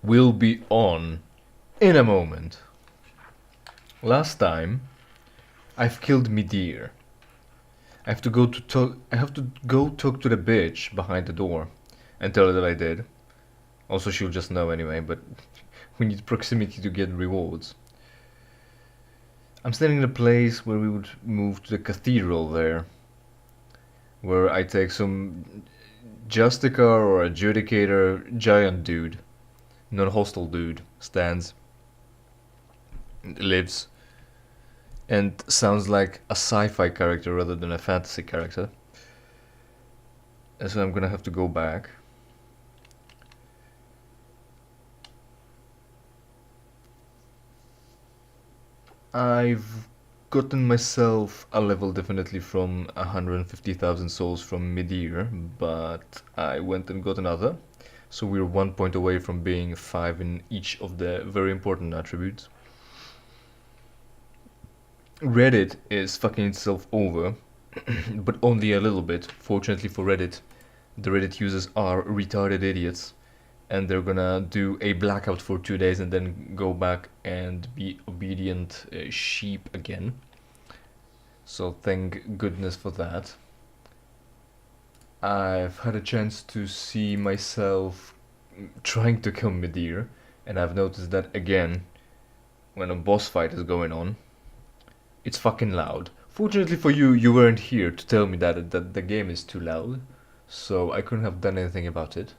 will be on in a moment. Last time, I've killed Midir. I have to go talk to the bitch behind the door and tell her that I did. Also, she'll just know anyway, but we need proximity to get rewards. I'm standing in a place where we would move to the cathedral there, where I take some Justicar or Adjudicator giant dude, non-hostile dude, stands, lives, and sounds like a sci-fi character rather than a fantasy character. And so I'm gonna have to go back. I've gotten myself a level definitely from 150,000 souls from Midir, but I went and got another. So we're 1 point away from being 5 in each of the very important attributes. Reddit is fucking itself over, but only a little bit. Fortunately for Reddit, the Reddit users are retarded idiots, and they're gonna do a blackout for 2 days and then go back and be obedient sheep again. So thank goodness for that. I've had a chance to see myself trying to kill Midir, and I've noticed that again when a boss fight is going on. It's fucking loud. Fortunately for you, you weren't here to tell me that the game is too loud, so I couldn't have done anything about it.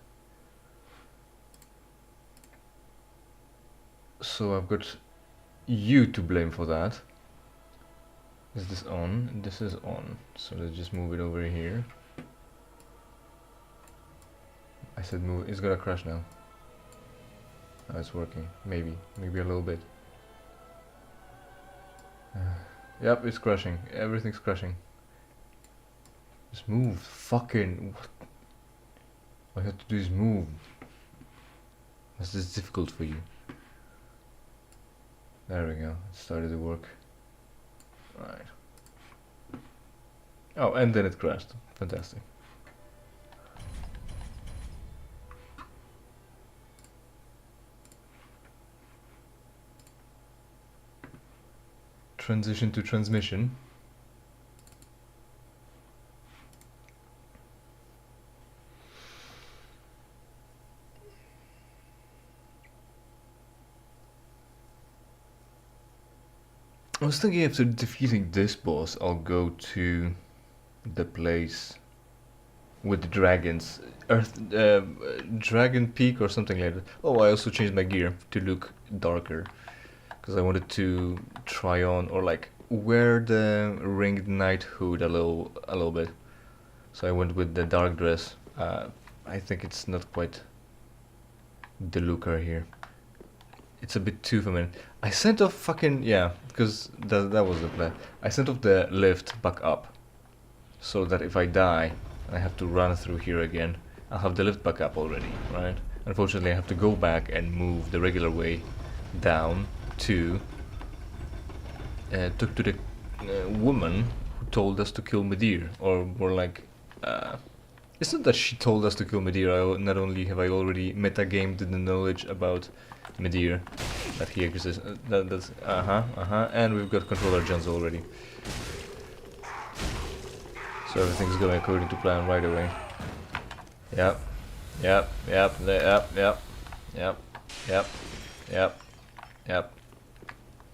So I've got you to blame for that. Is this on? This is on. So let's just move it over here. I said move. It's gonna crash now. Oh, it's working. Maybe a little bit. Yep, it's crashing. Everything's crashing. Just move. Fucking. What? All you have to do is move. Was this difficult for you? There we go. It started to work. Right. Oh, and then it crashed. Fantastic. Transition to transmission. I was thinking after defeating this boss, I'll go to the place with the dragons, Dragon Peak or something like that. Oh, I also changed my gear to look darker because I wanted to try on or like wear the ringed knighthood a little bit. So I went with the dark dress. I think it's not quite the looker here. It's a bit too feminine. I sent off fucking yeah, because that was the plan. I sent off the lift back up, so that if I die, I have to run through here again. I'll have the lift back up already, right? Unfortunately, I have to go back and move the regular way down to talk to the woman who told us to kill Midir, or more like, it's not that she told us to kill Midir. Not only have I already metagamed the knowledge about Midir that he exists. That's and we've got controller gens already. So everything's going according to plan right away. Yep.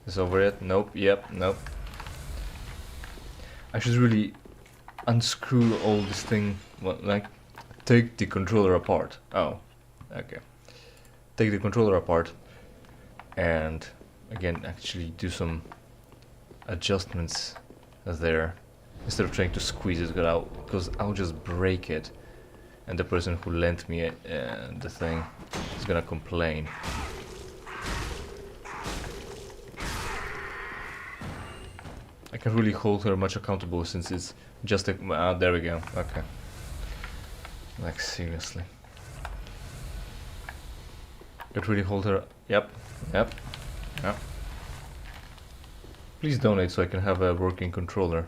Is over yet? Nope. Yep. Nope. I should really unscrew all this thing. What, like, take the controller apart. Oh, okay. Take the controller apart and again actually do some adjustments there instead of trying to squeeze it out, because I'll just break it and the person who lent me the thing is gonna complain. I can't really hold her much accountable since it's just a there we go. Okay, like seriously, can't really hold her. Yep. Please donate so I can have a working controller.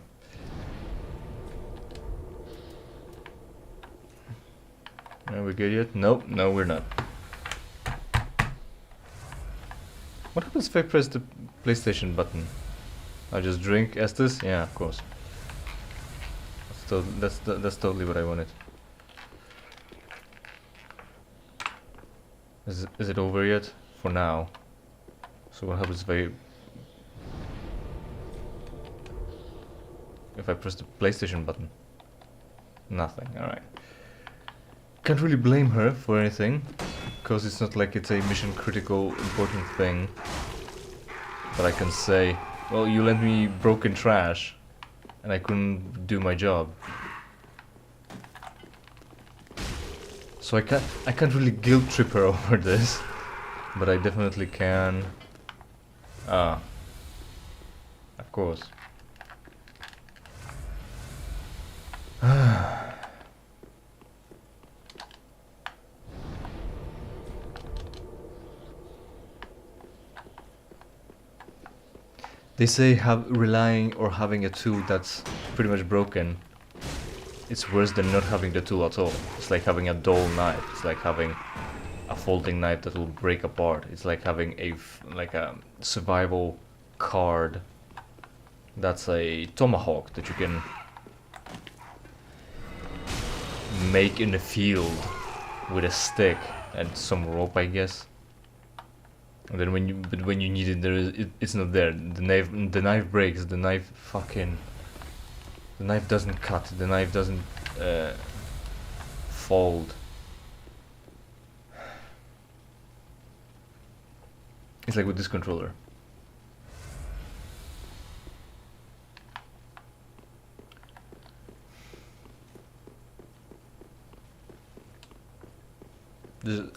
Are we good yet? Nope, no we're not. happens if I press the PlayStation button? I just drink Estes? Yeah, of course. That's totally what I wanted. Is it over yet? For now. So what happens if I press the PlayStation button? Nothing, alright. Can't really blame her for anything, because it's not like it's a mission critical important thing. But I can say, well, you lent me broken trash, and I couldn't do my job. So I can't really guilt trip her over this, but I definitely can. Ah, of course. They say relying or having a tool that's pretty much broken, it's worse than not having the tool at all. It's like having a dull knife. It's like having a folding knife that will break apart. It's like having a survival card that's a tomahawk that you can make in the field with a stick and some rope, I guess. And then when you need it, it's not there. The knife breaks. The knife doesn't cut. The knife doesn't fold. It's like with this controller.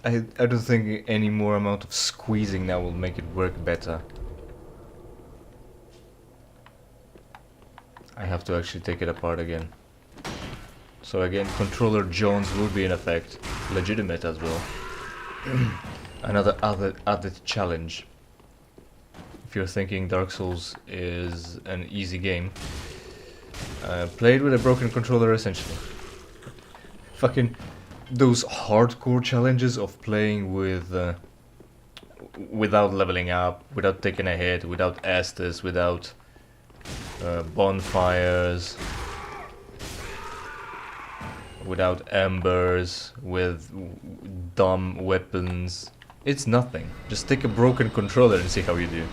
I don't think any more amount of squeezing now will make it work better. I have to actually take it apart again. So again, controller Jones will be in effect, legitimate as well. Another added challenge. If you're thinking Dark Souls is an easy game, play it with a broken controller essentially. Fucking those hardcore challenges of playing with without leveling up, without taking a hit, without Estus, without bonfires, without embers, with dumb weapons. It's nothing. Just take a broken controller and see how you do.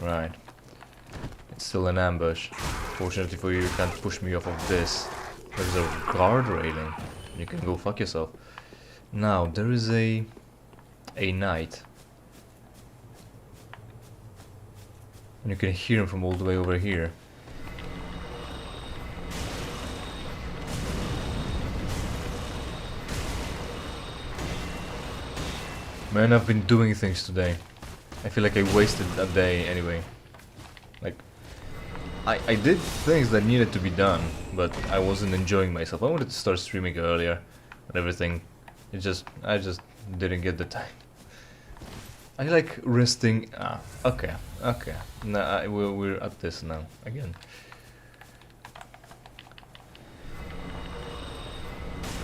Right. It's still an ambush. Fortunately for you, you can't push me off of this. There's a guard railing. You can go fuck yourself. Now, there is a knight. And you can hear him from all the way over here. Man, I've been doing things today. I feel like I wasted a day anyway. Like, I did things that needed to be done, but I wasn't enjoying myself. I wanted to start streaming earlier and everything. I just didn't get the time. I like resting. Ah, okay. Nah, we're at this now again.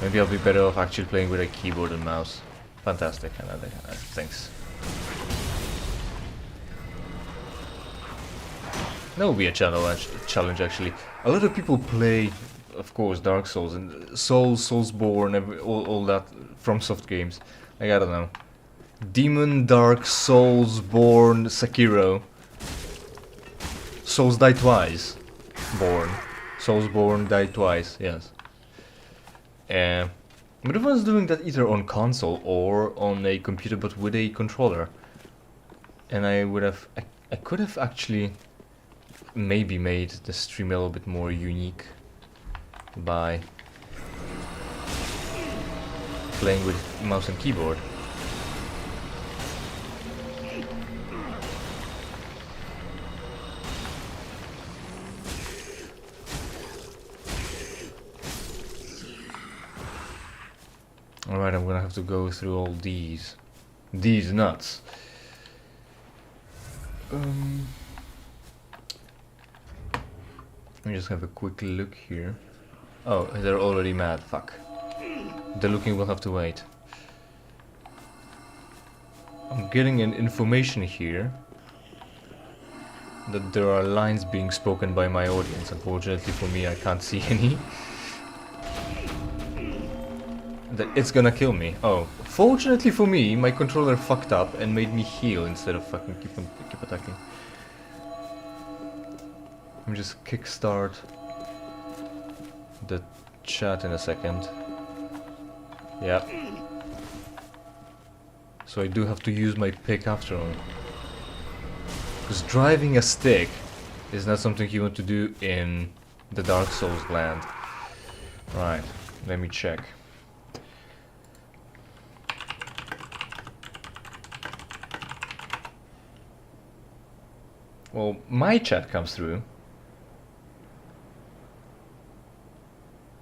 Maybe I'll be better off actually playing with a keyboard and mouse. Fantastic, thanks. That would be a challenge actually. A lot of people play, of course, Dark Souls and Soulsborne, all that from soft games. Like, I don't know. Demon, Dark, Soulsborne, Sekiro. Souls die twice. Soulsborne die twice, yes. But everyone's doing that either on console or on a computer, but with a controller. And I could have actually maybe made the stream a little bit more unique by playing with mouse and keyboard. Alright, I'm gonna have to go through all these nuts. Let me just have a quick look here. Oh, they're already mad, fuck. The looking will have to wait. I'm getting an information here that there are lines being spoken by my audience. Unfortunately for me, I can't see any. That it's gonna kill me. Oh, fortunately for me, my controller fucked up and made me heal instead of fucking keep attacking. Let me just kickstart the chat in a second. Yep. So I do have to use my pick after all. Because driving a stick is not something you want to do in the Dark Souls land. Right, let me check. Well, my chat comes through.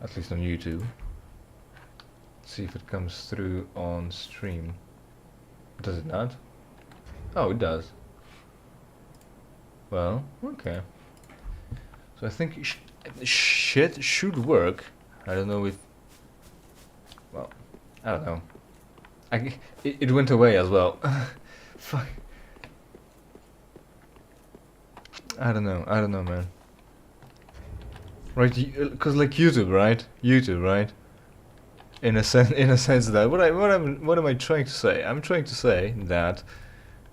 At least on YouTube. Let's see if it comes through on stream. Does it not? Oh, it does. Well, okay. So I think shit should work. I don't know if... Well, I don't know. It went away as well. Fuck. I don't know, man. Right, because like YouTube, right? YouTube, right? In a sense that what am I trying to say? I'm trying to say that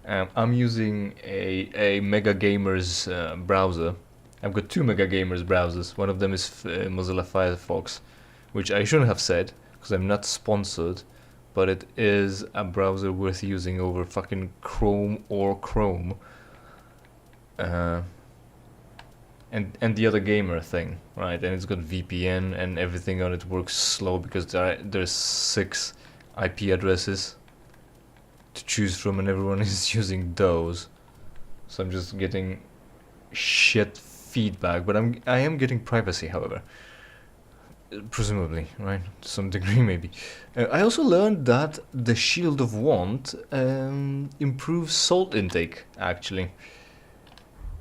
I'm using a Mega Gamers browser. I've got two Mega Gamers browsers. One of them is Mozilla Firefox, which I shouldn't have said because I'm not sponsored, but it is a browser worth using over fucking Chrome or Chrome. And the other gamer thing, right? And it's got VPN and everything on it works slow because there's 6 IP addresses to choose from, and everyone is using those. So I'm just getting shit feedback, but I am getting privacy, however, presumably, right? To some degree, maybe. I also learned that the Shield of Want improves salt intake, actually.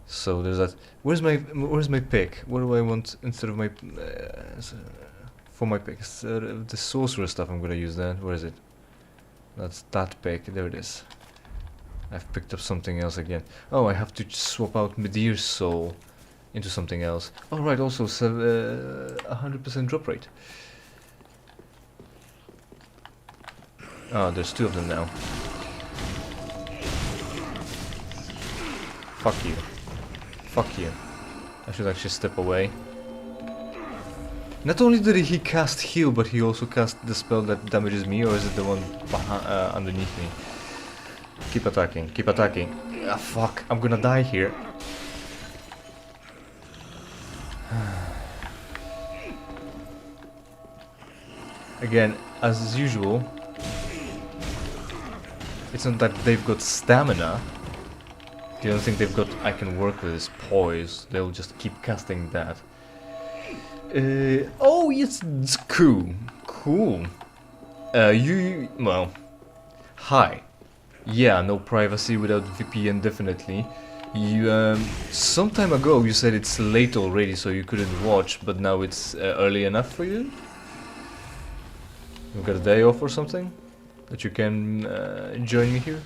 So there's that. Where's my pick? What do I want instead of my for my pick? The sorcerer stuff. I'm gonna use that. Where is it? That's that pick. There it is. I've picked up something else again. Oh, I have to swap out Medir's soul into something else. Oh right, also 100% drop rate. Oh, there's 2 of them now. Fuck you. Fuck you. I should actually step away. Not only did he cast heal, but he also cast the spell that damages me, or is it the one underneath me? Keep attacking, keep attacking. Ah, fuck, I'm gonna die here. Again, as usual, it's not that they've got stamina. The only thing they've got I can work with is poise. They'll just keep casting that. Oh, it's cool. Cool. Well, hi. Yeah, no privacy without VPN, definitely. You, some time ago you said it's late already, so you couldn't watch, but now it's early enough for you? You've got a day off or something? That you can join me here?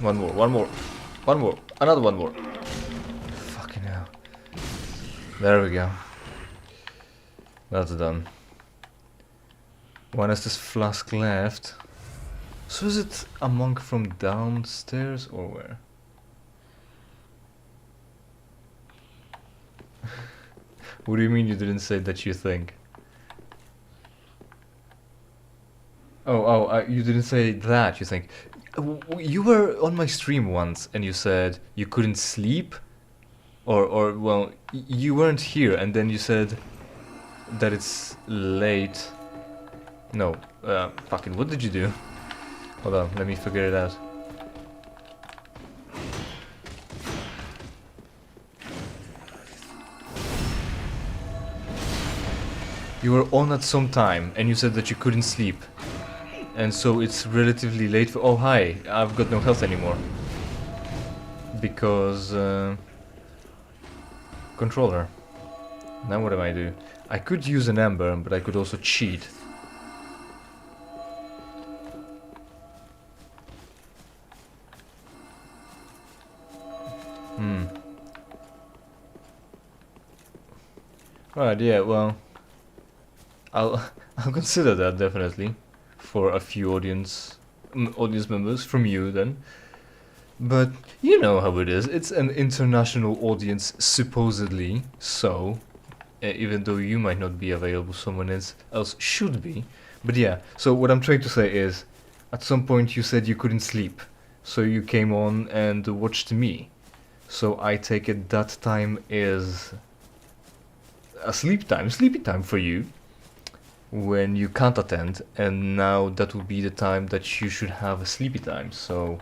One more, another one more. Fucking hell. There we go. That's done. One has this flask left. So is it a monk from downstairs or where? What do you mean you didn't say that you think? You didn't say that you think. You were on my stream once and you said you couldn't sleep, or well, you weren't here, and then you said that it's late. No, fucking, what did you do? Hold on, let me figure it out. You were on at some time and you said that you couldn't sleep. And so it's relatively late for... Oh, hi, I've got no health anymore. Because... controller. Now what do I do? I could use an ember, but I could also cheat. Right, yeah, well, I'll I'll consider that definitely for a few audience members from you then. But you know how it is. It's an international audience supposedly, so even though you might not be available, someone else should be. But yeah, so what I'm trying to say is, at some point you said you couldn't sleep, so you came on and watched me. So I take it that time is a sleepy time for you, when you can't attend, and now that would be the time that you should have a sleepy time, so...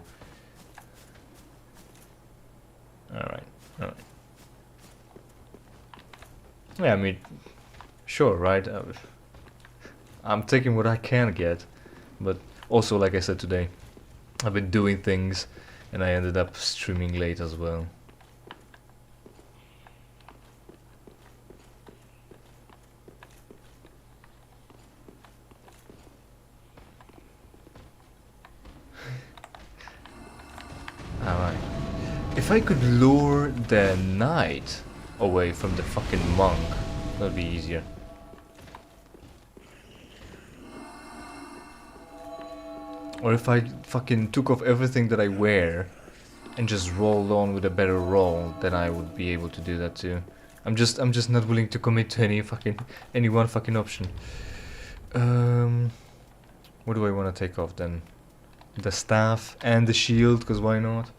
Alright. Yeah, I mean, sure, right? I'm taking what I can get, but also, like I said today, I've been doing things, and I ended up streaming late as well. Alright. If I could lure the knight away from the fucking monk, that'd be easier. Or if I fucking took off everything that I wear and just rolled on with a better roll, then I would be able to do that too. I'm just not willing to commit to any one fucking option. What do I want to take off then? The staff and the shield, because why not?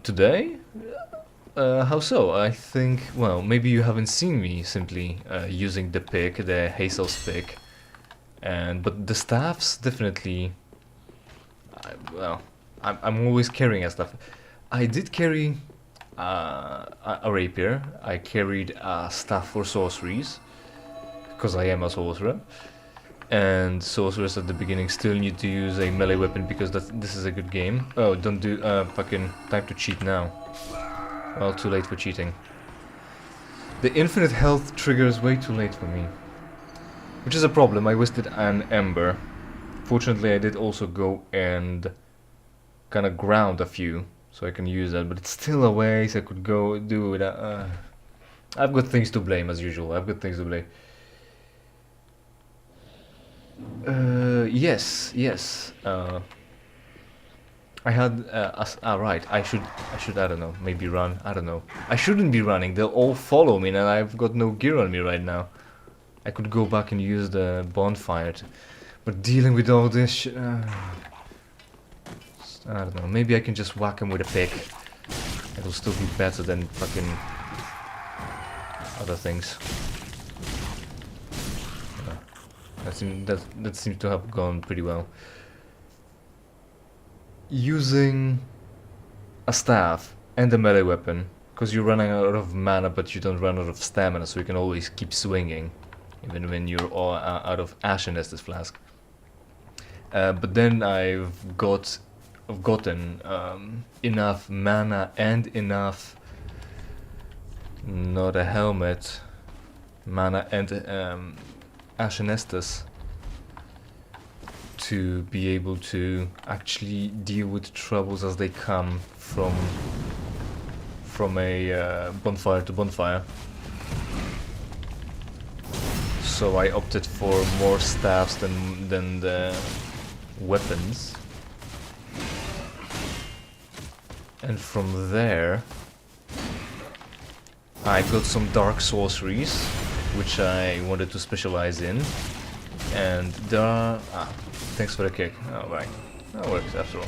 Today? How so? I think, well, maybe you haven't seen me simply using the pick, the Hazel's pick. But the staffs definitely... well, I'm always carrying a staff. I did carry a rapier. I carried a staff for sorceries, because I am a sorcerer. And sorcerers at the beginning still need to use a melee weapon because this is a good game. Oh, don't do fucking time to cheat now. Well, too late for cheating. The infinite health trigger is way too late for me, which is a problem. I wasted an ember. Fortunately, I did also go and kind of ground a few, so I can use that. But it's still a waste. I could go do it. I've got things to blame as usual. I've got things to blame. Yes. I had right. I should I don't know, maybe run. I don't know. I shouldn't be running. They'll all follow me, and I've got no gear on me right now. I could go back and use the bonfire, but dealing with all this I don't know. Maybe I can just whack him with a pick. It'll still be better than fucking other things. That seems to have gone pretty well. Using a staff and a melee weapon, because you're running out of mana, but you don't run out of stamina, so you can always keep swinging, even when you're all out of Ashen Estus Flask. But then I've gotten enough mana and enough, not a helmet, mana and Ashen Estus to be able to actually deal with troubles as they come from a bonfire to bonfire. So I opted for more staffs than the weapons, and from there I got some dark sorceries, which I wanted to specialize in, and there are... thanks for the kick. Oh, right. That works after all.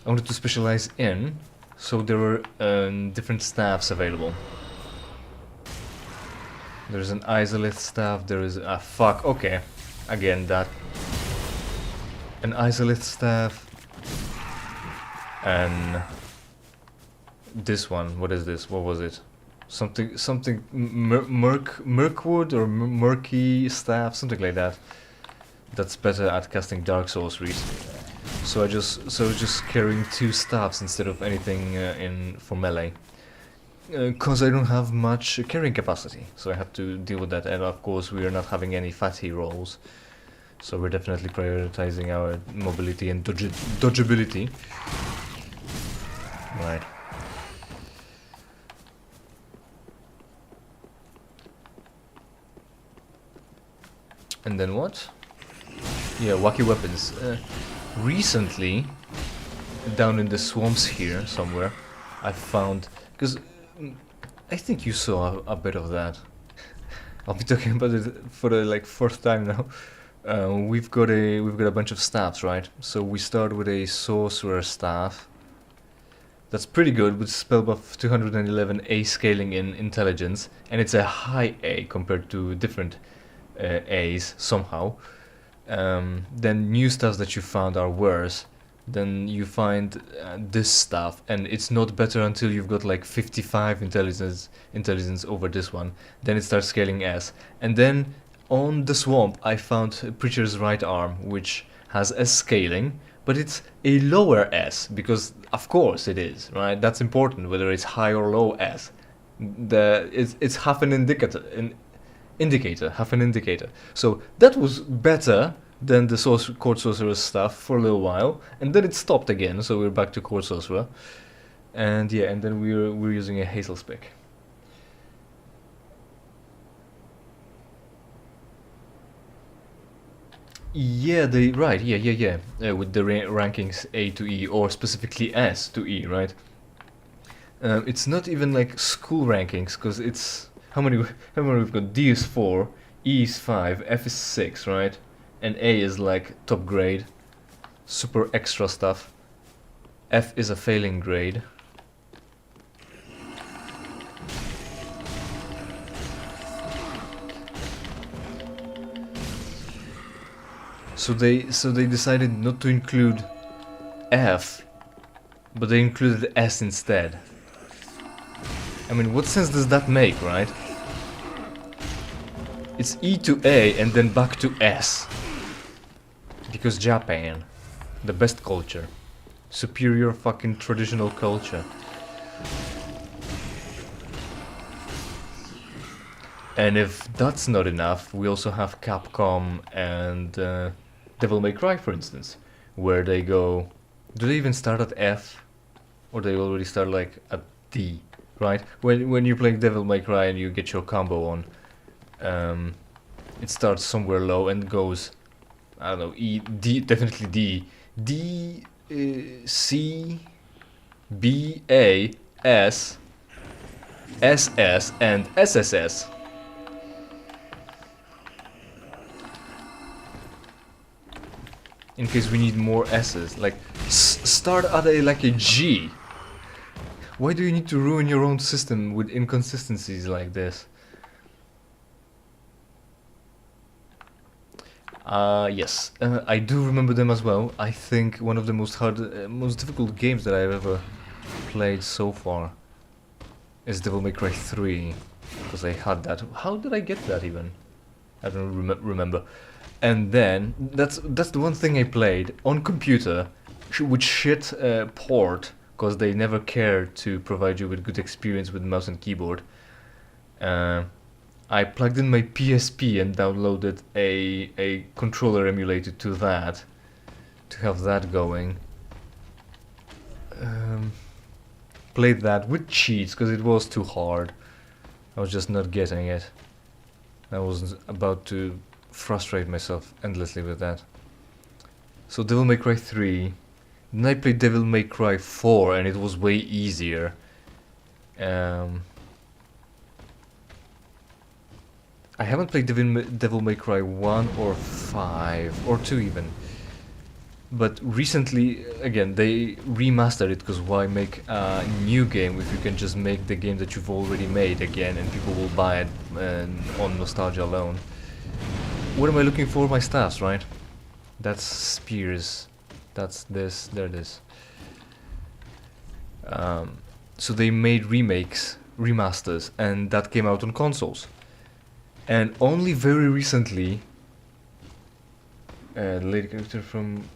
I wanted to specialize in, so there were different staffs available. There's an Izalith staff, there is... fuck, okay. Again, that... an Izalith staff, and... this one, what is this? What was it? Something Mirkwood or Murky staff, something like that. That's better at casting dark sorceries. So I just carrying two staffs instead of anything in for melee. Because I don't have much carrying capacity, so I have to deal with that. And of course, we are not having any fatty rolls, so we're definitely prioritizing our mobility and dodgeability. Right. And then what? Yeah, wacky weapons. Recently, down in the swamps here somewhere, I found, because I think you saw a bit of that. I'll be talking about it for the like fourth time now. We've got a bunch of staffs, right? So we start with a sorcerer staff. That's pretty good with spell buff 211 A scaling in intelligence, and it's a high A compared to different A's somehow. Then new stuff that you found are worse. Then you find this stuff, and it's not better until you've got like 55 intelligence over this one. Then it starts scaling S. And then on the swamp I found Preacher's right arm, which has S scaling, but it's a lower S, because of course it is, right? That's important, whether it's high or low S. It's half an indicator, half an indicator. So that was better than the court sorcerer stuff for a little while, and then it stopped again, so we're back to court sorcerer. And yeah, and then we're using a hazel spec. Yeah, with the rankings A to E, or specifically S to E, right? It's not even like school rankings, because it's how many we've got. D is 4, E is 5, F is 6, right? And A is like top grade, super extra stuff. F is a failing grade. So they decided not to include F, but they included S instead. I mean, what sense does that make, right? It's E to A and then back to S. Because Japan, the best culture, superior fucking traditional culture. And if that's not enough, we also have Capcom and Devil May Cry, for instance, where they go. Do they even start at F, or they already start like at D, right? When you're playing Devil May Cry and you get your combo on, it starts somewhere low and goes, I don't know, E, D, definitely D, D, C, B, A, S, SS, and SSS. In case we need more S's, like start at a G. Why do you need to ruin your own system with inconsistencies like this? Yes, I do remember them as well. I think one of the most difficult games that I've ever played so far is Devil May Cry 3, because I had that. How did I get that even? I don't remember. And then that's the one thing I played on computer with shit port, because they never cared to provide you with good experience with mouse and keyboard. I plugged in my PSP and downloaded a controller emulator to that, to have that going. Played that with cheats because it was too hard. I was just not getting it. I was about to frustrate myself endlessly with that. So Devil May Cry 3. Then I played Devil May Cry 4 and it was way easier. I haven't played Devil May Cry 1 or 5 or 2 even. But recently, again, they remastered it, because why make a new game if you can just make the game that you've already made again and people will buy it on nostalgia alone. What am I looking for? My staffs, right? That's spears. That's this. There it is. So they made remakes, remasters, and that came out on consoles. And only very recently, the lady character from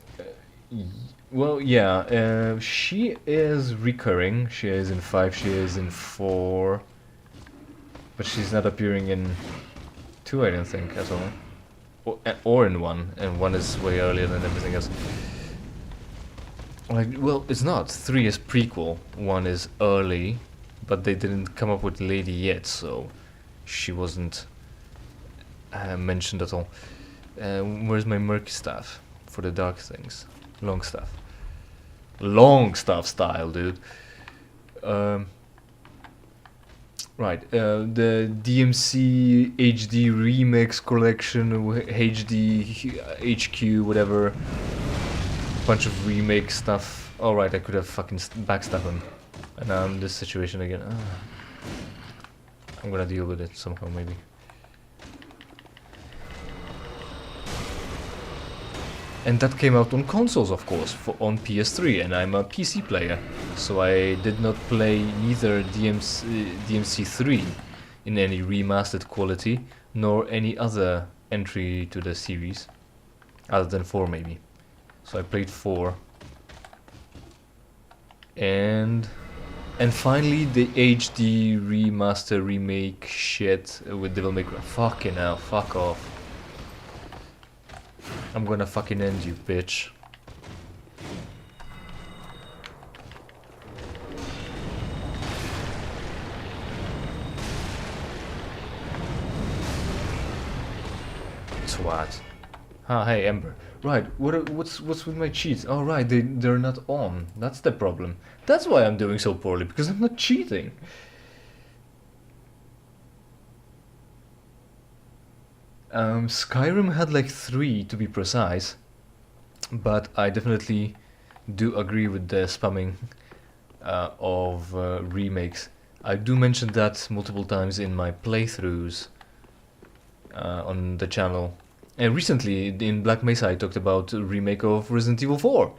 Well, yeah, she is recurring. She is in 5, she is in 4, but she's not appearing in 2, I don't think, at all. Or in 1, and 1 is way earlier than everything else. Like, well, it's not. 3 is prequel, 1 is early, but they didn't come up with Lady yet, so she wasn't mentioned at all. Where's my murky staff for the dark things? Long staff. Long staff style, dude. Right, the DMC HD Remix Collection, HD HQ, whatever. Bunch of remake stuff. Alright, I could have fucking backstabbed him. And now I'm in this situation again. I'm gonna deal with it somehow, maybe. And that came out on consoles, of course, on PS3, and I'm a PC player, so I did not play neither DMC3 in any remastered quality, nor any other entry to the series, other than 4 maybe. So I played 4, and finally the HD remaster remake shit with Devil May Cry. Fucking hell, fuck off. I'm gonna fucking end you, bitch. Twat. Ah, hey, Ember. Right, what's with my cheats? Oh, right, they're not on. That's the problem. That's why I'm doing so poorly, because I'm not cheating. Skyrim had like 3 to be precise, but I definitely do agree with the spamming of remakes. I do mention that multiple times in my playthroughs on the channel. And recently in Black Mesa I talked about a remake of Resident Evil 4.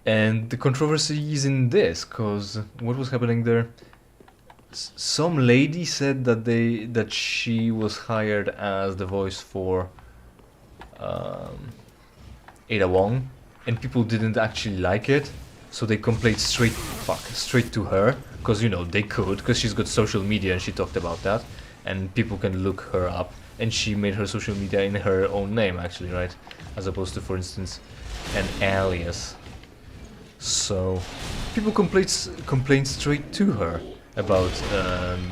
And the controversy is in this, cause what was happening there? Some lady said that she was hired as the voice for Ada Wong, and people didn't actually like it, so they complained straight to her, cause you know they could, cause she's got social media and she talked about that, and people can look her up, and she made her social media in her own name actually, right, as opposed to, for instance, an alias. So people complained straight to her about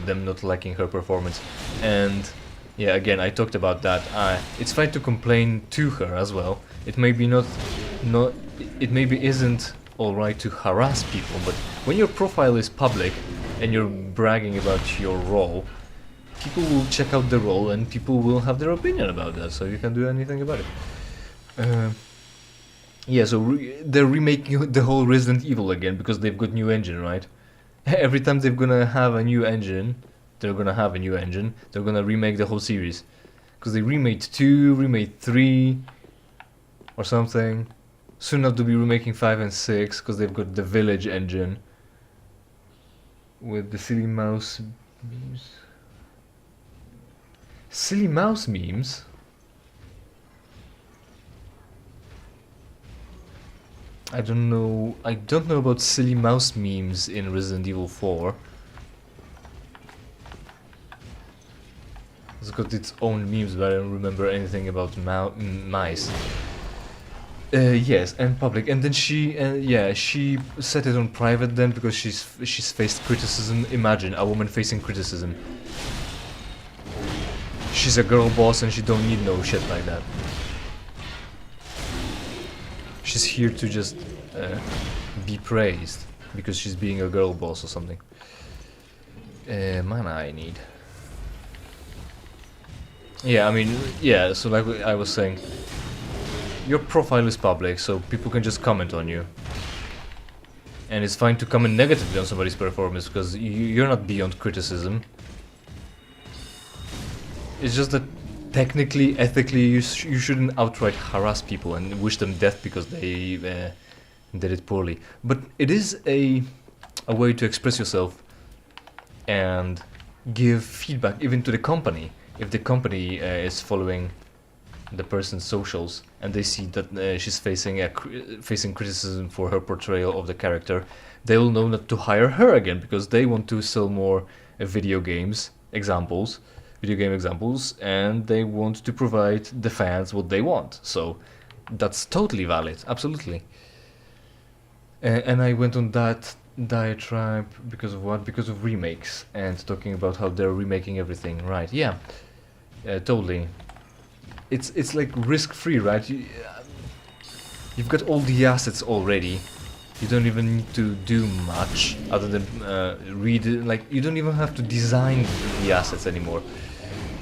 them not liking her performance, and yeah, again, I talked about that. It's fine to complain to her as well. It maybe it maybe isn't alright to harass people, but when your profile is public and you're bragging about your role, people will check out the role and people will have their opinion about that, so you can't do anything about it. Yeah, so they're remaking the whole Resident Evil again because they've got new engine, right? Every time they're gonna have a new engine, they're gonna remake the whole series. Because they remade 2, remade 3, or something. Soon enough to be remaking 5 and 6, because they've got the Village engine. With the silly mouse memes. Silly mouse memes? I don't know about silly mouse memes in Resident Evil 4. It's got its own memes, but I don't remember anything about mice. Yes, and public, and then she set it on private then because she's faced criticism. Imagine a woman facing criticism. She's a girl boss and she don't need no shit like that. She's here to just be praised because she's being a girl boss or something. Mana I need. Yeah, I mean, yeah, so like I was saying, your profile is public, so people can just comment on you. And it's fine to comment negatively on somebody's performance because you're not beyond criticism. It's just that technically, ethically, you shouldn't outright harass people and wish them death because they did it poorly. But it is a way to express yourself and give feedback even to the company. If the company is following the person's socials, and they see that she's facing criticism for her portrayal of the character, they will know not to hire her again because they want to sell more video game examples, and they want to provide the fans what they want. So that's totally valid, absolutely. And I went on that diatribe because of what? Because of remakes and talking about how they're remaking everything. Right? Yeah, totally. It's like risk-free, right? You've got all the assets already. You don't even need to do much other than read it. Like, you don't even have to design the assets anymore.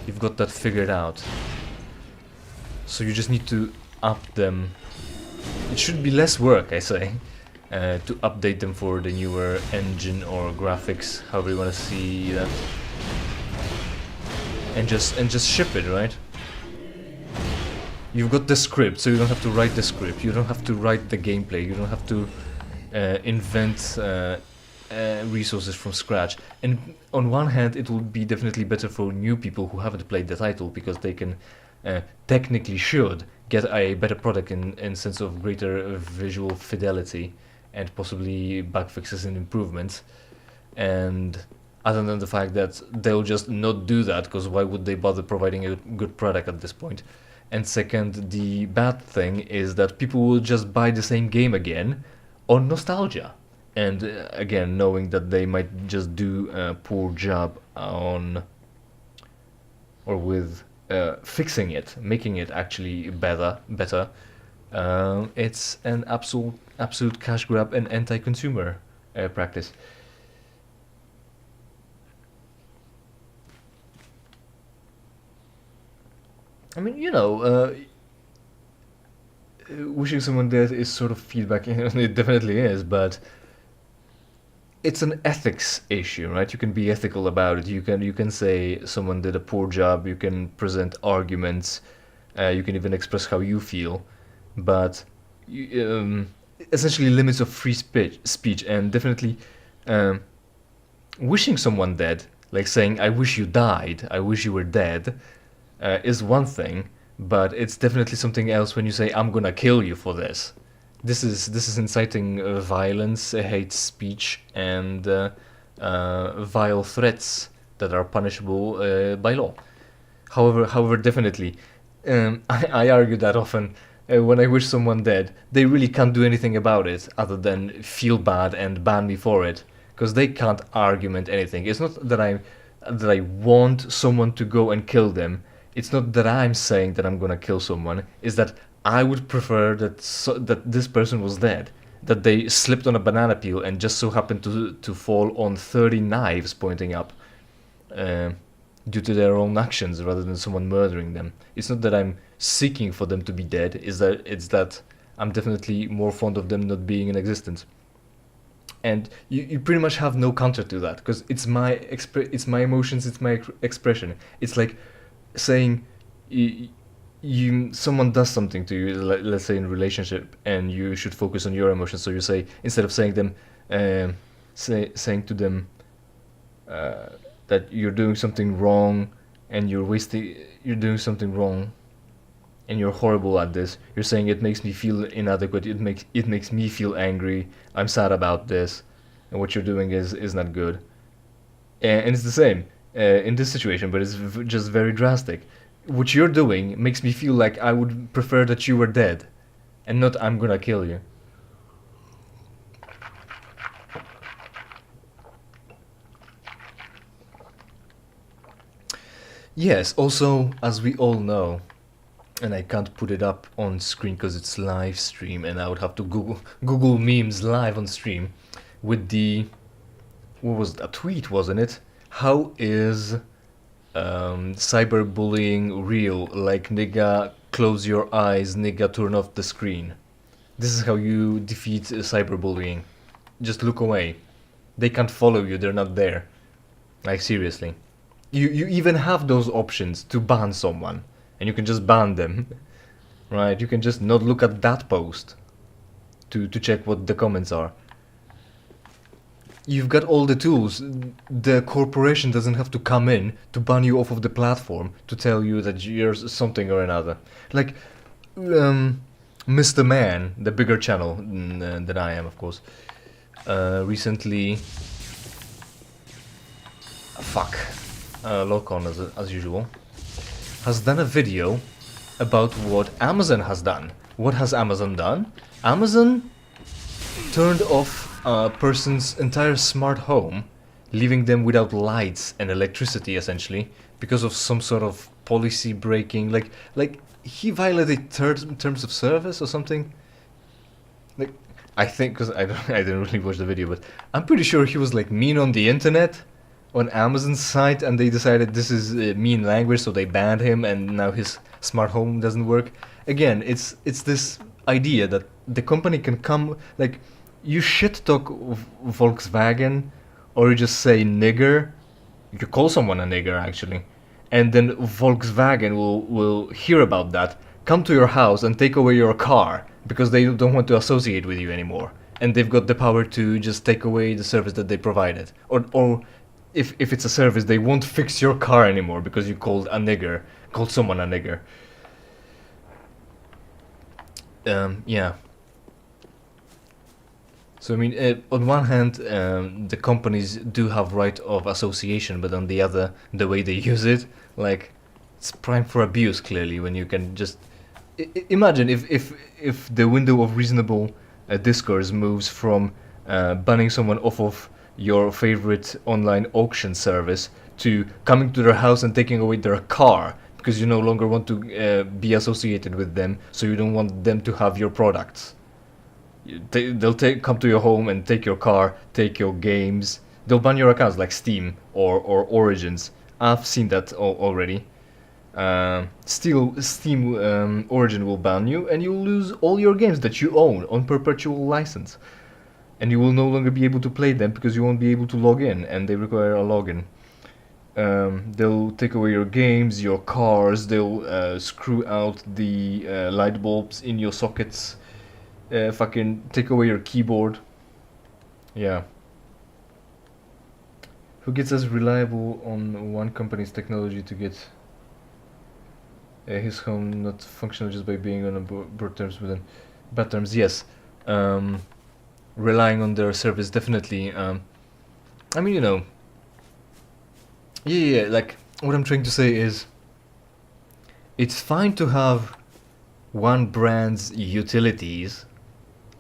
You've got that figured out. So you just need to up them. It should be less work, I say, to update them for the newer engine or graphics, however you want to see that, and just ship it, right? You've got the script, so you don't have to write the script. You don't have to write the gameplay. You don't have to invent resources from scratch. And on one hand, it will be definitely better for new people who haven't played the title, because they can technically should get a better product in sense of greater visual fidelity and possibly bug fixes and improvements. And other than the fact that they'll just not do that, because why would they bother providing a good product at this point? And second, the bad thing is that people will just buy the same game again on nostalgia. And again, knowing that they might just do a poor job on or with fixing it, making it actually better. It's an absolute cash grab and anti-consumer practice. I mean, wishing someone dead is sort of feedback, it definitely is, but it's an ethics issue, right? You can be ethical about it. You can say someone did a poor job. You can present arguments. You can even express how you feel, but essentially limits of free speech, and definitely wishing someone dead, like saying "I wish you died," "I wish you were dead," is one thing, but it's definitely something else when you say "I'm gonna kill you for this." This is inciting violence, hate speech, and vile threats that are punishable by law. However, definitely, I argue that often when I wish someone dead, they really can't do anything about it other than feel bad and ban me for it, because they can't argument anything. It's not that I want someone to go and kill them. It's not that I'm saying that I'm gonna kill someone. It's that I would prefer that this person was dead, that they slipped on a banana peel and just so happened to fall on 30 knives pointing up due to their own actions, rather than someone murdering them. It's not that I'm seeking for them to be dead. It's that I'm definitely more fond of them not being in existence. And you pretty much have no counter to that, because it's my emotions, it's my expression. It's like saying someone does something to you, let's say in a relationship, and you should focus on your emotions. So you say, instead of saying to them that you're doing something wrong and you're doing something wrong and you're horrible at this, you're saying it makes me feel inadequate, it makes me feel angry, I'm sad about this, and what you're doing is not good. And it's the same in this situation, but it's just very drastic. What you're doing makes me feel like I would prefer that you were dead, and not I'm gonna kill you. Yes, also, as we all know, and I can't put it up on screen because it's live stream, and I would have to Google memes live on stream with what was a tweet, wasn't it? How is cyberbullying real? Like, nigga, close your eyes, nigga, turn off the screen. This is how you defeat cyberbullying. Just look away. They can't follow you, they're not there. Like, seriously. You even have those options to ban someone, and you can just ban them. Right? You can just not look at that post to check what the comments are. you've got all the tools. The corporation doesn't have to come in to ban you off of the platform to tell you that you're something or another. Like, Mr. Man, the bigger channel than I am, of course, recently... Fuck. Locon, as usual, has done a video about what Amazon has done. What has Amazon done? Amazon turned off a person's entire smart home, leaving them without lights and electricity, essentially, because of some sort of policy breaking. Like he violated terms of service or something. Like, I think, because I didn't really watch the video, but I'm pretty sure he was like mean on the internet, on Amazon's site, and they decided this is mean language, so they banned him, and now his smart home doesn't work. Again, it's this idea that the company can come, like, you shit talk Volkswagen, or you just say nigger, you call someone a nigger actually, and then Volkswagen will hear about that, come to your house and take away your car, because they don't want to associate with you anymore, and they've got the power to just take away the service that they provided, or if it's a service, they won't fix your car anymore because you called someone a nigger. Yeah. So I mean, on one hand, the companies do have right of association, but on the other, the way they use it, like, it's prime for abuse. Clearly, when you can just imagine if the window of reasonable discourse moves from banning someone off of your favorite online auction service to coming to their house and taking away their car because you no longer want to be associated with them, so you don't want them to have your products. They'll come to your home and take your car, take your games. They'll ban your accounts like Steam or Origins. I've seen that already. Still, Steam Origin will ban you, and you'll lose all your games that you own on perpetual license. And you will no longer be able to play them because you won't be able to log in, and they require a login. They'll take away your games, your cars, they'll screw out the light bulbs in your sockets, fucking take away your keyboard. Yeah. Who gets as reliable on one company's technology to get his home not functional just by being on bad terms with them? Bad terms, yes. Relying on their service, definitely. I mean, you know, yeah, like, what I'm trying to say is, it's fine to have one brand's utilities,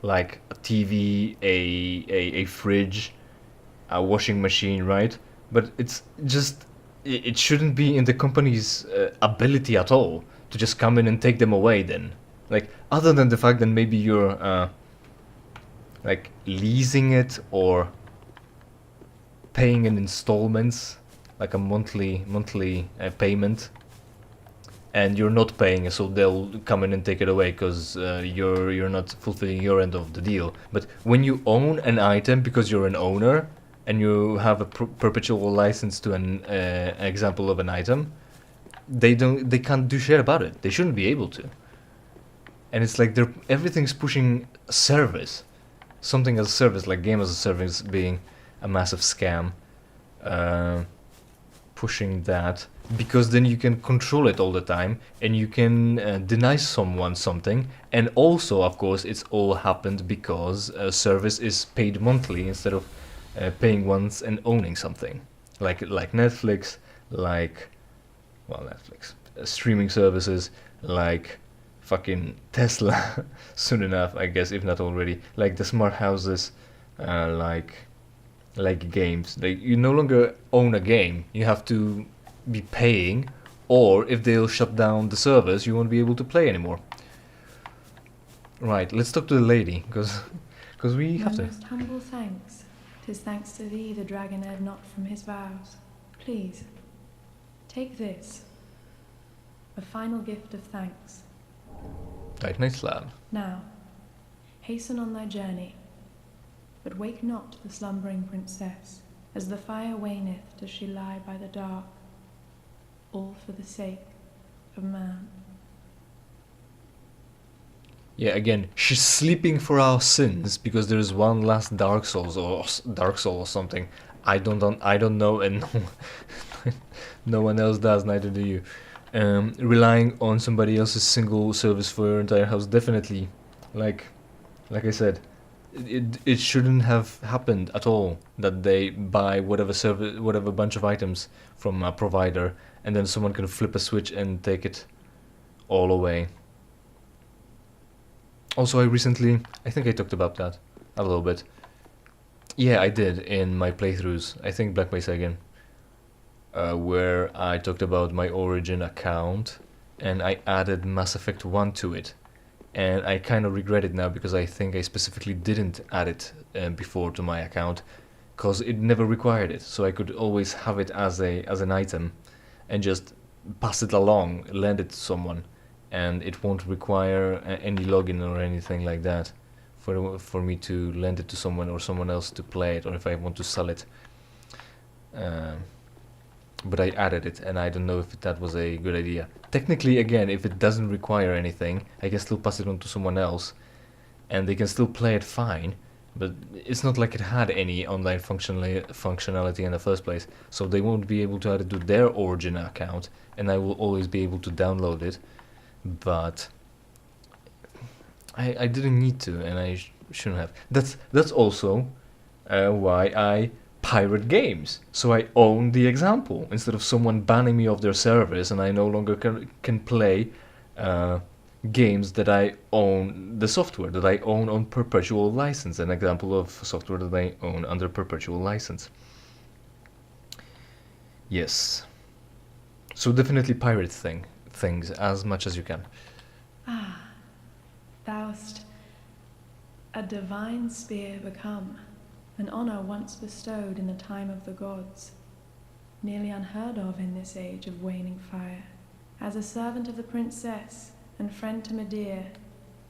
like a TV, a fridge, a washing machine, right? But it's just, it shouldn't be in the company's ability at all to just come in and take them away then. Like, other than the fact that maybe you're like leasing it or paying in installments, like a monthly payment, and you're not paying it, so they'll come in and take it away because you're not fulfilling your end of the deal. But when you own an item because you're an owner and you have a perpetual license to an example of an item, they can't do shit about it. They shouldn't be able to. And it's like everything's pushing service. Something as a service, like game as a service being a massive scam, pushing that, because then you can control it all the time, and you can deny someone something, and also, of course, it's all happened because service is paid monthly instead of paying once and owning something, like Netflix, Netflix, streaming services, like fucking Tesla soon enough, I guess, if not already, like the smart houses, like games. Like, you no longer own a game, you have to be paying, or if they'll shut down the servers, you won't be able to play anymore. Right, let's talk to the lady, because we have to. My most humble thanks. 'Tis thanks to thee the dragon erred not from his vows. Please, take this, a final gift of thanks. Right, nice lad. Now, hasten on thy journey, but wake not the slumbering princess, as the fire waneth does she lie by the dark, all for the sake of man. Yeah, again, she's sleeping for our sins because there is one last Dark Soul or something. I don't know, and no one else does. Neither do you. Relying on somebody else's single service for your entire house, definitely. Like, like I said, it shouldn't have happened at all that they buy whatever service, whatever bunch of items from a provider, and then someone can flip a switch and take it all away. Also, I think I talked about that a little bit. Yeah, I did in my playthroughs. I think Black Mesa again, where I talked about my Origin account, and I added Mass Effect 1 to it. And I kind of regret it now because I think I specifically didn't add it before to my account, because it never required it. So I could always have it as an item, and just pass it along, lend it to someone, and it won't require any login or anything like that for me to lend it to someone or someone else to play it, or if I want to sell it. But I added it, and I don't know if that was a good idea. Technically, again, if it doesn't require anything, I can still pass it on to someone else, and they can still play it fine, but it's not like it had any online functionality in the first place, so they won't be able to add it to their Origin account, and I will always be able to download it, but I didn't need to, and I shouldn't have. That's also why I pirate games, so I own the example instead of someone banning me off their service and I no longer can play games that I own, the software that I own on perpetual license. An example of software that I own under perpetual license. Yes, so definitely pirate things as much as you can. Ah, thou'st a divine spear become, an honour once bestowed in the time of the gods, nearly unheard of in this age of waning fire. As a servant of the princess and friend to Medea,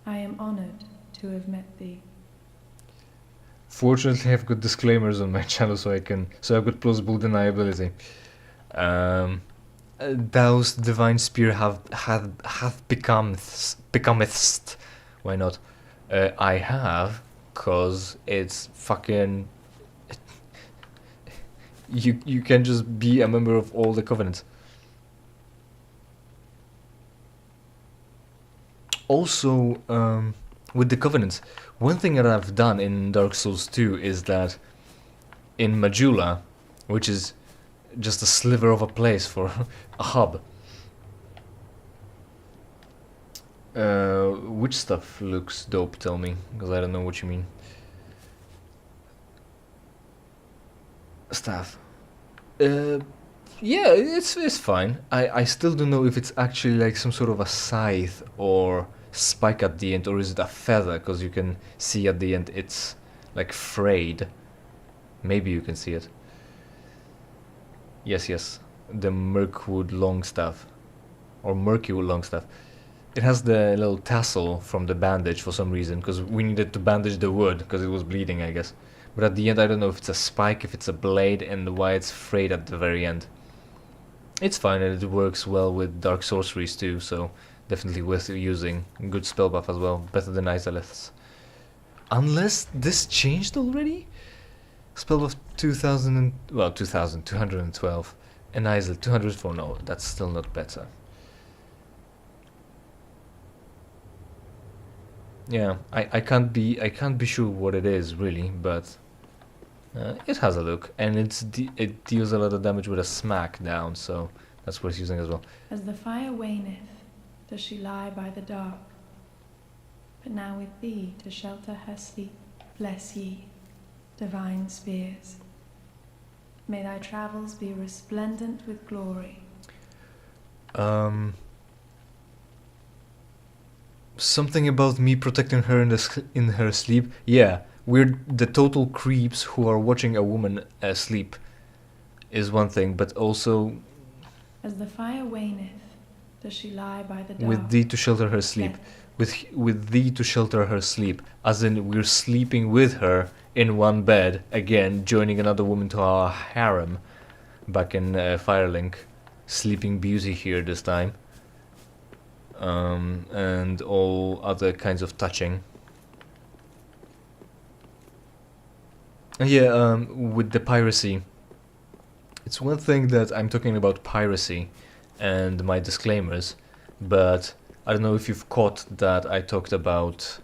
I am honoured to have met thee. Fortunately, I've got disclaimers on my channel, so I've got plausible deniability. Thou's divine spear hath becomest. Why not? I have, cause it's fucking. You can just be a member of all the covenants. Also, with the covenants, one thing that I've done in Dark Souls 2 is that in Majula, which is just a sliver of a place for a hub. Which stuff looks dope? Tell me, because I don't know what you mean. Staff. Yeah, it's fine. I still don't know if it's actually like some sort of a scythe or spike at the end, or is it a feather? Because you can see at the end it's like frayed. Maybe you can see it. Yes, the Mirkwood Longstaff, or Murkywood Longstaff. It has the little tassel from the bandage for some reason, because we needed to bandage the wood because it was bleeding, I guess. But at the end, I don't know if it's a spike, if it's a blade, and why it's frayed at the very end. It's fine, and it works well with dark sorceries too, so definitely worth using. Good spell buff as well, better than Izalith's. Unless this changed already? Spell buff 2,212, and Izalith 204. No, that's still not better. Yeah, I can't be sure what it is really, but it has a look, and it deals a lot of damage with a smack down, so that's worth using as well. As the fire waneth, does she lie by the dark, but now with thee to shelter her sleep. Bless ye, divine spears. May thy travels be resplendent with glory. Something about me protecting her in her sleep. Yeah, we're the total creeps who are watching a woman sleep is one thing, but also As the fire waneth, does she lie by the dark. with thee to shelter her sleep. With thee to shelter her sleep, as in we're sleeping with her in one bed, again joining another woman to our harem back in Firelink. Sleeping Beauty here this time. and all other kinds of touching. And yeah, with the piracy, it's one thing that I'm talking about piracy and my disclaimers, but I don't know if you've caught that I talked about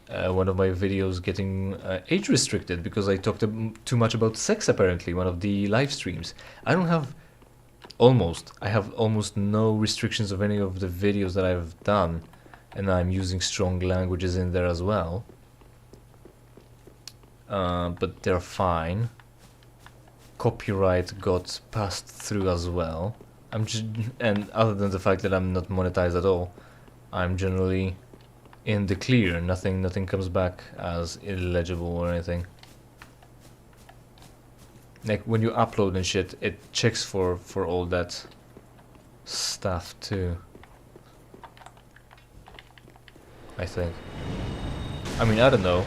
one of my videos getting age restricted because I talked too much about sex, apparently, one of the live streams. I have almost no restrictions of any of the videos that I've done, and I'm using strong languages in there as well. But they're fine. Copyright got passed through as well. And other than the fact that I'm not monetized at all, I'm generally in the clear. Nothing comes back as illegible or anything. Like when you upload and shit, it checks for all that stuff too, I think. I mean, I don't know.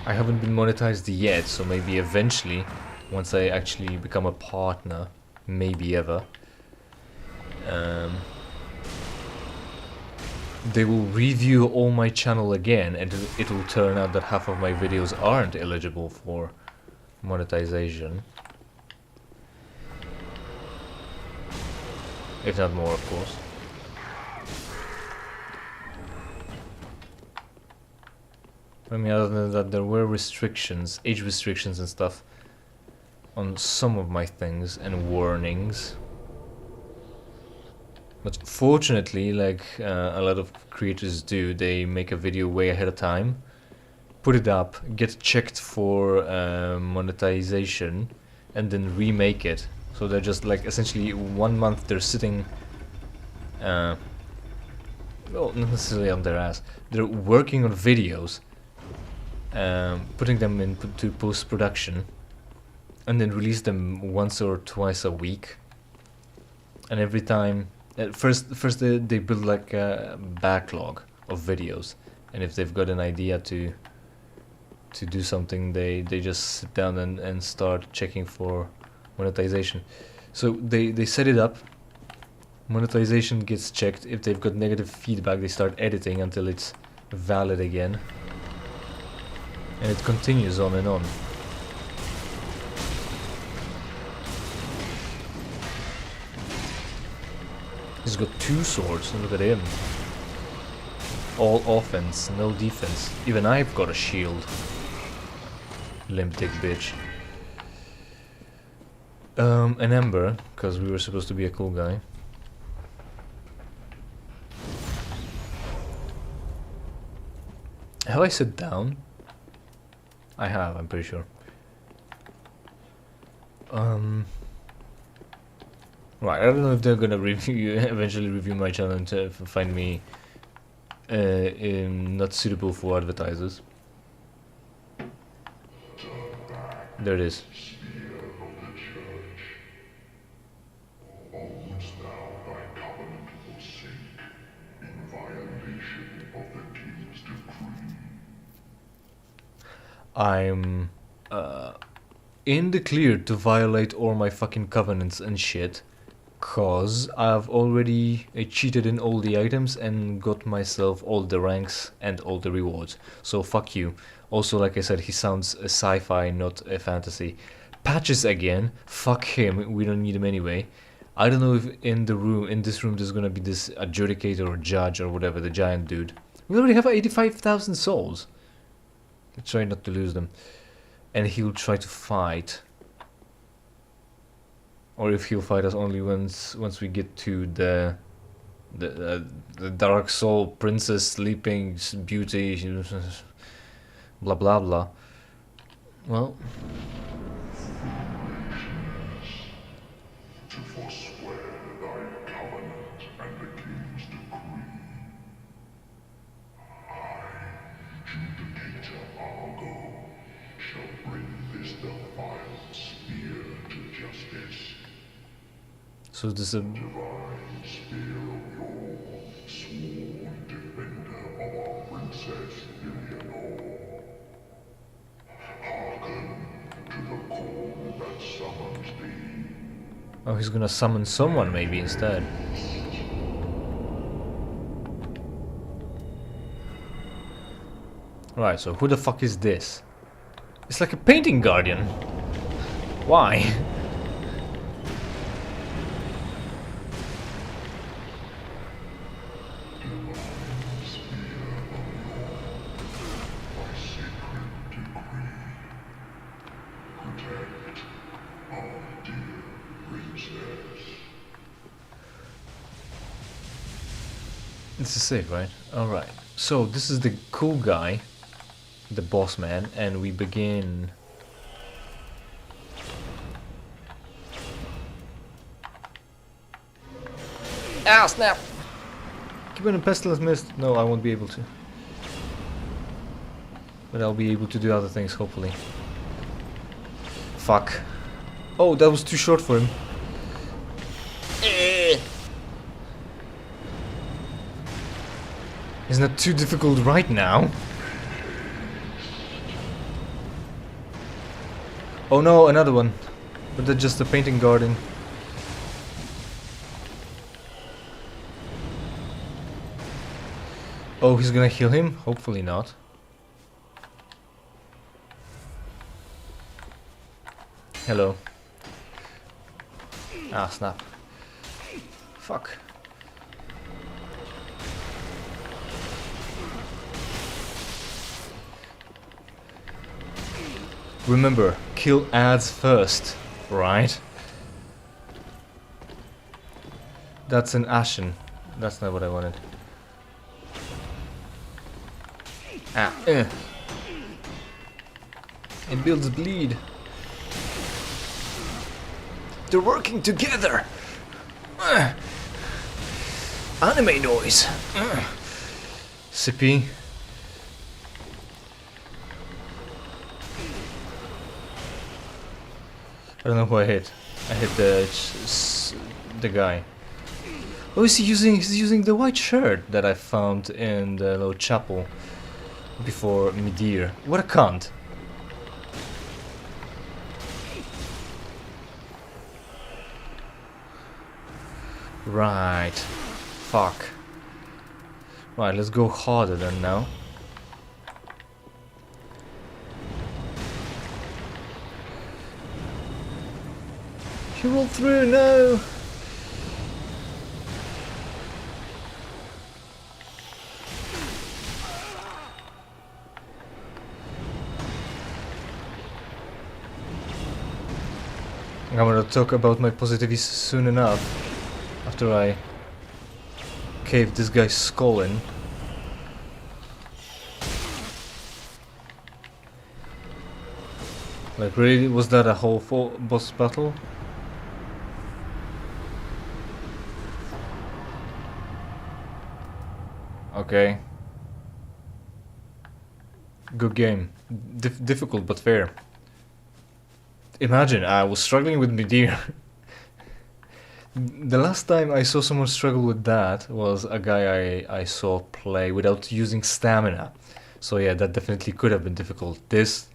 I haven't been monetized yet, so maybe eventually, once I actually become a partner, maybe ever, they will review all my channel again, and it will turn out that half of my videos aren't eligible for monetization. If not more, of course. I mean, other than that, there were restrictions, age restrictions and stuff, on some of my things, and warnings. But fortunately, like a lot of creators do, they make a video way ahead of time, put it up, get checked for monetization, and then remake it. So they're just like essentially 1 month they're sitting, well, not necessarily on their ass. They're working on videos, putting them into post-production, and then release them once or twice a week. And every time, first they build like a backlog of videos, and if they've got an idea to do something, they just sit down and start checking for monetization. So they set it up, monetization gets checked. If they've got negative feedback, they start editing until it's valid again, and it continues on and on. He's got 2 swords, look at him. All offense, no defense. Even I've got a shield. Limp dick bitch. An ember, because we were supposed to be a cool guy. Have I sit down? I have, I'm pretty sure. Right, I don't know if they're gonna eventually review my channel and find me not suitable for advertisers. There it is. I'm in the clear to violate all my fucking covenants and shit, cause I've already cheated in all the items and got myself all the ranks and all the rewards. So fuck you. Also, like I said, he sounds a sci-fi, not a fantasy. Patches again. Fuck him. We don't need him anyway. I don't know if in this room, there's gonna be this adjudicator or judge or whatever, the giant dude. We already have 85,000 souls. Let's try not to lose them. And he'll try to fight. Or if he'll fight us only once we get to the dark soul princess sleeping beauty, blah blah blah. Well, to forswear thy covenant and the king's decree, Judicator Argo, shall bring this defiled spear to justice. so this is a Divine spear of Yore, sworn defender of our princess Eleanor. Hearken to the call that summons thee. oh, he's gonna summon someone maybe instead. Right, so who the fuck is this? It's like a painting guardian. Why? This is safe, right? Alright. So this is the cool guy, the boss man, and we begin. Ah, snap! Keep on a pestilence mist. No, I won't be able to. But I'll be able to do other things, hopefully. Fuck. Oh, that was too short for him. Isn't that too difficult right now? Oh no, another one. But that's just a painting garden. Oh, he's gonna heal him? Hopefully not. Hello. Ah, snap. Fuck. Remember, kill ads first, right? That's an ashen. That's not what I wanted. Ah, It builds bleed. They're working together! Anime noise! Sippy. I don't know who I hit. I hit the guy. Oh, is he using? He's using the white shirt that I found in the little chapel before Midir. What a cunt! Right. Fuck. Right, let's go harder then now. You rolled through, no! I'm gonna talk about my positivities soon enough. After I cave this guy's skull in. Like, really? Was that a whole boss battle? Okay. Good game. Difficult but fair. Imagine, I was struggling with Midir. The last time I saw someone struggle with that was a guy I saw play without using stamina. So yeah, that definitely could have been difficult. This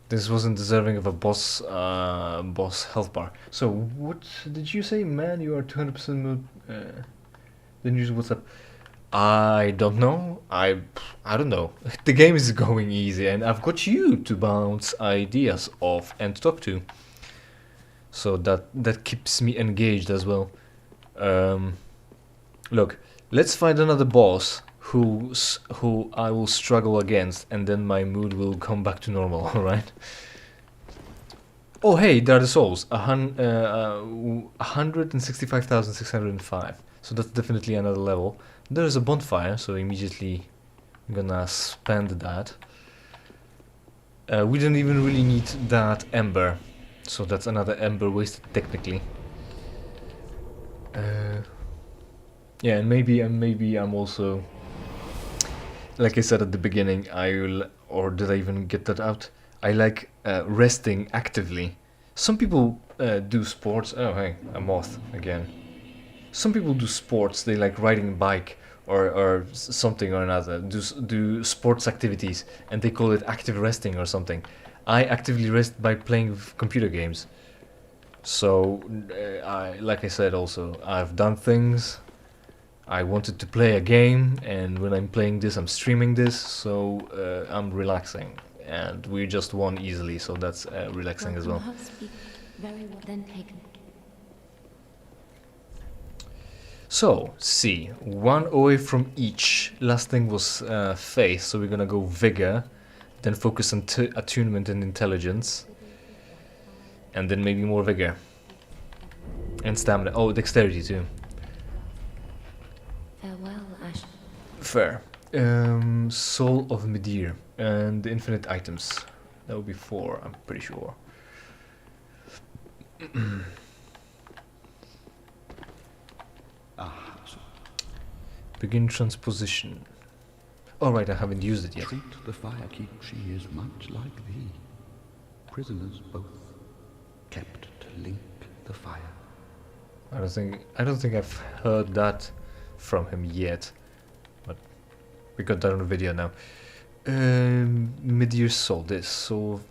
wasn't deserving of a boss health bar. So what did you say, man? You are 200% mood. Then use what's up? I don't know. I don't know. The game is going easy, and I've got you to bounce ideas off and talk to. So that keeps me engaged as well. Look, let's find another boss who I will struggle against, and then my mood will come back to normal. All right. Oh hey, there are the souls. 165,605. So that's definitely another level. There is a bonfire, so immediately I'm gonna spend that. We don't even really need that ember, so that's another ember wasted technically. Yeah, and maybe I'm also, like I said at the beginning, or did I even get that out? I like resting actively. Some people do sports. Oh hey, a moth again. Some people do sports. They like riding a bike or something or another. Do sports activities, and they call it active resting or something. I actively rest by playing computer games. So like I said, also I've done things. I wanted to play a game, and when I'm playing this, I'm streaming this, so I'm relaxing. And we just won easily, so that's relaxing as well. Very well then taken. So, see, one away from each. Last thing was faith, so we're gonna go vigor, then focus on attunement and intelligence, and then maybe more vigor. And stamina. Oh, dexterity too. Farewell, Ash. Fair. Soul of Midir and infinite items. That would be 4, I'm pretty sure. Begin transposition. Alright, I haven't used it yet. Treat the firekeep, she is much like thee. Prisoners both, kept to link the fire. I don't think I've heard that from him yet. But we got that on the video now. Midir Soul, this Soul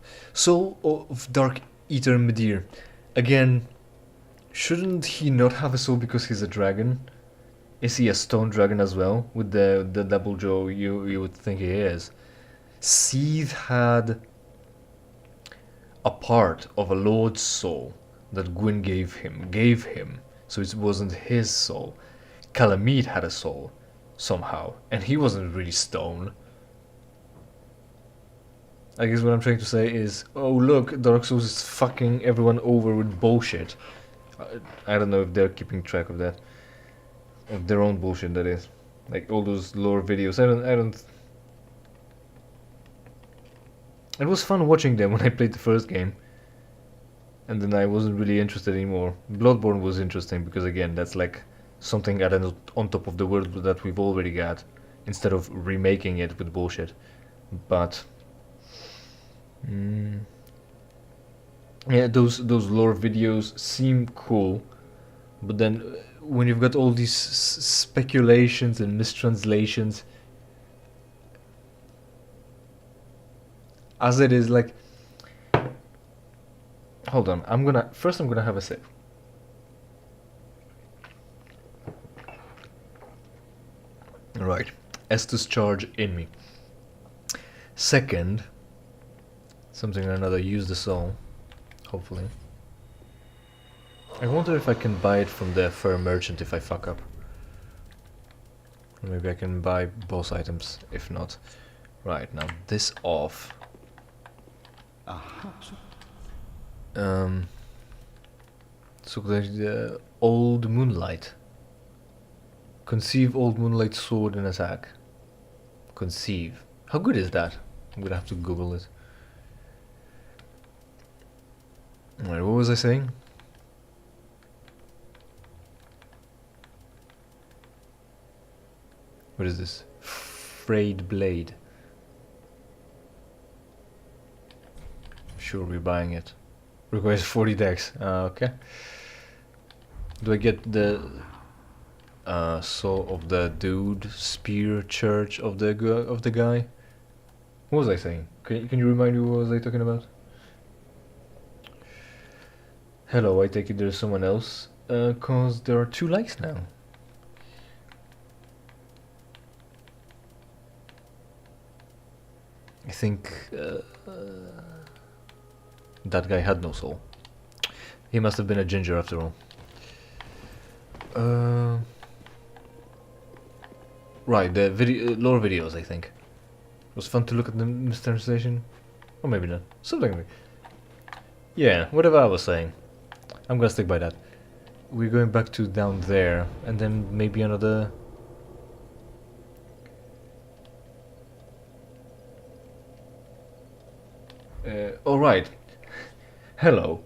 of Dark Eater Midir. Again, shouldn't he not have a soul because he's a dragon? Is he a stone dragon as well? With the double jaw you would think he is. Seath had a part of a lord's soul that Gwyn gave him, so it wasn't his soul. Calamite had a soul, somehow, and he wasn't really stone. I guess what I'm trying to say is, oh look, Dark Souls is fucking everyone over with bullshit. I don't know if they're keeping track of that. Of their own bullshit, that is. Like all those lore videos, I don't... It was fun watching them when I played the first game. And then I wasn't really interested anymore. Bloodborne was interesting because again, that's like something added on top of the world that we've already got. Instead of remaking it with bullshit. But... yeah, those lore videos seem cool. But then when you've got all these speculations and mistranslations, as it is, like, hold on, I'm gonna have a sip. Right, Estus charge in me. Second, something or another, use the soul, hopefully. I wonder if I can buy it from the fur merchant if I fuck up. Or maybe I can buy boss items if not. Right, now this off. So there's the old moonlight. Conceive old moonlight sword and attack. Conceive. How good is that? I'm gonna have to Google it. Alright, what was I saying? What is this? Frayed blade. Sure, we're buying it. Requires 40 dex. Okay. Do I get the soul of the dude, spear, church of the guy? What was I saying? Can you remind me what was I talking about? Hello, I take it there's someone else. Cause there are 2 likes now. I think that guy had no soul. He must have been a ginger after all. Right, the lore videos, I think. It was fun to look at the mistranslation. Or maybe not. Something like... Yeah, whatever I was saying. I'm gonna stick by that. We're going back to down there, and then maybe another... Alright. Hello,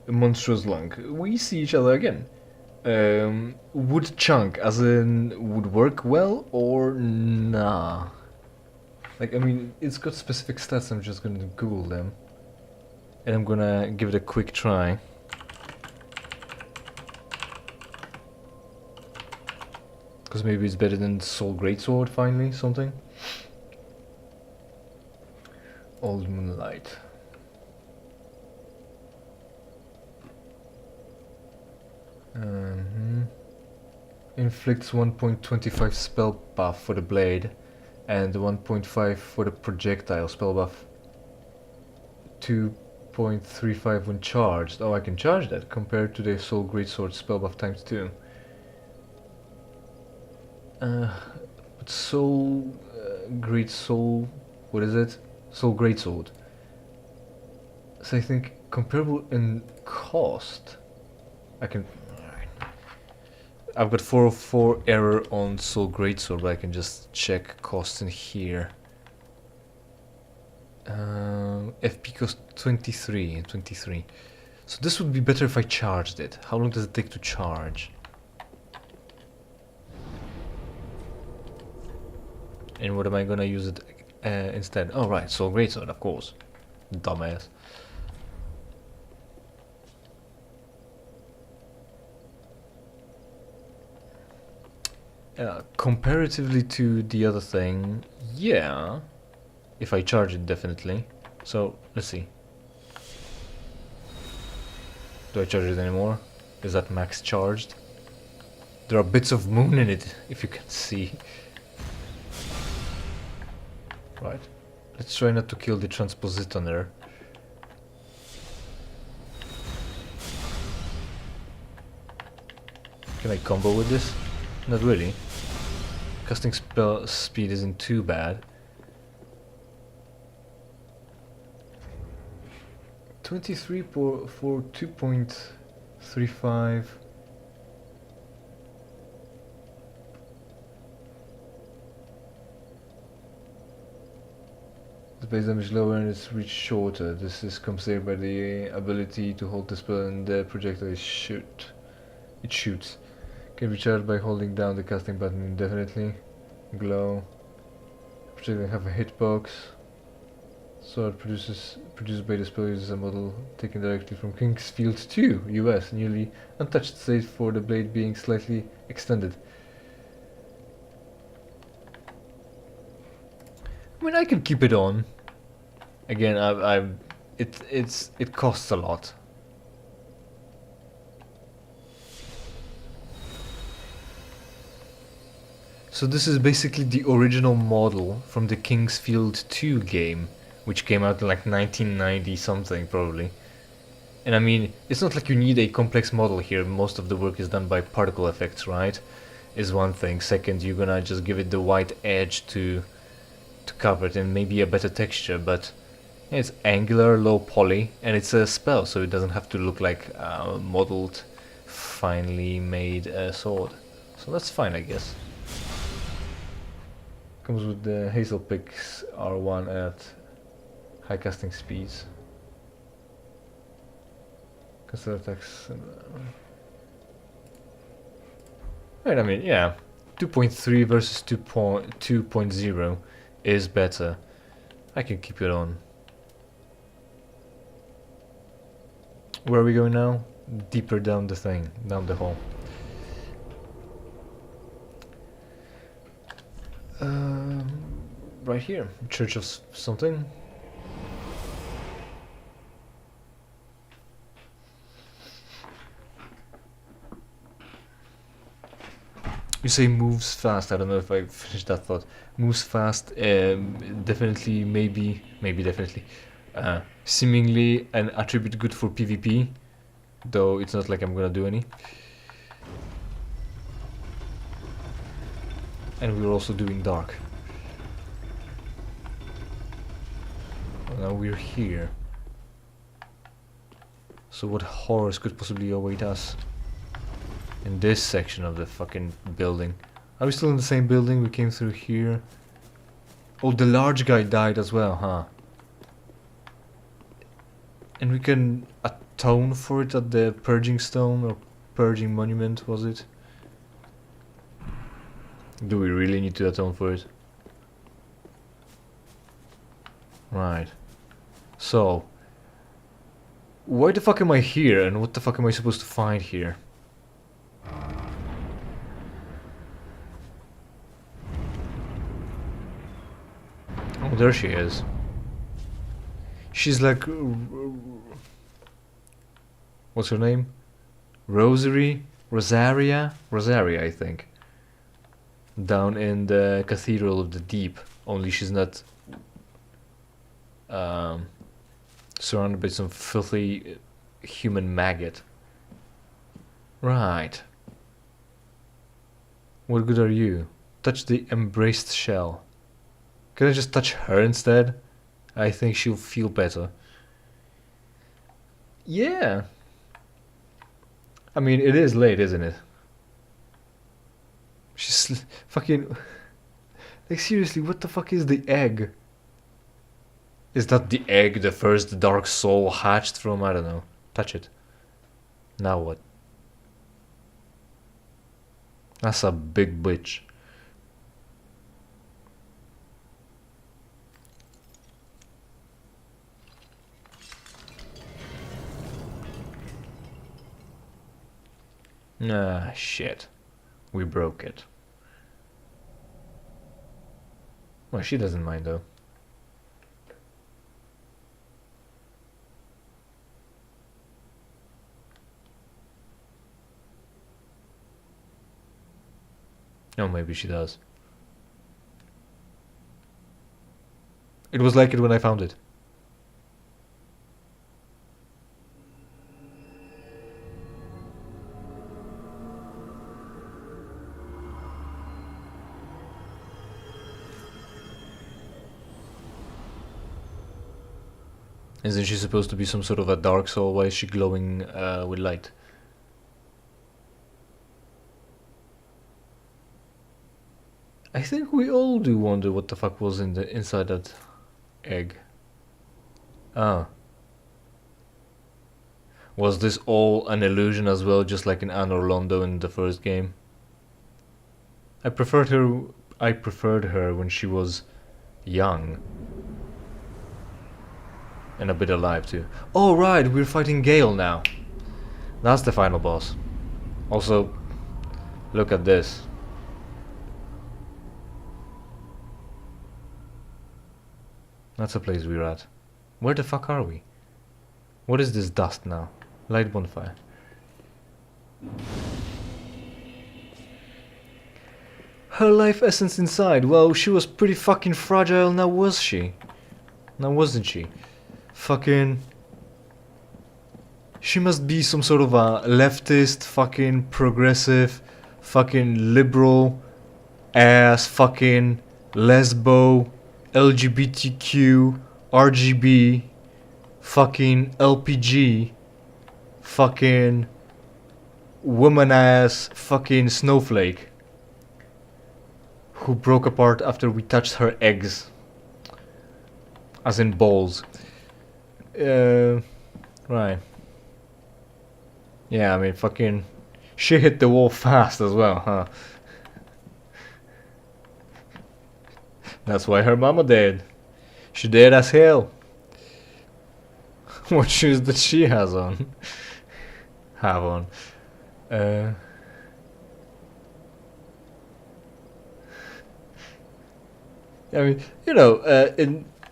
monstrous lung. We see each other again. Would chunk, as in, would work well, or nah? Like, I mean, it's got specific stats, I'm just gonna Google them. And I'm gonna give it a quick try. Because maybe it's better than Soul Greatsword, finally, something. Old Moonlight. inflicts 1.25 spell buff for the blade and 1.5 for the projectile spell buff. 2.35 when charged. Oh, I can charge that compared to the Soul Greatsword spell buff times 2. But Soul Great Soul, what is it? Soul Greatsword. So I think comparable in cost. I can. I've got 404 error on Soul Greatsword, but I can just check cost in here. FP cost 23 and 23. So this would be better if I charged it. How long does it take to charge? And what am I gonna use it instead? Oh right, Soul Greatsword, of course. Dumbass. Comparatively to the other thing, yeah. If I charge it, definitely. So, let's see. Do I charge it anymore? Is that max charged? There are bits of moon in it, if you can see. Right. Let's try not to kill the transpositioner. Can I combo with this? Not really. Casting spell speed isn't too bad. 23 for 2.35. The base damage lower and its reach shorter. This is compensated by the ability to hold the spell and the projectile it shoots. Can be charged by holding down the casting button indefinitely. Glow. Projectile have a hitbox. Sword produced by the spell uses a model taken directly from Kingsfield 2, US, newly untouched state for the blade being slightly extended. I mean, I could keep it on. Again, it costs a lot. So this is basically the original model from the Kingsfield 2 game, which came out in like 1990 something probably. And I mean, it's not like you need a complex model here. Most of the work is done by particle effects, right? Is one thing. Second, you're gonna just give it the white edge to cover it and maybe a better texture, but it's angular, low poly, and it's a spell, so it doesn't have to look like a modeled, finely made sword. So that's fine, I guess. Comes with the Hazel Picks R1 at high casting speeds. Caster attacks. Right, I mean, yeah. 2.3 versus 2.0 is better. I can keep it on. Where are we going now? Deeper down the thing, down the hole. Right here, Church of something. You say moves fast. I don't know if I finished that thought. Moves fast, definitely, maybe definitely. Seemingly an attribute good for PvP, though it's not like I'm gonna do any. And we're also doing dark. Now we're here. So what horrors could possibly await us in this section of the fucking building? Are we still in the same building? We came through here. Oh, the large guy died as well, huh? And we can atone for it at the purging stone or purging monument, was it? Do we really need to atone for it? Right. So, why the fuck am I here and what the fuck am I supposed to find here? Oh, there she is. She's like... What's her name? Rosaria, I think. down in the Cathedral of the Deep. Only she's not surrounded by some filthy human maggot. Right. What good are you? Touch the embraced shell. Can I just touch her instead? I think she'll feel better. Yeah. I mean, it is late, isn't it? She's fucking... Like, seriously, what the fuck is the egg? Is that the egg the first dark soul hatched from? I don't know. Touch it. Now what? That's a big bitch. Ah, shit. We broke it. Well, she doesn't mind though. No, maybe she does. It was like it when I found it. Isn't she supposed to be some sort of a dark soul? Why is she glowing with light? I think we all do wonder what the fuck was in the inside that egg. Ah. Was this all an illusion as well, just like in Anne Orlando in the first game? I preferred her when she was young. And a bit alive too. Oh right, we're fighting Gael now. That's the final boss. Also, look at this. That's a place we're at. Where the fuck are we? What is this dust now? Light bonfire. Her life essence inside. Well, she was pretty fucking fragile now, was she? Now wasn't she? Fucking... She must be some sort of a leftist, fucking progressive, fucking liberal ass, fucking lesbo, LGBTQ, RGB, fucking LPG, fucking woman ass, fucking snowflake who broke apart after we touched her eggs, as in balls. Right. Yeah, I mean, fucking... She hit the wall fast as well, huh? That's why her mama dead. She dead as hell. What shoes that she has on? Have on. I mean, you know,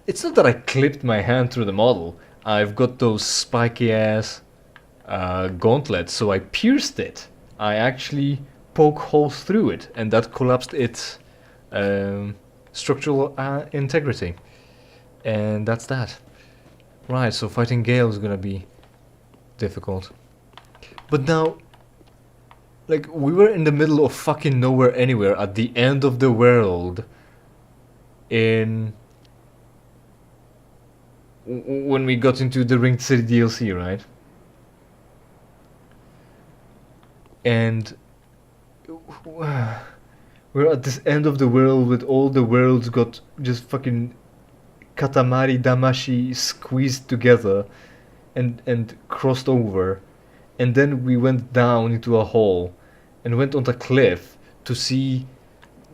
it's not that I clipped my hand through the model. I've got those spiky ass gauntlets, so I pierced it. I actually poke holes through it, and that collapsed its structural integrity. And that's that. Right, so fighting Gael is gonna be difficult. But now, like, we were in the middle of fucking nowhere anywhere at the end of the world in... when we got into the Ringed City DLC, right? And we're at this end of the world with all the worlds got just fucking Katamari Damashi squeezed together and crossed over. And then we went down into a hole and went on the cliff to see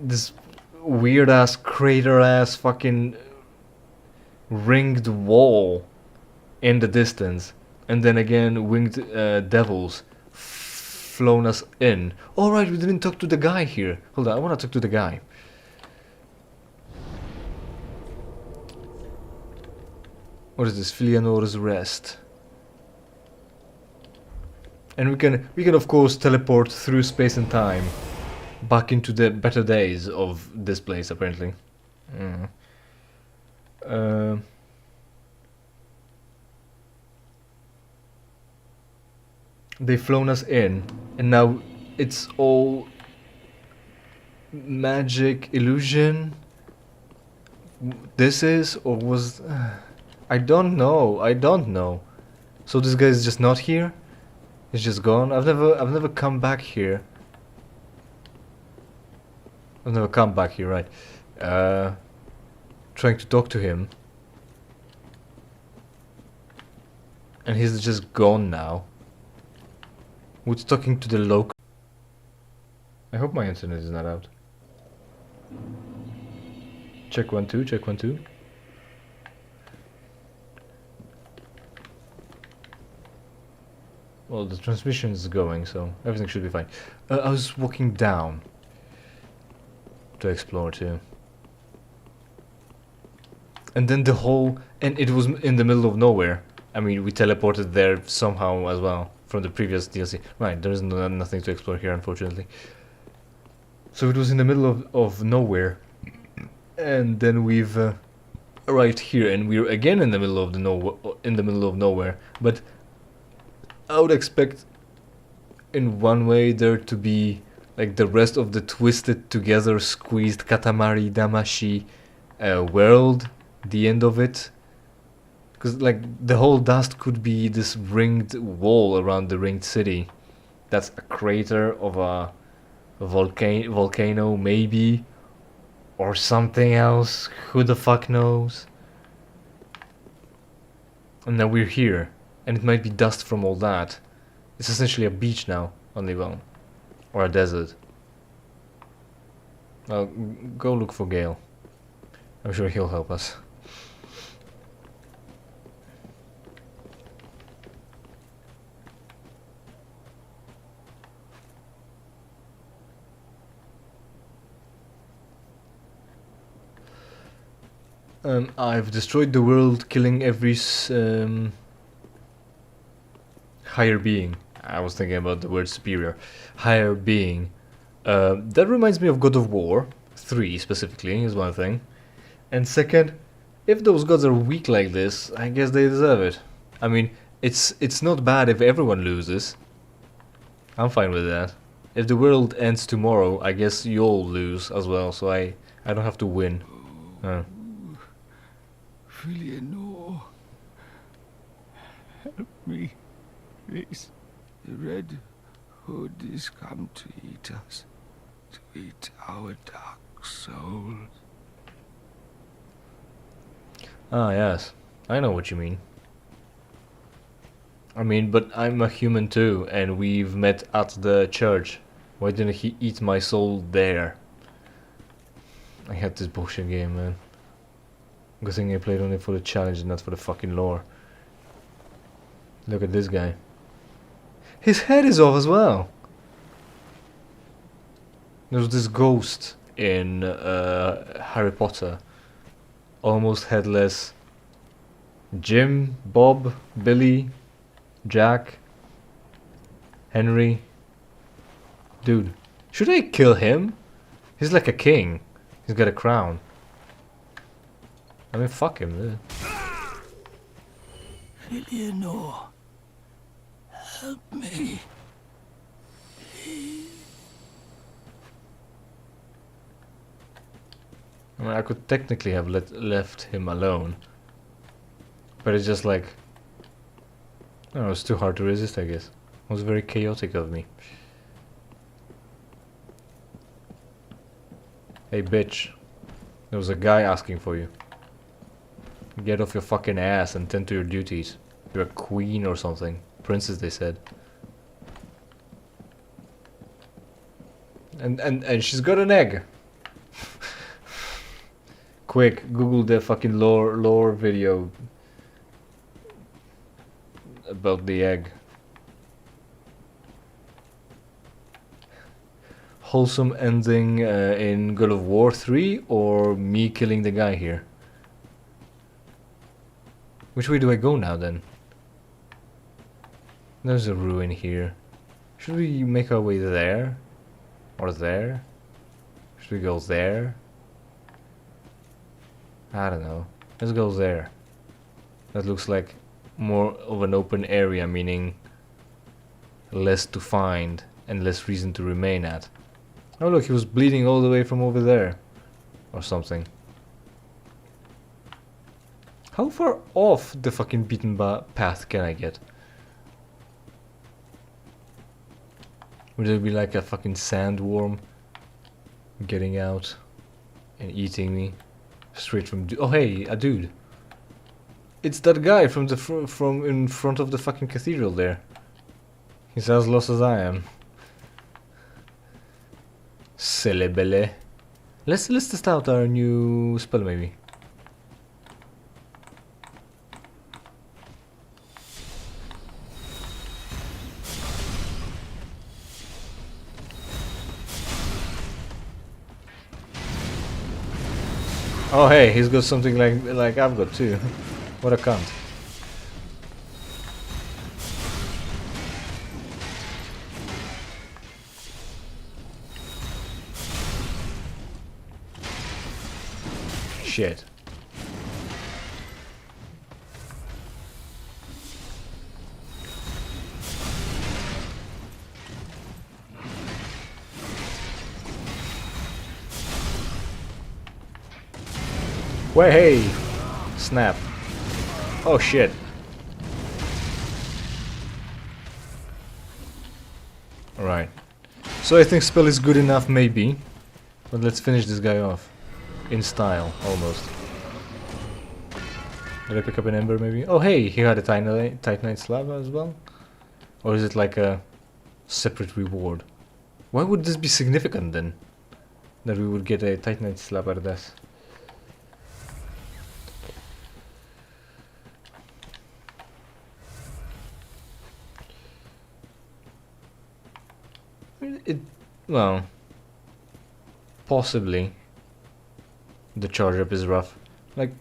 this weird ass crater ass fucking ringed wall in the distance, and then again winged devils flown us in. Alright, we didn't talk to the guy here. Hold on, I wanna talk to the guy. What is this? Filianor's Rest. And we can of course teleport through space and time back into the better days of this place, apparently. Mm. Uh, they've flown us in, and now it's all magic illusion. This is, or was... I don't know. I don't know. So this guy is just not here? He's just gone? I've never come back here. I've never come back here, right? Trying to talk to him. And he's just gone now. Who's talking to the local? I hope my internet is not out. Check 1 2, check 1 2. Well, the transmission is going, so everything should be fine. I was walking down to explore too. And then and it was in the middle of nowhere. I mean, we teleported there somehow as well from the previous DLC. Right, there is nothing to explore here, unfortunately. So it was in the middle of nowhere. And then we've arrived here, and we're again in the middle of nowhere. But I would expect, in one way, there to be like the rest of the twisted together, squeezed Katamari Damacy world, the end of it. Because like the whole dust could be this ringed wall around the ringed city. That's a crater of a volcano, maybe, or something else. Who the fuck knows? And now we're here, and it might be dust from all that. It's essentially a beach now, only one, or a desert. Well, go look for Gael. I'm sure he'll help us. I've destroyed the world, killing every higher being. I was thinking about the word superior. Higher being. That reminds me of God of War 3 specifically, is one thing. And second, if those gods are weak like this, I guess they deserve it. I mean, it's not bad if everyone loses. I'm fine with that. If the world ends tomorrow, I guess you'll lose as well, so I don't have to win. Eleanor, help me, please. The Red Hood is come to eat us, to eat our dark souls. Ah, yes. I know what you mean. I mean, but I'm a human too, and we've met at the church. Why didn't he eat my soul there? I hate this bullshit game, man. Good thing I played only for the challenge and not for the fucking lore. Look at this guy. His head is off as well. There's this ghost in Harry Potter. Almost headless. Jim, Bob, Billy, Jack, Henry. Dude, should I kill him? He's like a king. He's got a crown. I mean, fuck him. Eleanor, help me. I mean, I could technically have left him alone. But it's just like... I don't know, it's too hard to resist, I guess. It was very chaotic of me. Hey, bitch. There was a guy asking for you. Get off your fucking ass and tend to your duties. You're a queen or something. Princess, they said. And she's got an egg. Quick, Google the fucking lore video about the egg. Wholesome ending in God of War 3 or me killing the guy here? Which way do I go now then? There's a ruin here. Should we make our way there? Or there? Should we go there? I don't know. Let's go there. That looks like more of an open area, meaning less to find and less reason to remain at. Oh look, he was bleeding all the way from over there. Or something. How far off the fucking beaten path can I get? Would there be like a fucking sandworm getting out and eating me straight from? Oh hey, a dude! It's that guy from the from in front of the fucking cathedral there. He's as lost as I am. Celebele. Let's test out our new spell maybe. Oh hey, he's got something like I've got too. What a cunt. Shit. Way hey! Snap. Oh shit. Alright. So I think spell is good enough maybe. But let's finish this guy off. In style, almost. Did I pick up an ember maybe? Oh hey, he had a Titanite slab as well? Or is it like a separate reward? Why would this be significant then? That we would get a Titanite slab out of this? Well, possibly the charge up is rough. Like,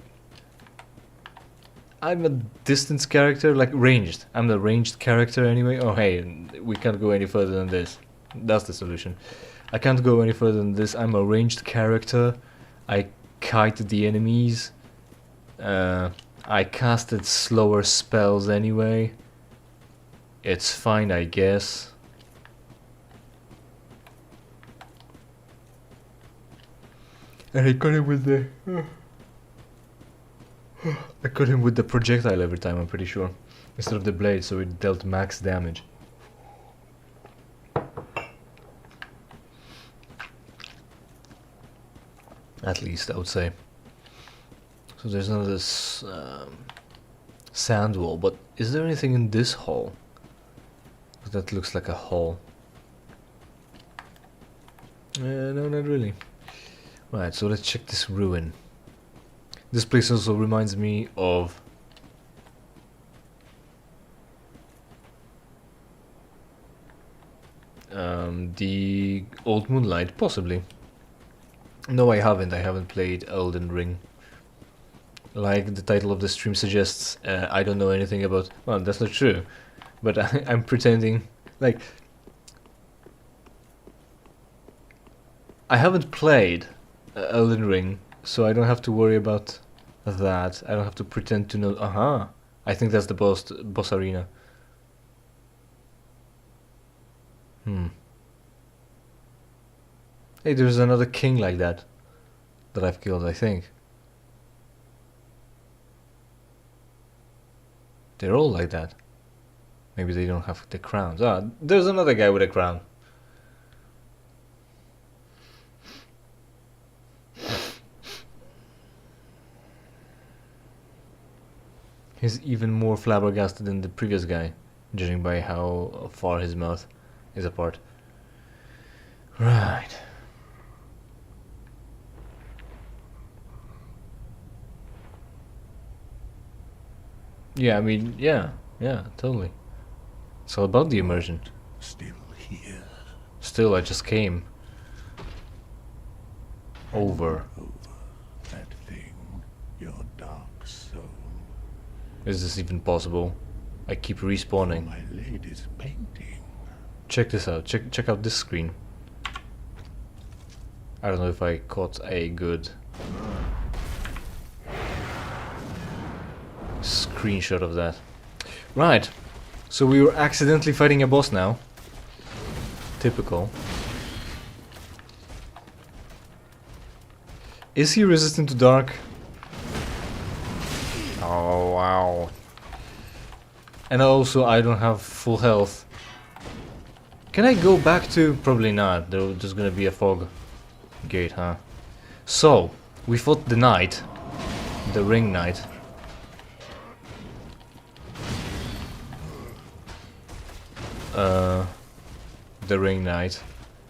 I'm a distance character, like ranged. I'm the ranged character anyway. Oh hey, we can't go any further than this. That's the solution. I can't go any further than this. I'm a ranged character. I kite the enemies. I casted slower spells anyway. It's fine, I guess. And I got him with the I got him with the projectile every time, I'm pretty sure. Instead of the blade, so it dealt max damage. At least, I would say. So there's another sand wall, but is there anything in this hall? That looks like a hall. No, not really. Right, so let's check this ruin. This place also reminds me of the Old Moonlight, possibly. No, I haven't played Elden Ring. Like the title of the stream suggests, I don't know anything about... Well, that's not true. But I'm pretending... Like... I haven't played Elden Ring, so I don't have to worry about that. I don't have to pretend to know... Aha! I think that's the boss arena. Hey, there's another king like that I've killed, I think. They're all like that. Maybe they don't have the crowns. Ah, there's another guy with a crown. He's even more flabbergasted than the previous guy, judging by how far his mouth is apart. Right. Yeah, I mean, yeah, totally. It's all about the immersion. Still here. Still, I just came. Over. That thing, your dark soul. Is this even possible? I keep respawning. My lady's painting. Check this out. Check out this screen. I don't know if I caught a good screenshot of that. Right, so we were accidentally fighting a boss now. Typical. Is he resistant to dark? Oh wow. And also I don't have full health. Can I go back to... Probably not, there's gonna be a fog gate, huh? So, we fought the knight. The ring knight. The ring knight.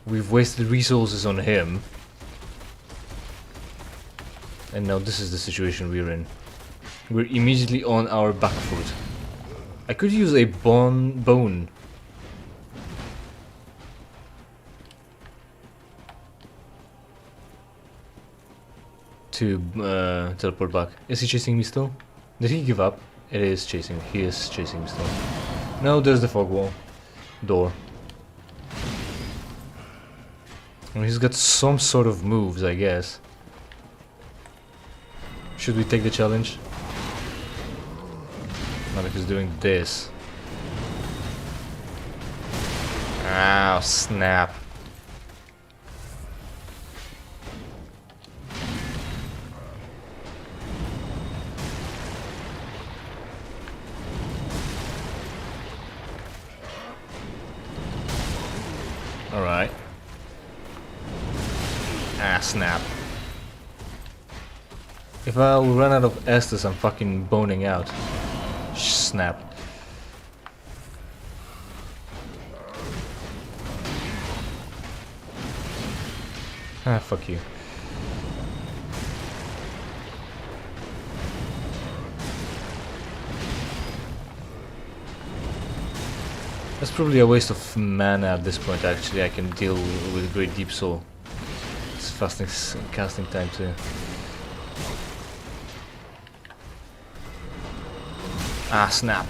We've wasted resources on him. And now this is the situation we're in. We're immediately on our back foot. I could use a bone. To teleport back. Is he chasing me still? Did he give up? It is chasing. He is chasing me still. No, there's the fog wall. Door. Well, he's got some sort of moves, I guess. Should we take the challenge? Malik is doing this. Ow, snap. Alright. Ah, snap. If I'll run out of Estus, I'm fucking boning out. Snap. Ah, fuck you. That's probably a waste of mana at this point, actually. I can deal with Great Deep Soul. It's fasting casting time too. Ah, snap.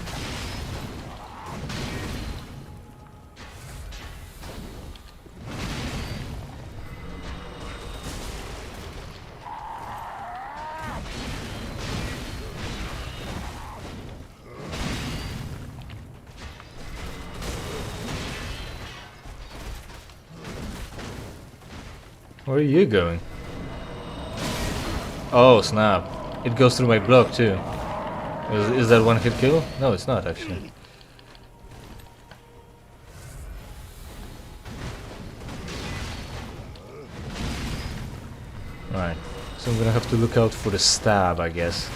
Where are you going? Oh, snap. It goes through my block too. Is that one hit kill? No, it's not actually. Right. So I'm gonna have to look out for the stab, I guess.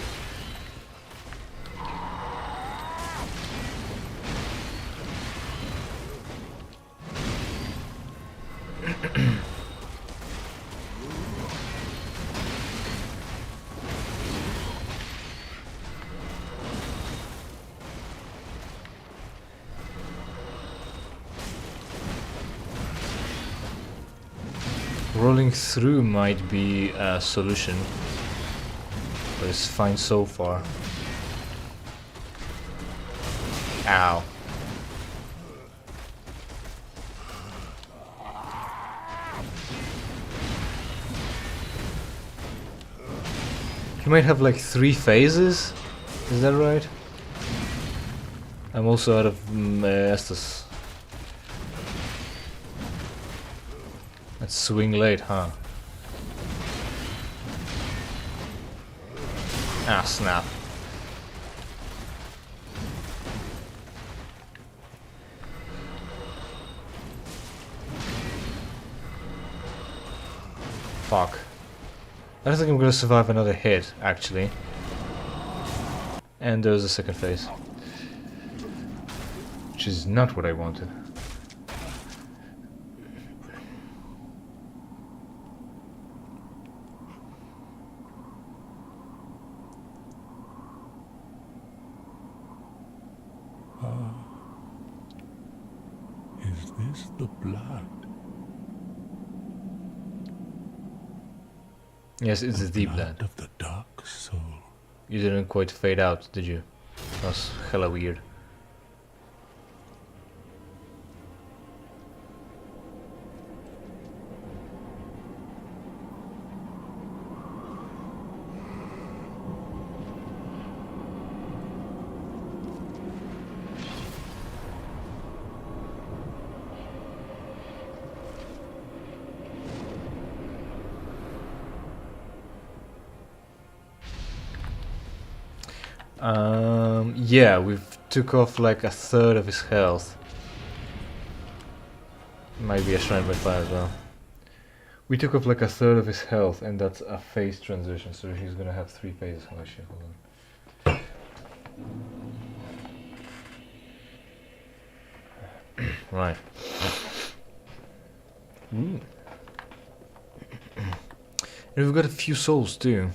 Rolling through might be a solution, but it's fine so far. Ow. You might have like 3 phases, is that right? I'm also out of Estus. Let's swing late, huh? Ah, snap. Fuck. I don't think I'm gonna survive another hit, actually. And there's a second phase. Which is not what I wanted. Is this the blood? Yes, it's the deep blood. Of the dark soul. You didn't quite fade out, did you? That was hella weird. Yeah, we've took off like a third of his health. Might be a shrine by fire as well. We took off like a third of his health, and that's a phase transition, so he's gonna have 3 phases. Oh shit, hold on. Right. And we've got a few souls too.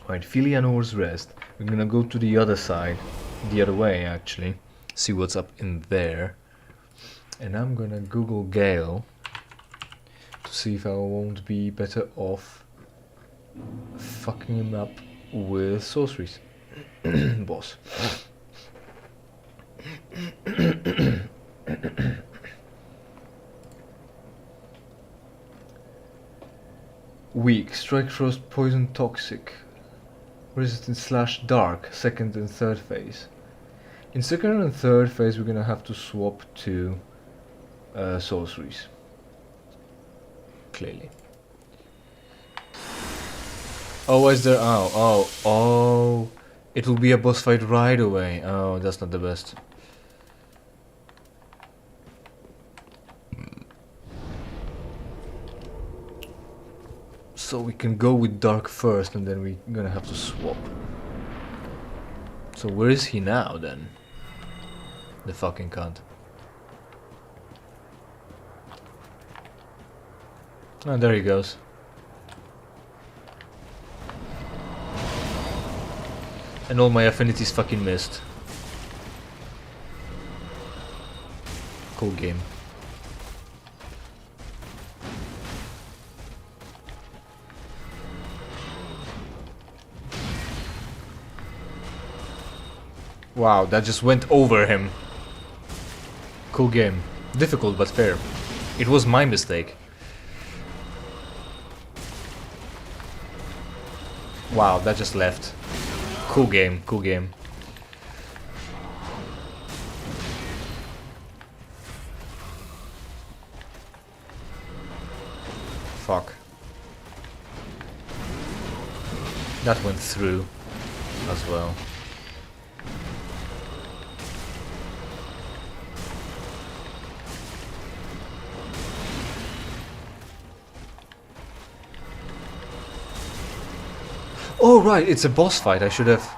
Right, Filianor's Rest. We're gonna go to the other side, the other way actually, see what's up in there. And I'm gonna Google Gael to see if I won't be better off fucking him up with sorceries. Boss. Weak, strike, frost, poison, toxic. Resistant slash dark, second and third phase. In second and third phase we're gonna have to swap to sorceries. Clearly. Oh, is there? Oh. It will be a boss fight right away. Oh, that's not the best. So we can go with dark first, and then we're gonna have to swap. So where is he now then? The fucking cunt. Oh, there he goes. And all my affinities fucking missed. Cool game. Wow, that just went over him. Cool game. Difficult but fair. It was my mistake. Wow, that just left. Cool game, cool game. Fuck. That went through as well. Oh right, it's a boss fight, I should have...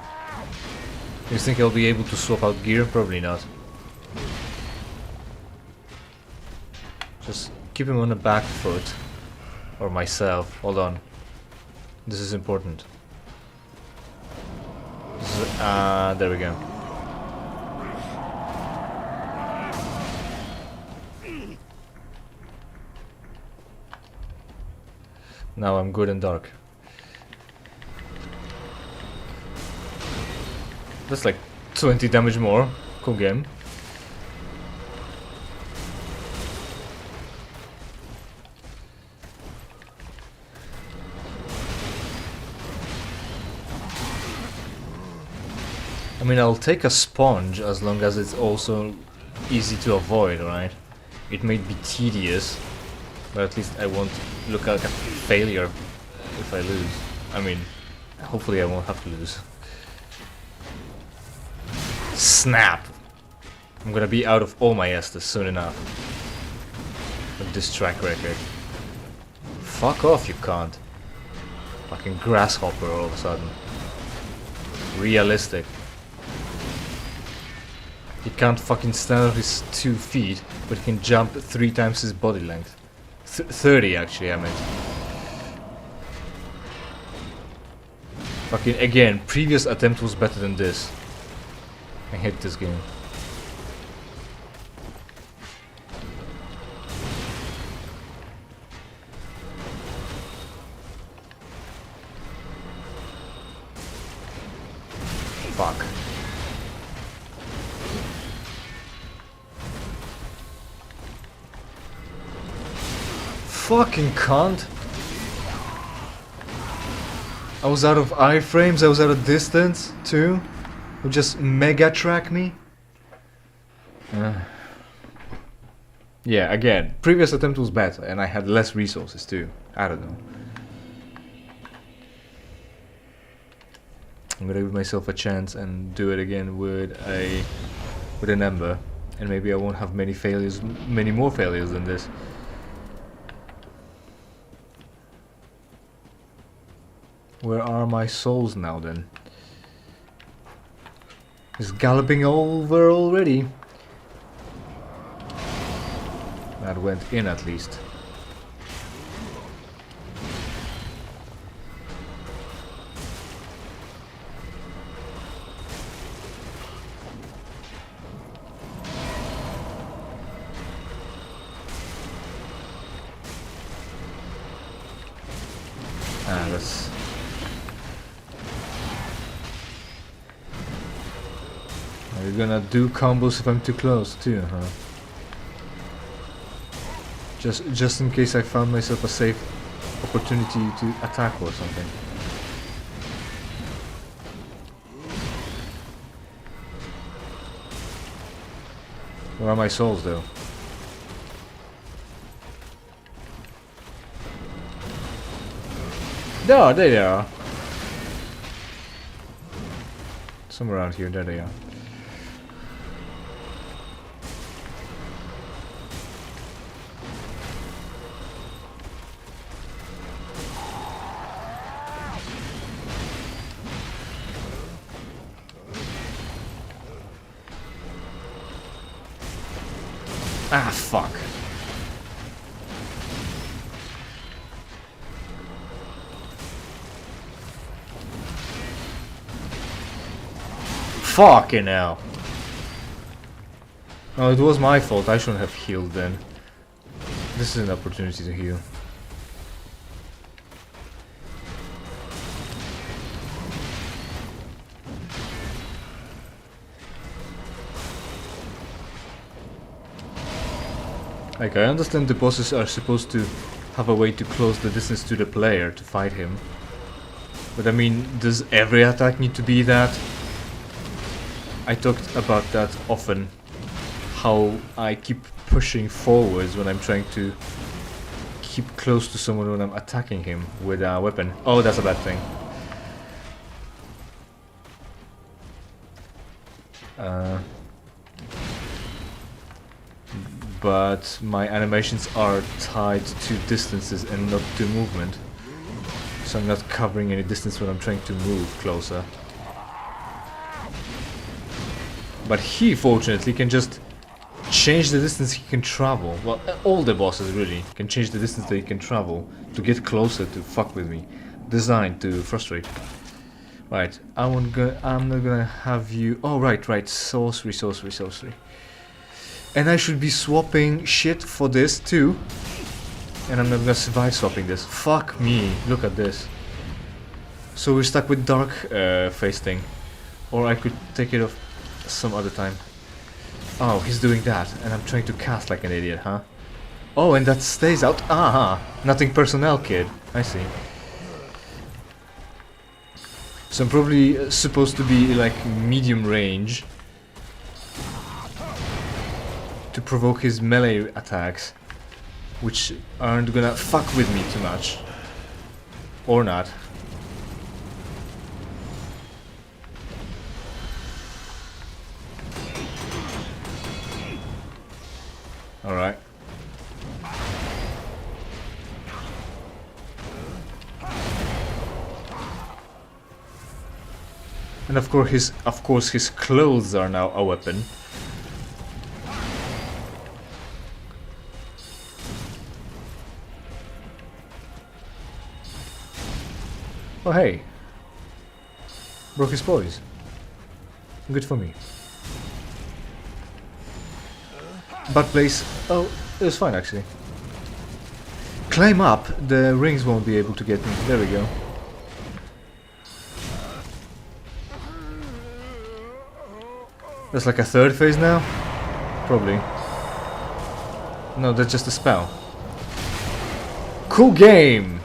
You think I'll be able to swap out gear? Probably not. Just keep him on the back foot. Or myself, hold on. This is important. There we go. Now I'm good and dark. That's like 20 damage more. Cool game. I mean, I'll take a sponge as long as it's also easy to avoid, right? It may be tedious, but at least I won't look like a failure if I lose. I mean, hopefully I won't have to lose. Snap! I'm gonna be out of all my Estus soon enough. With this track record. Fuck off, you can't. Fucking grasshopper all of a sudden. Realistic. He can't fucking stand on his 2 feet, but he can jump 3 times his body length. 30 actually, I meant. Fucking again, previous attempt was better than this. I hate this game. Fuck. Fucking cunt. I was out of iframes, I was out of distance too. Who just mega track me? Yeah, again, previous attempt was better, and I had less resources too. I don't know. I'm gonna give myself a chance and do it again with an ember, and maybe I won't have many more failures than this. Where are my souls now then? It's galloping over already. That went in at least. That's... Are you gonna do combos if I'm too close too, huh? Just in case I found myself a safe opportunity to attack or something. Where are my souls though? There they are. Somewhere around here, there they are. Ah, fuck. Fucking hell. Oh, it was my fault. I shouldn't have healed then. This is an opportunity to heal. Like, I understand the bosses are supposed to have a way to close the distance to the player to fight him. But I mean, does every attack need to be that? I talked about that often. How I keep pushing forwards when I'm trying to keep close to someone when I'm attacking him with a weapon. Oh, that's a bad thing. But my animations are tied to distances and not to movement. So I'm not covering any distance when I'm trying to move closer. But he, fortunately, can just change the distance he can travel. Well, all the bosses really can change the distance they can travel to get closer to fuck with me. Designed to frustrate. Right, I'm not gonna have you... Oh, right, sorcery. And I should be swapping shit for this too. And I'm not gonna survive swapping this. Fuck me, look at this. So we're stuck with dark face thing. Or I could take it off some other time. Oh, he's doing that, and I'm trying to cast like an idiot, huh? Oh, and that stays out. Aha! Nothing personnel, kid. I see. So I'm probably supposed to be like medium range to provoke his melee attacks, which aren't gonna fuck with me too much. Or not. Alright. And of course his clothes are now a weapon. Oh hey. Broke his poise. Good for me. Bad place. Oh, it was fine actually. Climb up, the rings won't be able to get me. There we go. That's like a third phase now? Probably. No, that's just a spell. Cool game!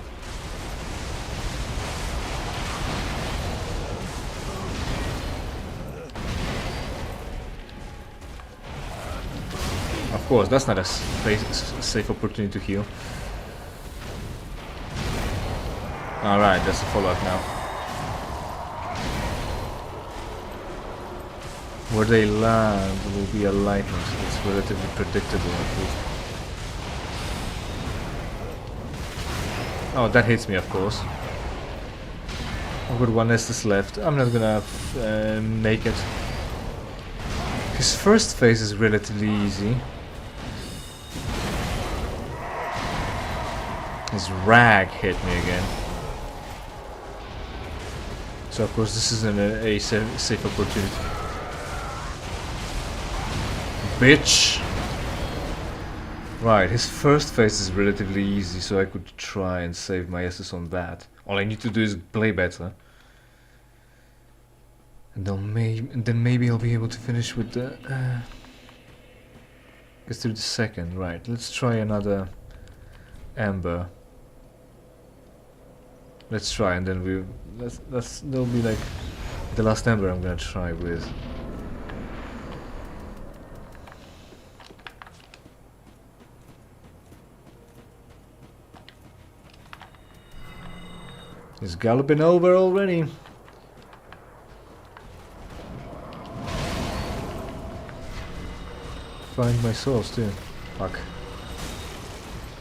Of course, that's not a safe opportunity to heal. Alright, that's a follow-up now. Where they land will be a lightning, so it's relatively predictable at least. Oh, that hits me, of course. I've got one Estus left. I'm not gonna make it. His first phase is relatively easy. His rag hit me again. So of course this isn't a safe opportunity. Bitch! Right, his first phase is relatively easy, so I could try and save my Estus on that. All I need to do is play better. And then maybe I'll be able to finish with the... Get through the second, right. Let's try another Ember. Let's try, and then that'll be like the last Ember I'm gonna try with. He's galloping over already. Find my souls too. Fuck.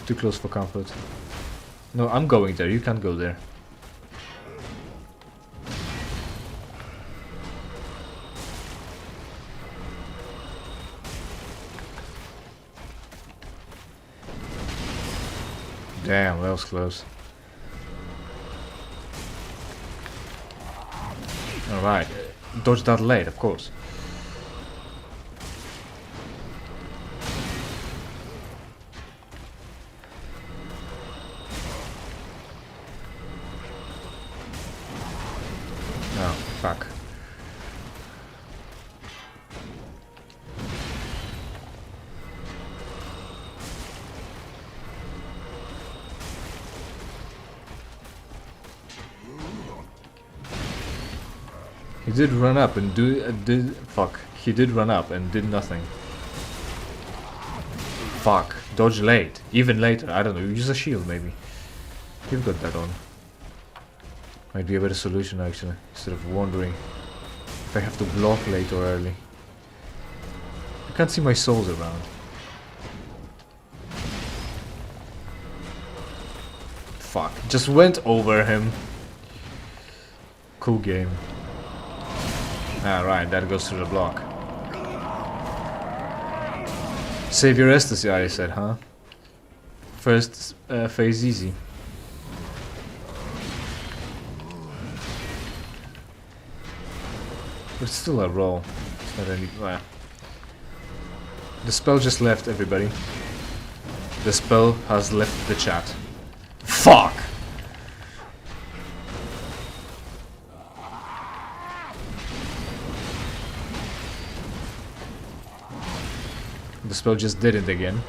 Too close for comfort. No, I'm going there. You can't go there. Damn, that was close. Alright. Dodge that late, of course. Oh, fuck. He did run up and he did run up and did nothing. Fuck. Dodge late. Even later. I don't know. Use a shield maybe. You've got that on. Might be a better solution actually. Instead of wondering if I have to block late or early. I can't see my souls around. Fuck. Just went over him. Cool game. Alright, that goes through the block. Save your Estus, I said, huh? First phase easy. But it's still a roll. It's not any... The spell just left, everybody. The spell has left the chat. Fuck! The spell just did it again.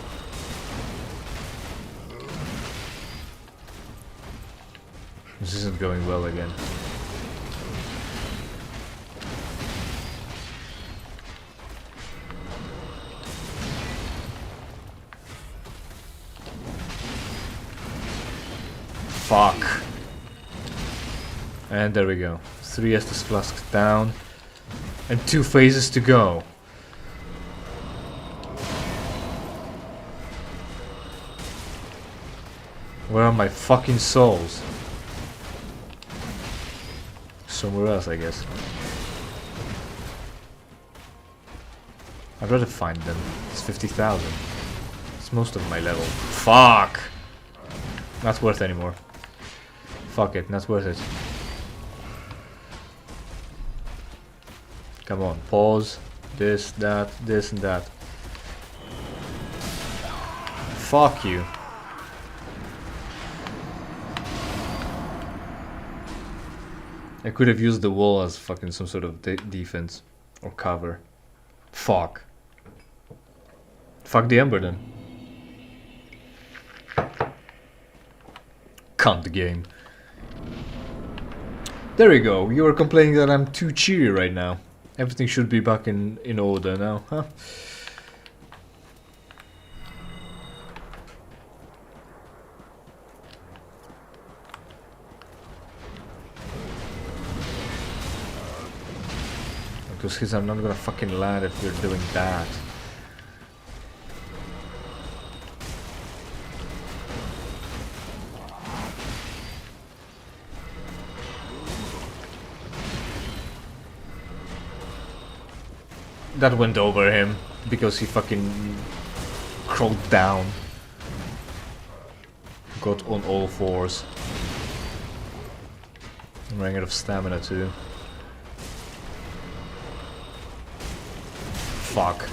This isn't going well again. Fuck. And there we go. 3 Estus flasks down. And 2 phases to go. Where are my fucking souls? Somewhere else, I guess. I'd rather find them. It's 50,000. It's most of my level. Fuck! Not worth anymore. Fuck it, not worth it. Come on, pause. This, that, this and that. Fuck you. I could have used the wall as fucking some sort of defense or cover. Fuck. Fuck the Ember then. Cunt the game. There we go. You were complaining that I'm too cheery right now. Everything should be back in order now, huh? Because hits are not gonna fucking land if you're doing that. That went over him because he fucking crawled down. Got on all fours. I'm running out of stamina too. Fuck.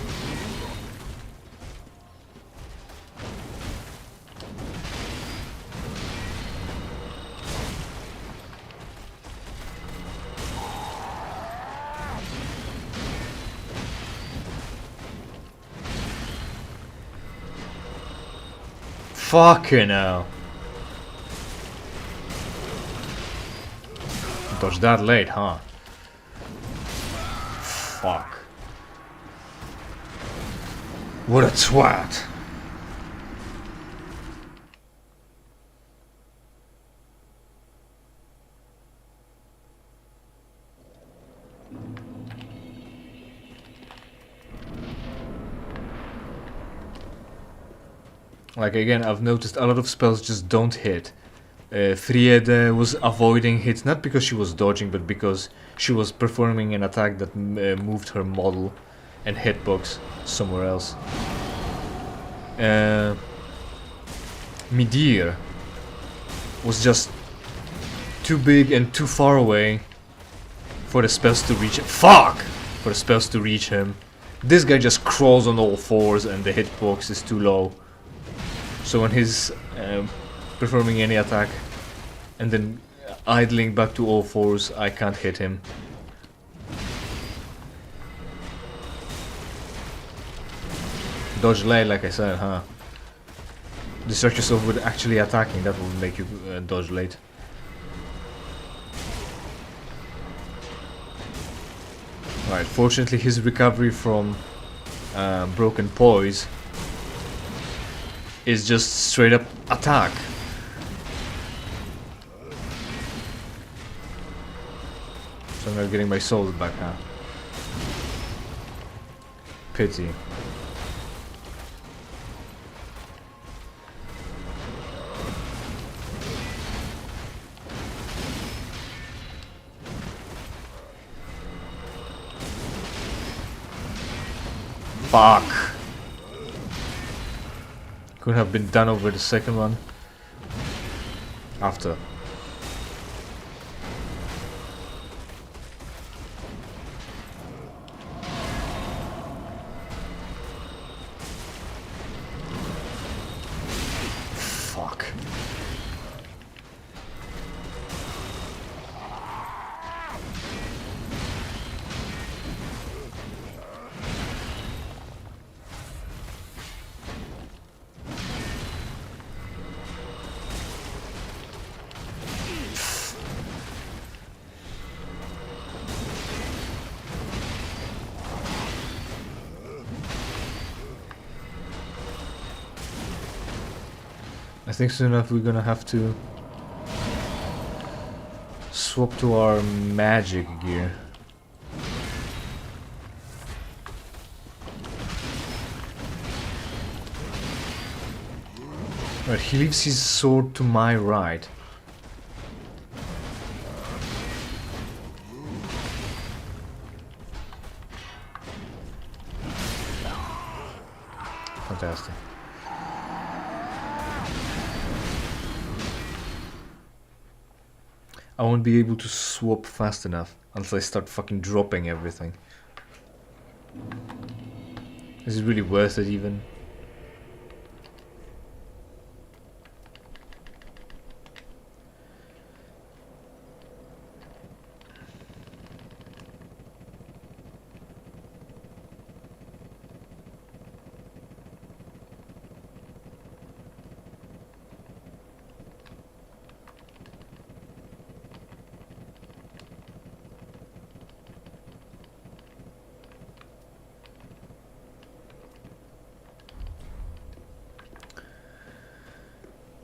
Fucking hell. Dodged that late, huh? Fuck. What a twat. Like again, I've noticed a lot of spells just don't hit. Friede was avoiding hits not because she was dodging, but because she was performing an attack that moved her model and hitbox somewhere else. Midir was just too big and too far away for the spells to reach him. Fuck! For the spells to reach him. This guy just crawls on all fours and the hitbox is too low. So when he's performing any attack and then idling back to all fours, I can't hit him. Dodge late, like I said, huh? Distract yourself with actually attacking, that will make you dodge late. Right, fortunately his recovery from broken poise is just straight up attack. So I'm not getting my souls back, huh? Pity. Fuck. Could have been done over the second one. After. Fuck. I think soon enough we're gonna have to swap to our magic gear. Right, he leaves his sword to my right. Fantastic. I won't be able to swap fast enough until I start fucking dropping everything. Is it really worth it even?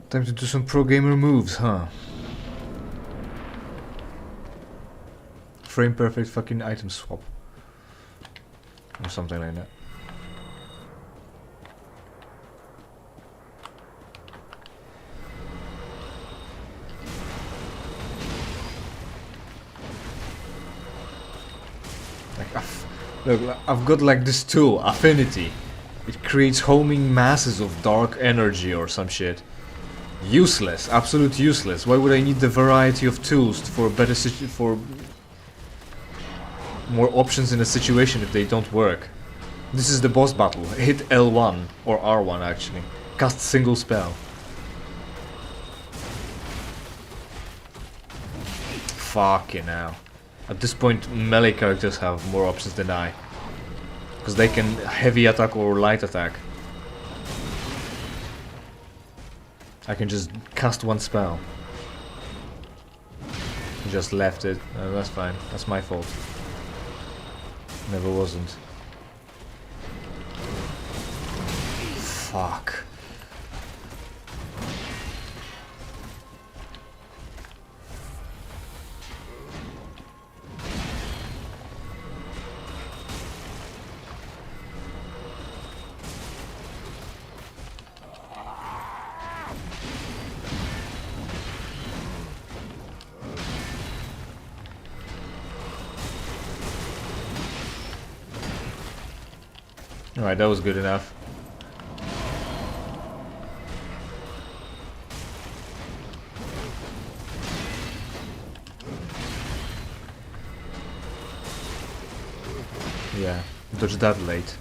Time to do some pro gamer moves, huh? Frame perfect fucking item swap. or something like that. Look, I've got like this tool, Affinity. It creates homing masses of dark energy or some shit. Useless, absolute useless. Why would I need the variety of tools for better for more options in a situation if they don't work? This is the boss battle. Hit L1 or R1 actually. Cast single spell. Fucking hell. At this point, melee characters have more options than I. Because they can heavy attack or light attack. I can just cast one spell. Just left it. That's fine. That's my fault. Never wasn't. Fuck. Alright, that was good enough. Yeah, dodge that late.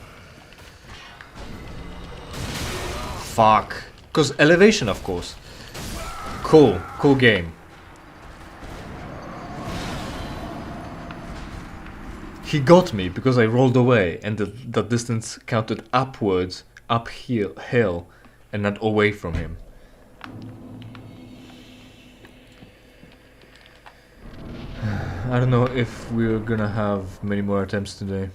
Fuck. Because elevation, of course. Cool, cool game. He got me because I rolled away and the distance counted upwards, uphill, and not away from him. I don't know if we're gonna have many more attempts today.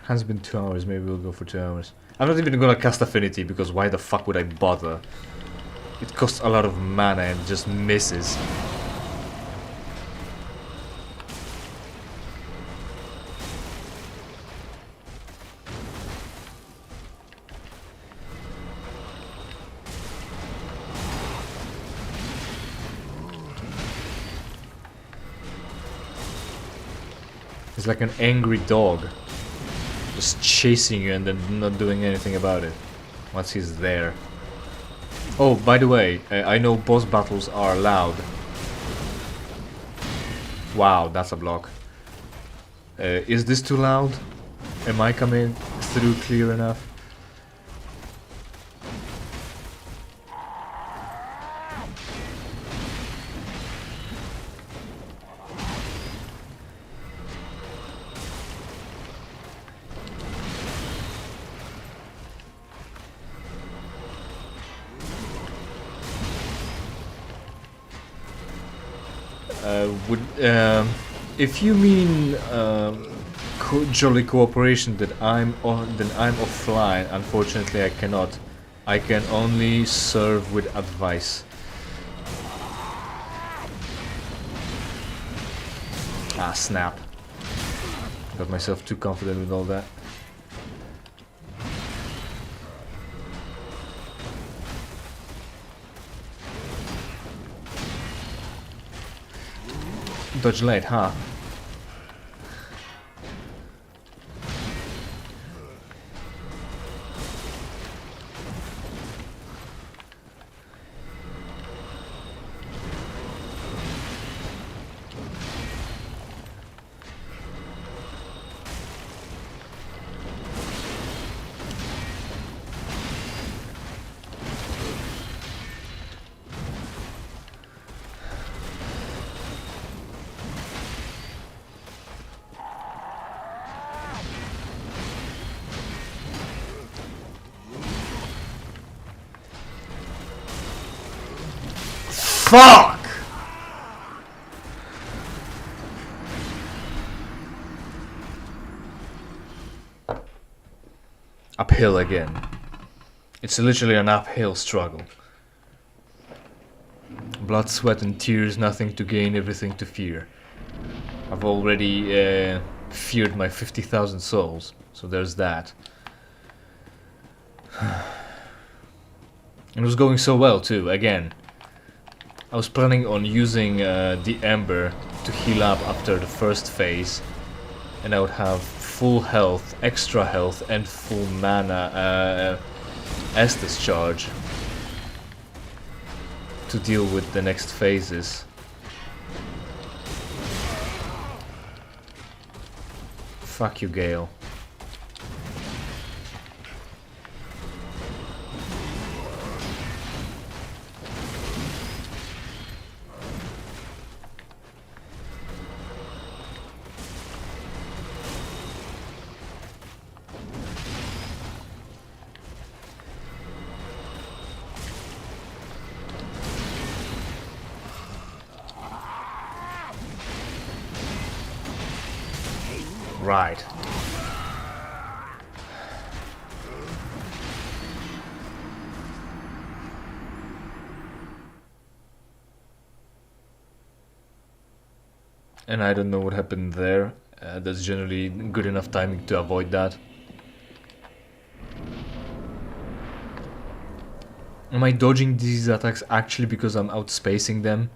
Has been 2 hours, maybe we'll go for 2 hours. I'm not even gonna cast Affinity because why the fuck would I bother? It costs a lot of mana and just misses. It's like an angry dog, just chasing you and then not doing anything about it once he's there. Oh, by the way, I know boss battles are loud. Wow, that's a block. Is this too loud? Am I coming through clear enough? If you mean jolly cooperation, that I'm offline. Unfortunately, I cannot. I can only serve with advice. Ah, snap! Got myself too confident with all that. Dodge late, huh? Fuck! Uphill again. It's literally an uphill struggle. Blood, sweat and tears, nothing to gain, everything to fear. I've already feared my 50,000 souls. So there's that. It was going so well too, again. I was planning on using the Ember to heal up after the first phase. And I would have full health, extra health, and full mana Estus charge to deal with the next phases. Fuck you, Gael. Right. And I don't know what happened there. That's generally good enough timing to avoid that. Am I dodging these attacks actually because I'm outspacing them?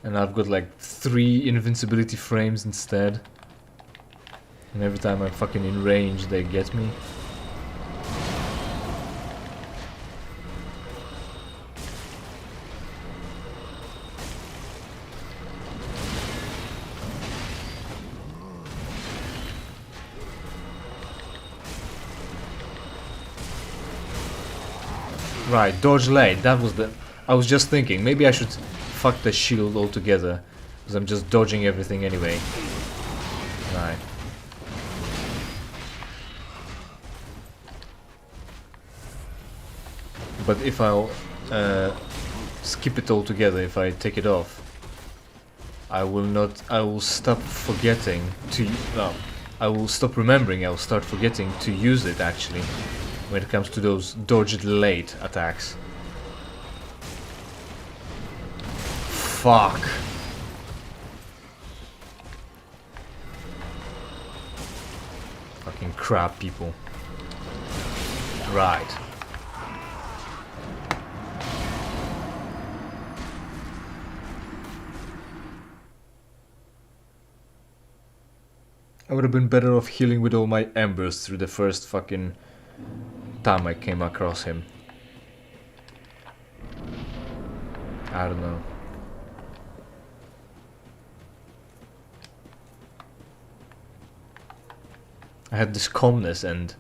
And I've got like 3 invincibility frames instead. And every time I'm fucking in range, they get me. Right, dodge late, that was the... I was just thinking, maybe I should fuck the shield altogether. Because I'm just dodging everything anyway. Right. But if I'll skip it altogether, if I take it off, I will stop forgetting to... No, I will stop remembering, I will start forgetting to use it actually. When it comes to those dodged late attacks. Fuck. Fucking crap, people. Right. I would have been better off healing with all my embers through the first fucking time I came across him. I don't know. I had this calmness and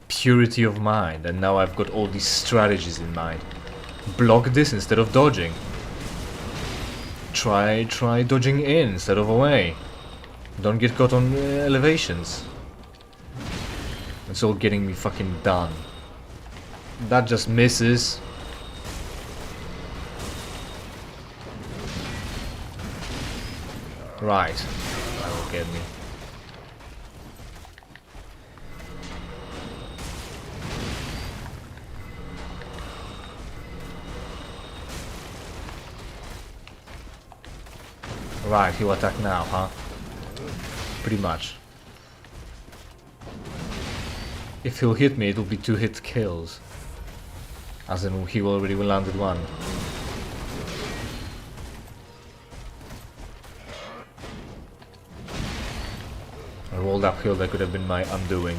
purity of mind, and now I've got all these strategies in mind. Block this instead of dodging. Try dodging in instead of away. Don't get caught on elevations. It's all getting me fucking done. That just misses. Right. That will get me. Right, he'll attack now, huh? Pretty much. If he'll hit me, it'll be 2 hit kills. As in, he already landed 1. I rolled uphill, that could have been my undoing.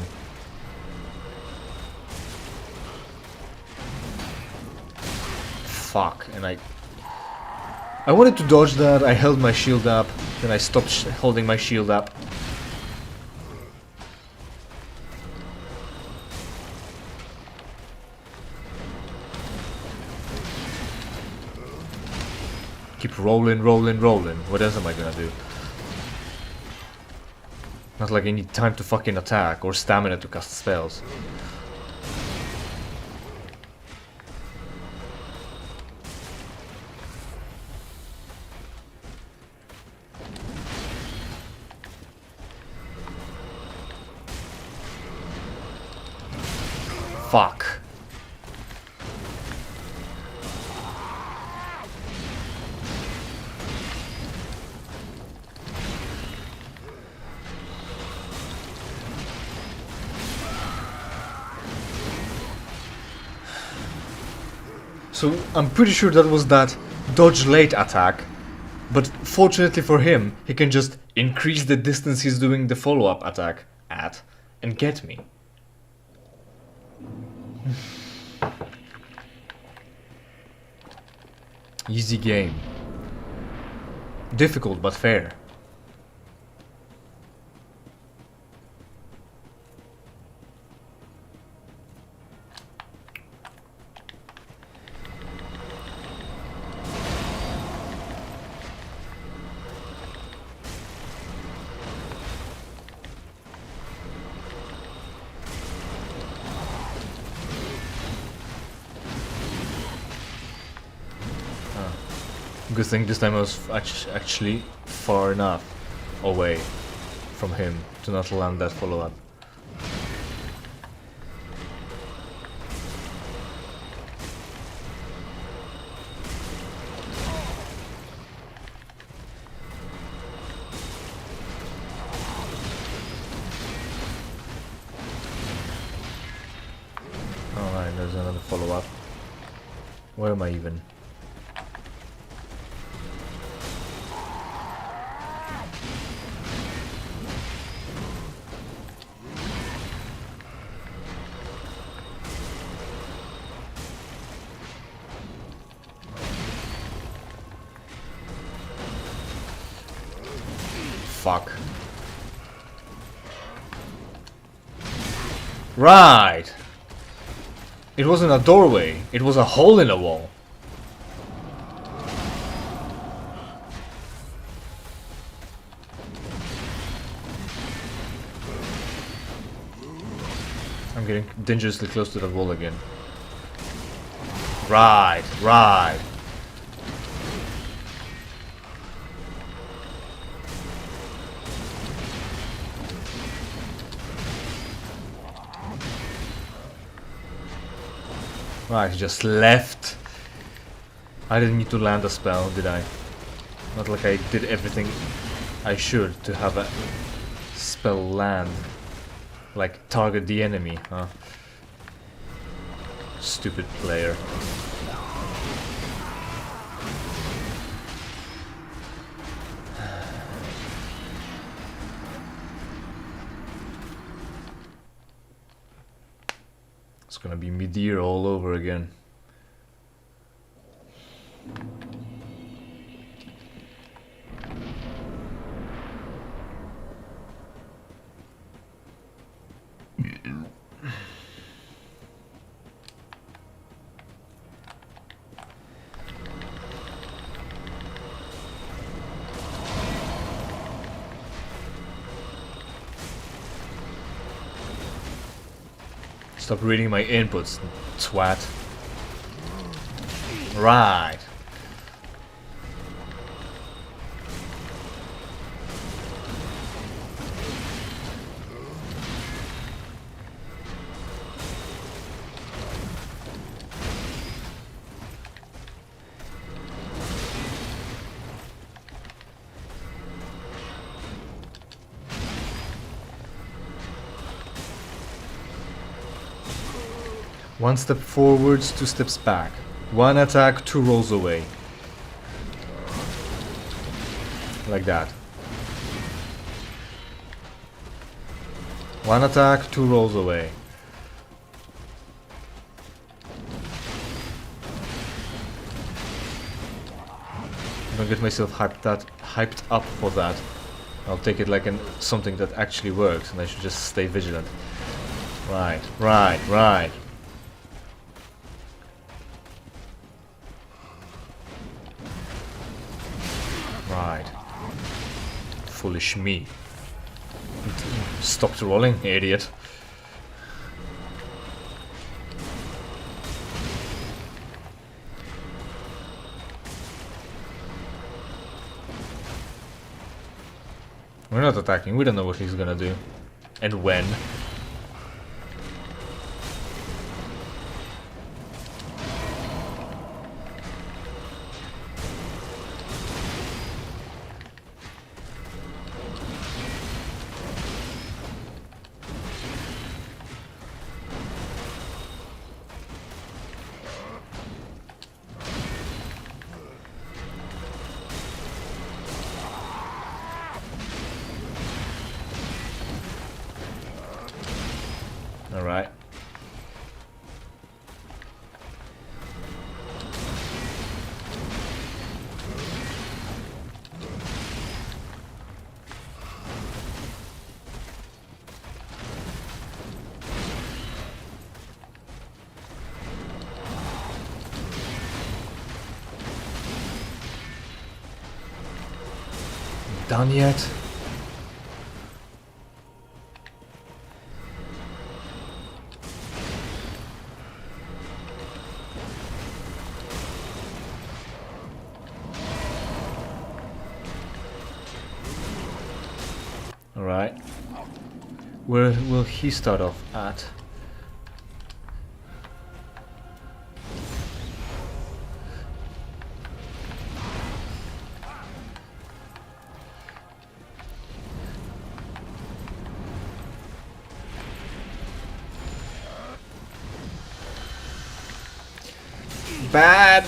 Fuck, and I wanted to dodge that, I held my shield up, then I stopped holding my shield up. Keep rolling. What else am I gonna do? Not like I need time to fucking attack or stamina to cast spells. Fuck. So I'm pretty sure that was that dodge late attack. But fortunately for him, he can just increase the distance he's doing the follow-up attack at and get me. Easy game. Difficult but fair. Good thing this time I was actually far enough away from him to not land that follow-up. Alright, there's another follow-up. Where am I even? Fuck. Right! It wasn't a doorway, it was a hole in a wall. I'm getting dangerously close to the wall again. Right, right. Right, he just left. I didn't need to land a spell, did I? Not like I did everything I should to have a spell land. Like, target the enemy, huh? Stupid player. It's gonna be mid-year all over again. Stop reading my inputs, twat. Right. One step forwards, two steps back. One attack, two rolls away. Like that. One attack, two rolls away. Don't get myself hyped up for that. I'll take it like something that actually works, and I should just stay vigilant. Right, right, right. Right. Foolish me. Stopped rolling, idiot. We're not attacking, we don't know what he's gonna do. And when. Alright. Done yet? Alright. Where will he start off at? Bad.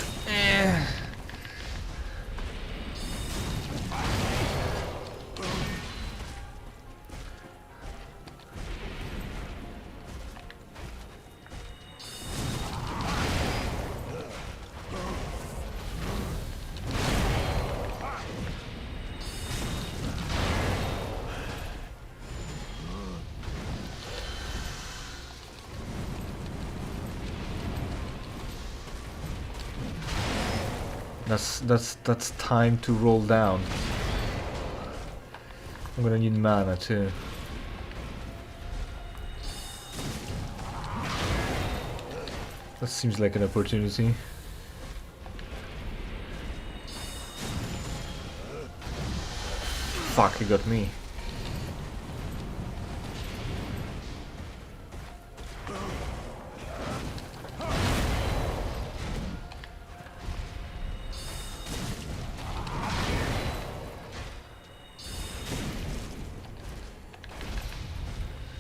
That's time to roll down. I'm gonna need mana too. That seems like an opportunity. Fuck, he got me.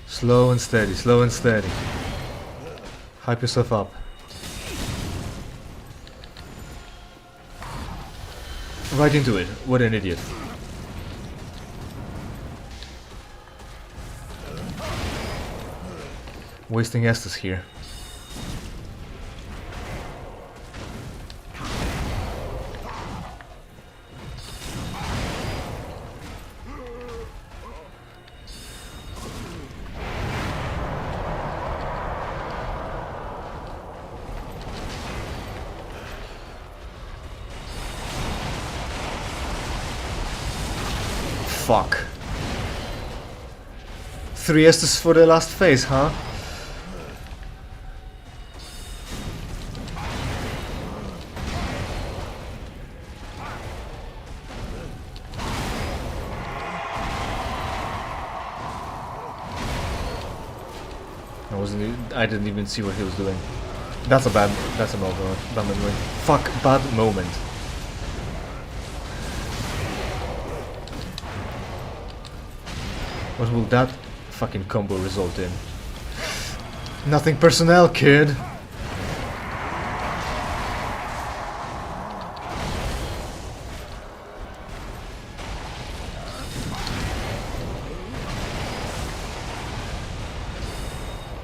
Slow and steady, slow and steady. Hype yourself up. Right into it. What an idiot. Wasting Estus here. Fuck. 3 Estus for the last phase, huh? I didn't even see what he was doing. That's a moment. Bad moment. Fuck, bad moment. What will that fucking combo result in? Nothing personnel, kid.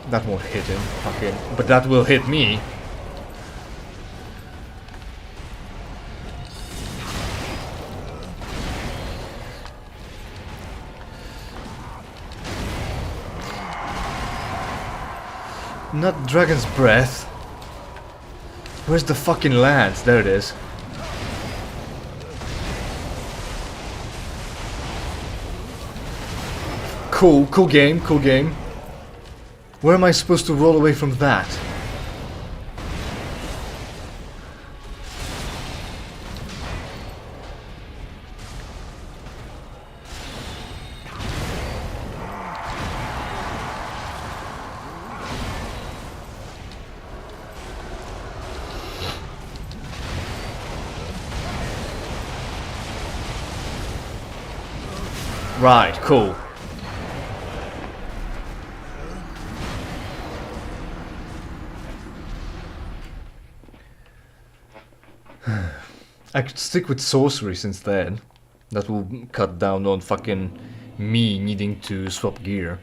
That won't hit him, fucking, but that will hit me. Not Dragon's Breath. Where's the fucking lance? There it is. Cool game, cool game. Where am I supposed to roll away from that? Right, cool. I could stick with sorceries instead. That will cut down on fucking me needing to swap gear.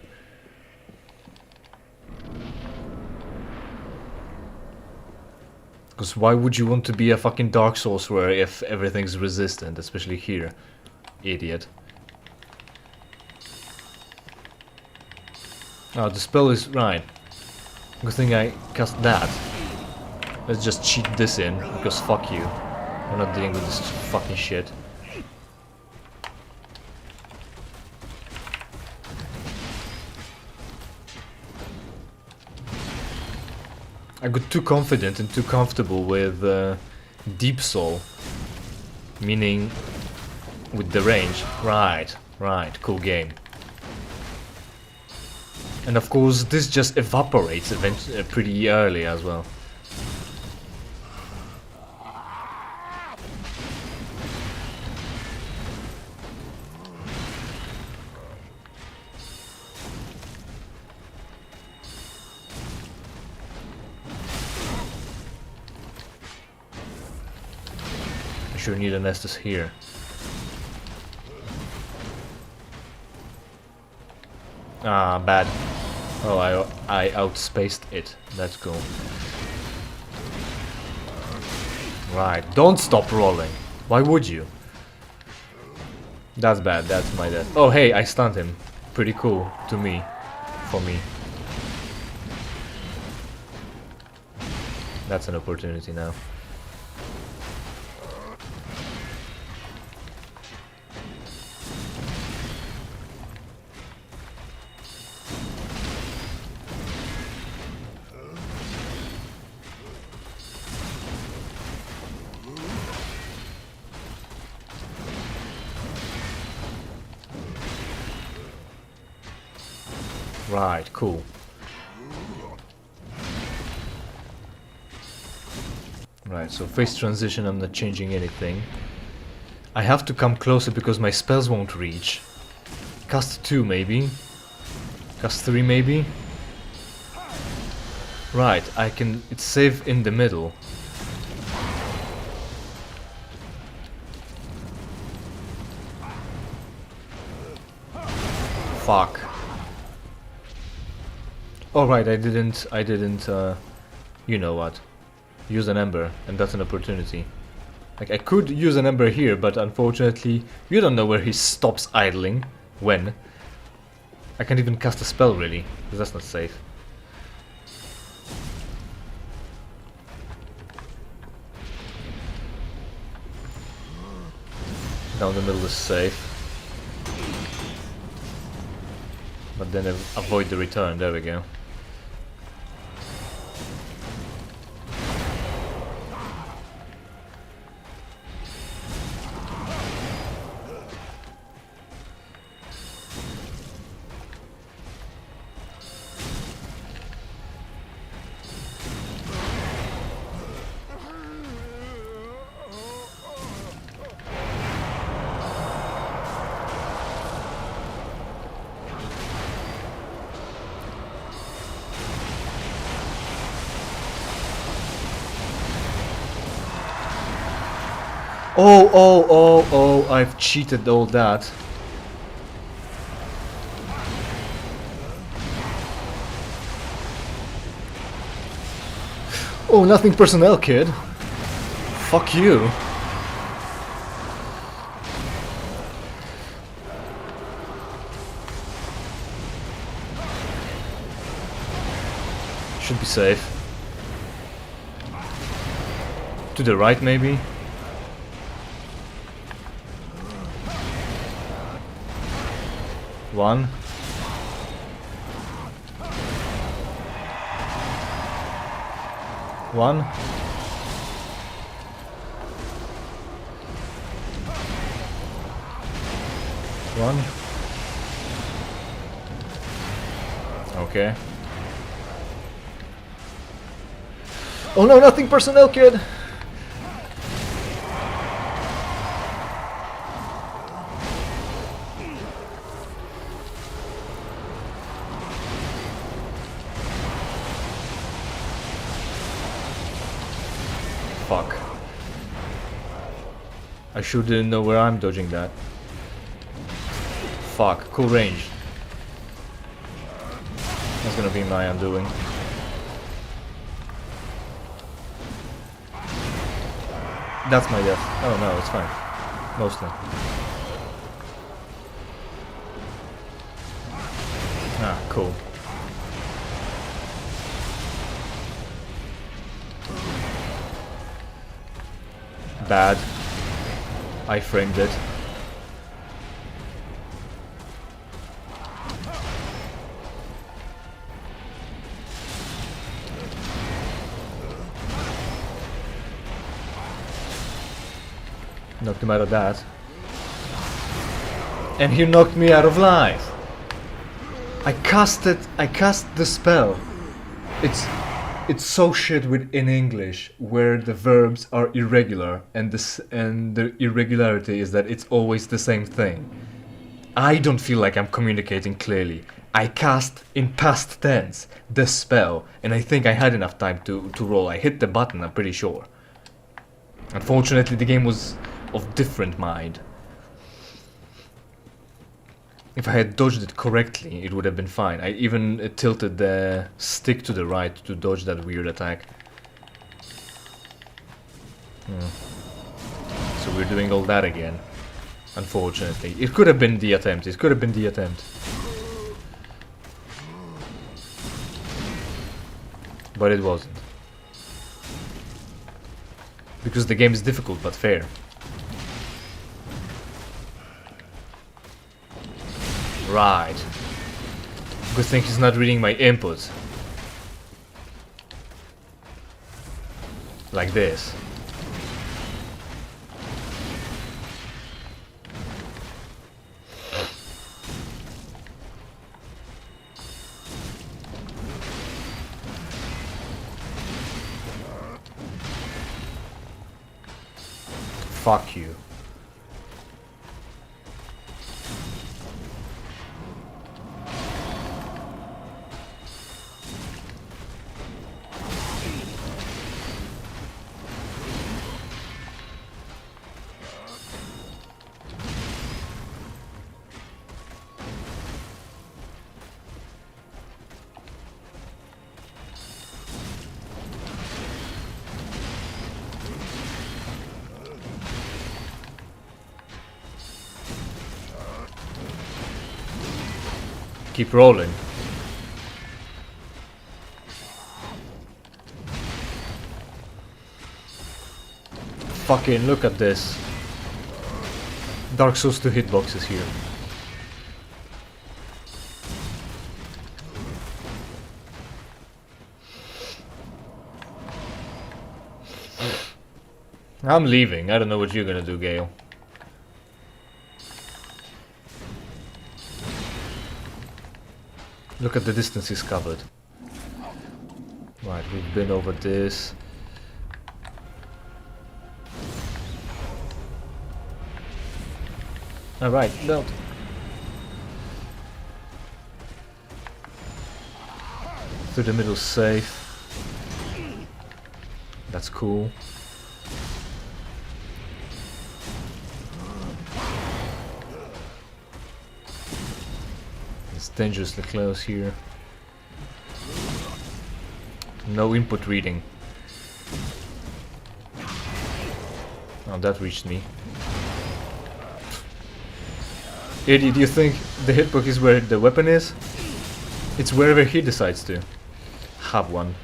Because why would you want to be a fucking Dark Sorcerer if everything's resistant, especially here? Idiot. Oh, the spell is right. Good thing I cast that. Let's just cheat this in, because fuck you. I'm not dealing with this fucking shit. I got too confident and too comfortable with Deep Soul. Meaning with the range. Right, cool game. And of course this just evaporates pretty early as well. I sure need an Estus here. Ah, bad. Oh, I outspaced it. Let's go. Right, don't stop rolling. Why would you? That's bad, that's my death. Oh, hey, I stunned him. Pretty cool to me. For me. That's an opportunity now. Right, cool. Right, so phase transition, I'm not changing anything. I have to come closer because my spells won't reach. Cast 2 maybe. Cast 3 maybe. Right, I can... it's safe in the middle. Fuck. Alright, I didn't, you know what, use an Ember, and that's an opportunity. Like, I could use an Ember here, but unfortunately, you don't know where he stops idling, when. I can't even cast a spell, really, because that's not safe. Down the middle is safe. But then avoid the return, there we go. Oh, I've cheated all that. Oh, nothing personnel, kid. Fuck you. Should be safe. To the right, maybe? One. One. One. Okay. Oh no, nothing personnel, kid! Fuck. I should know where I'm dodging that. Fuck, cool range. That's gonna be my undoing. That's my death. Oh no, it's fine. Mostly. Ah, cool. Bad. I framed it. Knocked him out of that. And he knocked me out of life. I cast the spell. It's so shit in English where the verbs are irregular and the irregularity is that it's always the same thing. I don't feel like I'm communicating clearly. I cast in past tense the spell and I think I had enough time to roll. I hit the button, I'm pretty sure. Unfortunately the game was of different mind. If I had dodged it correctly, it would have been fine. I even tilted the stick to the right to dodge that weird attack. So we're doing all that again. Unfortunately. It could have been the attempt. It could have been the attempt. But it wasn't. Because the game is difficult but fair. Right. Good thing he's not reading my input. Like this. Fuck you. Keep rolling. Fucking look at this. Dark Souls 2 hitboxes here. I'm leaving. I don't know what you're gonna do, Gael. Look at the distances covered. Right, we've been over this. Alright, belt. Through the middle safe. That's cool. It's dangerously close here. No input reading. Oh, that reached me. Idiot, do you think the hitbox is where the weapon is? It's wherever he decides to have one.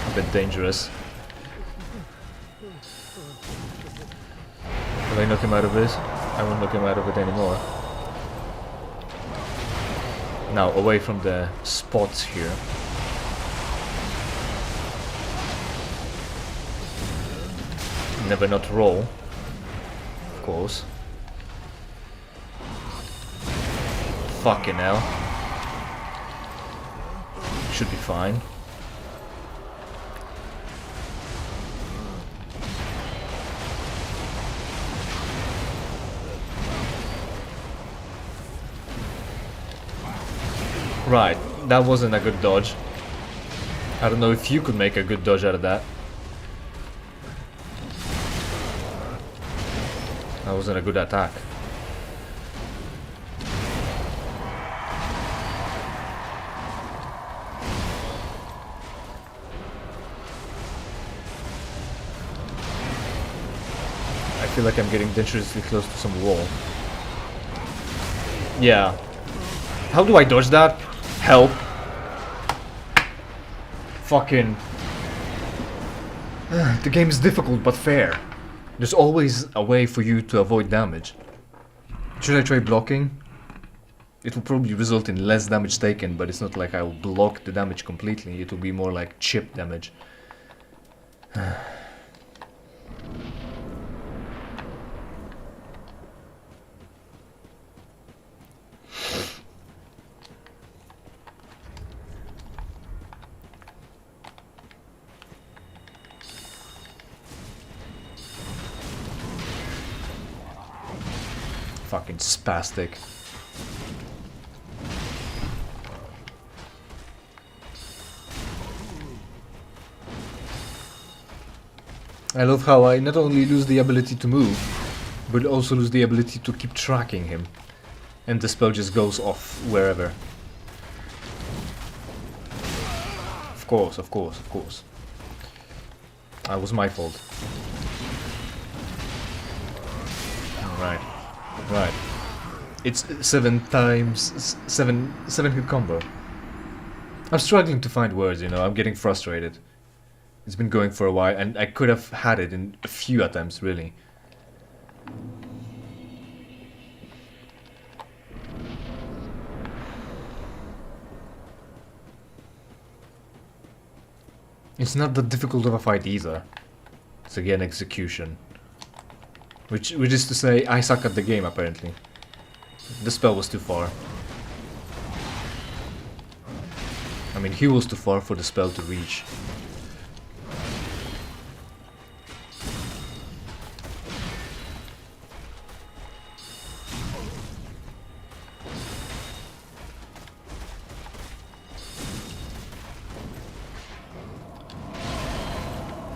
A bit dangerous. Will I knock him out of this? I won't knock him out of it anymore. Now, away from the spots here. Never not roll, of course. Fucking hell. Should be fine. Right, that wasn't a good dodge. I don't know if you could make a good dodge out of that. That wasn't a good attack. I feel like I'm getting dangerously close to some wall. Yeah. How do I dodge that? Help. Fucking... The game is difficult but fair. There's always a way for you to avoid damage. Should I try blocking? It will probably result in less damage taken, but it's not like I'll block the damage completely. It will be more like chip damage. Fucking spastic. I love how I not only lose the ability to move, but also lose the ability to keep tracking him. And the spell just goes off wherever. Of course, of course, of course. That was my fault. Alright. Right. It's 7 hit combo. I'm struggling to find words, you know, I'm getting frustrated. It's been going for a while and I could have had it in a few attempts, really. It's not that difficult of a fight either. It's again execution. Which is to say, I suck at the game apparently. The spell was too far. I mean, he was too far for the spell to reach.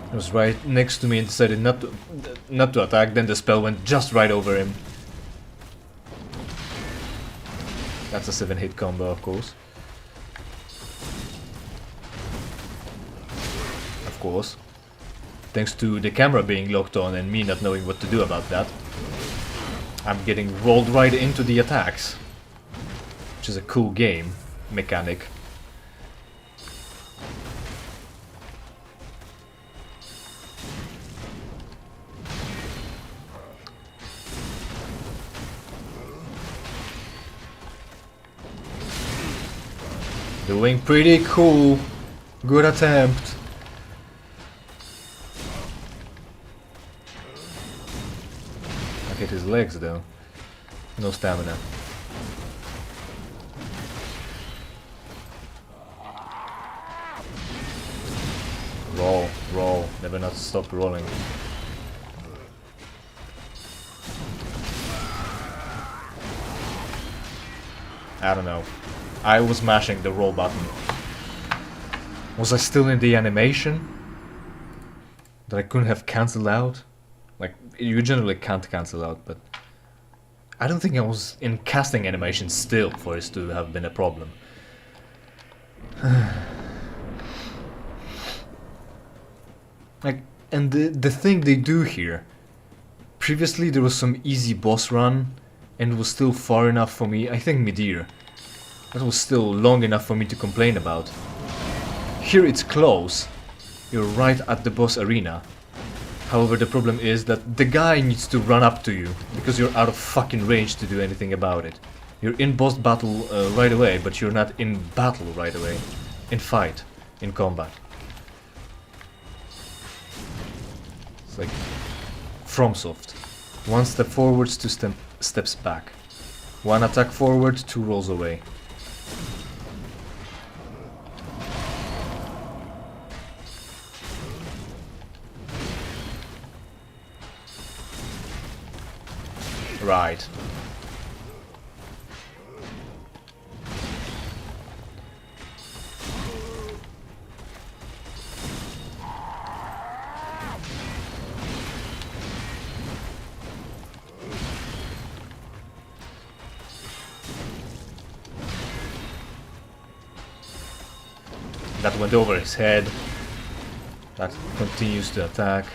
He was right next to me and decided not to attack, then the spell went just right over him. That's a 7-hit combo, of course. Of course. Thanks to the camera being locked on and me not knowing what to do about that. I'm getting rolled right into the attacks. Which is a cool game mechanic. Doing pretty cool. Good attempt. I hit his legs though. No stamina. Roll, roll. Never not stop rolling. I don't know. I was mashing the roll button. Was I still in the animation? That I couldn't have cancelled out? Like, you generally can't cancel out, but... I don't think I was in casting animation still for it to have been a problem. Like, and the thing they do here... Previously there was some easy boss run, and it was still far enough for me, I think Midir. That was still long enough for me to complain about. Here it's close. You're right at the boss arena. However, the problem is that the guy needs to run up to you, because you're out of fucking range to do anything about it. You're in boss battle right away, but you're not in battle right away. In fight. In combat. It's like... FromSoft. 1 step forwards, 2 steps back. 1 attack forward, 2 rolls away. Right. That went over his head. That continues to attack.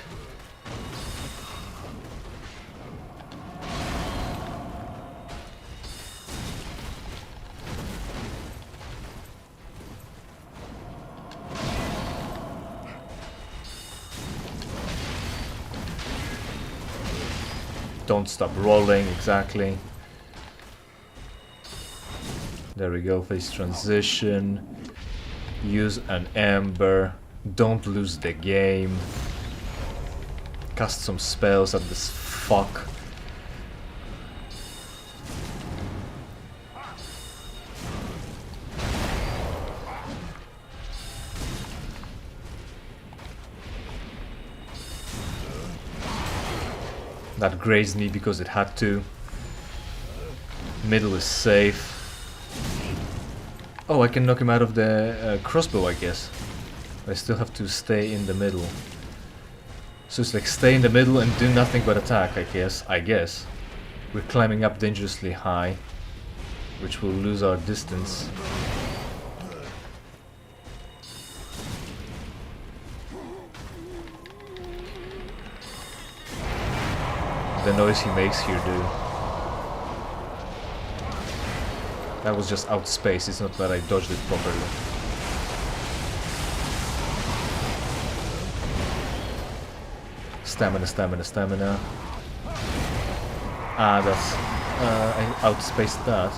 Don't stop rolling, exactly. There we go, face transition. Use an ember. Don't lose the game. Cast some spells at this fuck. That grazed me because it had to. Middle is safe. Oh, I can knock him out of the crossbow, I guess. I still have to stay in the middle. So it's like stay in the middle and do nothing but attack, I guess. We're climbing up dangerously high, which will lose our distance. The noise he makes here, dude. That was just outspace, it's not that I dodged it properly. Stamina, stamina, stamina. Ah, that's... I outspaced that,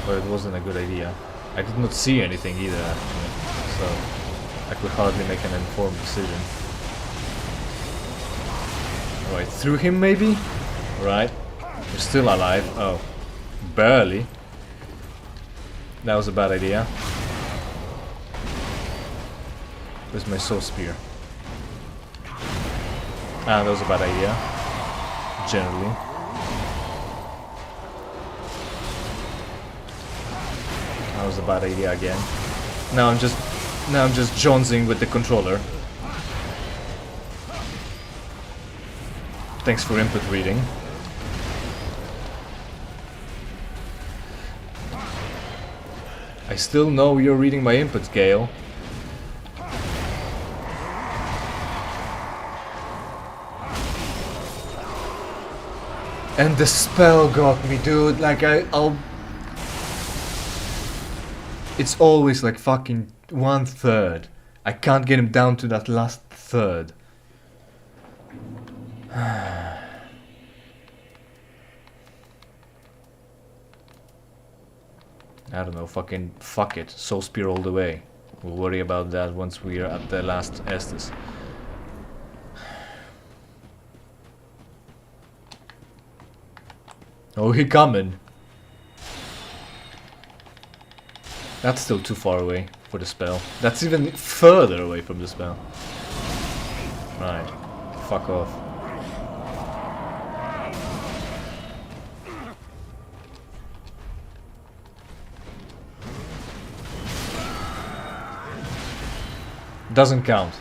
but it wasn't a good idea. I did not see anything either, actually, so I could hardly make an informed decision. Right, through him maybe? Right, we're still alive. Oh, barely. That was a bad idea. Where's my soul spear? Ah, that was a bad idea. Generally. That was a bad idea again. Now I'm just jonesing with the controller. Thanks for input reading. I still know you're reading my inputs, Gael. And the spell got me, dude. Like I'll... It's always like fucking 1/3. I can't get him down to that last third. I don't know, fucking fuck it. Soul Spear all the way. We'll worry about that once we're at the last Estus. Oh, he coming. That's still too far away for the spell. That's even further away from the spell. Right. Fuck off. Doesn't count.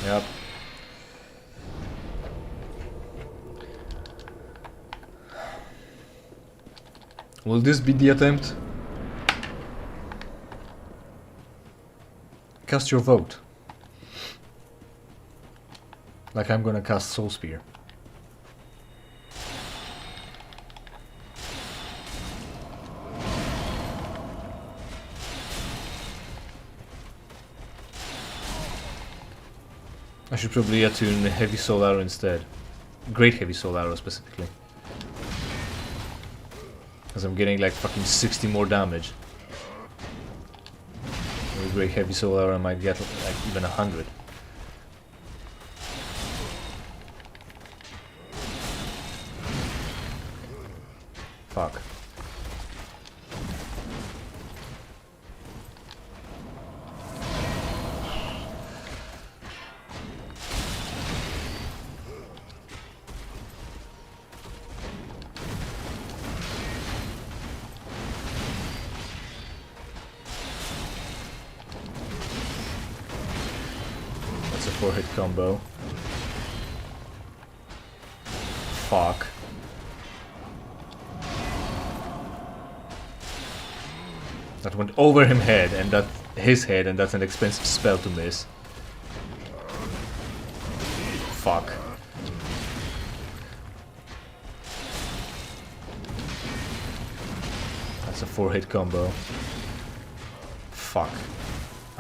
Yep. Will this be the attempt? Cast your vote. Like I'm gonna cast Soul Spear. I should probably attune Heavy Soul Arrow instead. Great Heavy Soul Arrow specifically. Because I'm getting like fucking 60 more damage. With Great Heavy Soul Arrow I might get like even 100. Fuck. 4-hit combo. Fuck. That went over his head, and that's an expensive spell to miss. Fuck. That's a 4-hit combo. Fuck.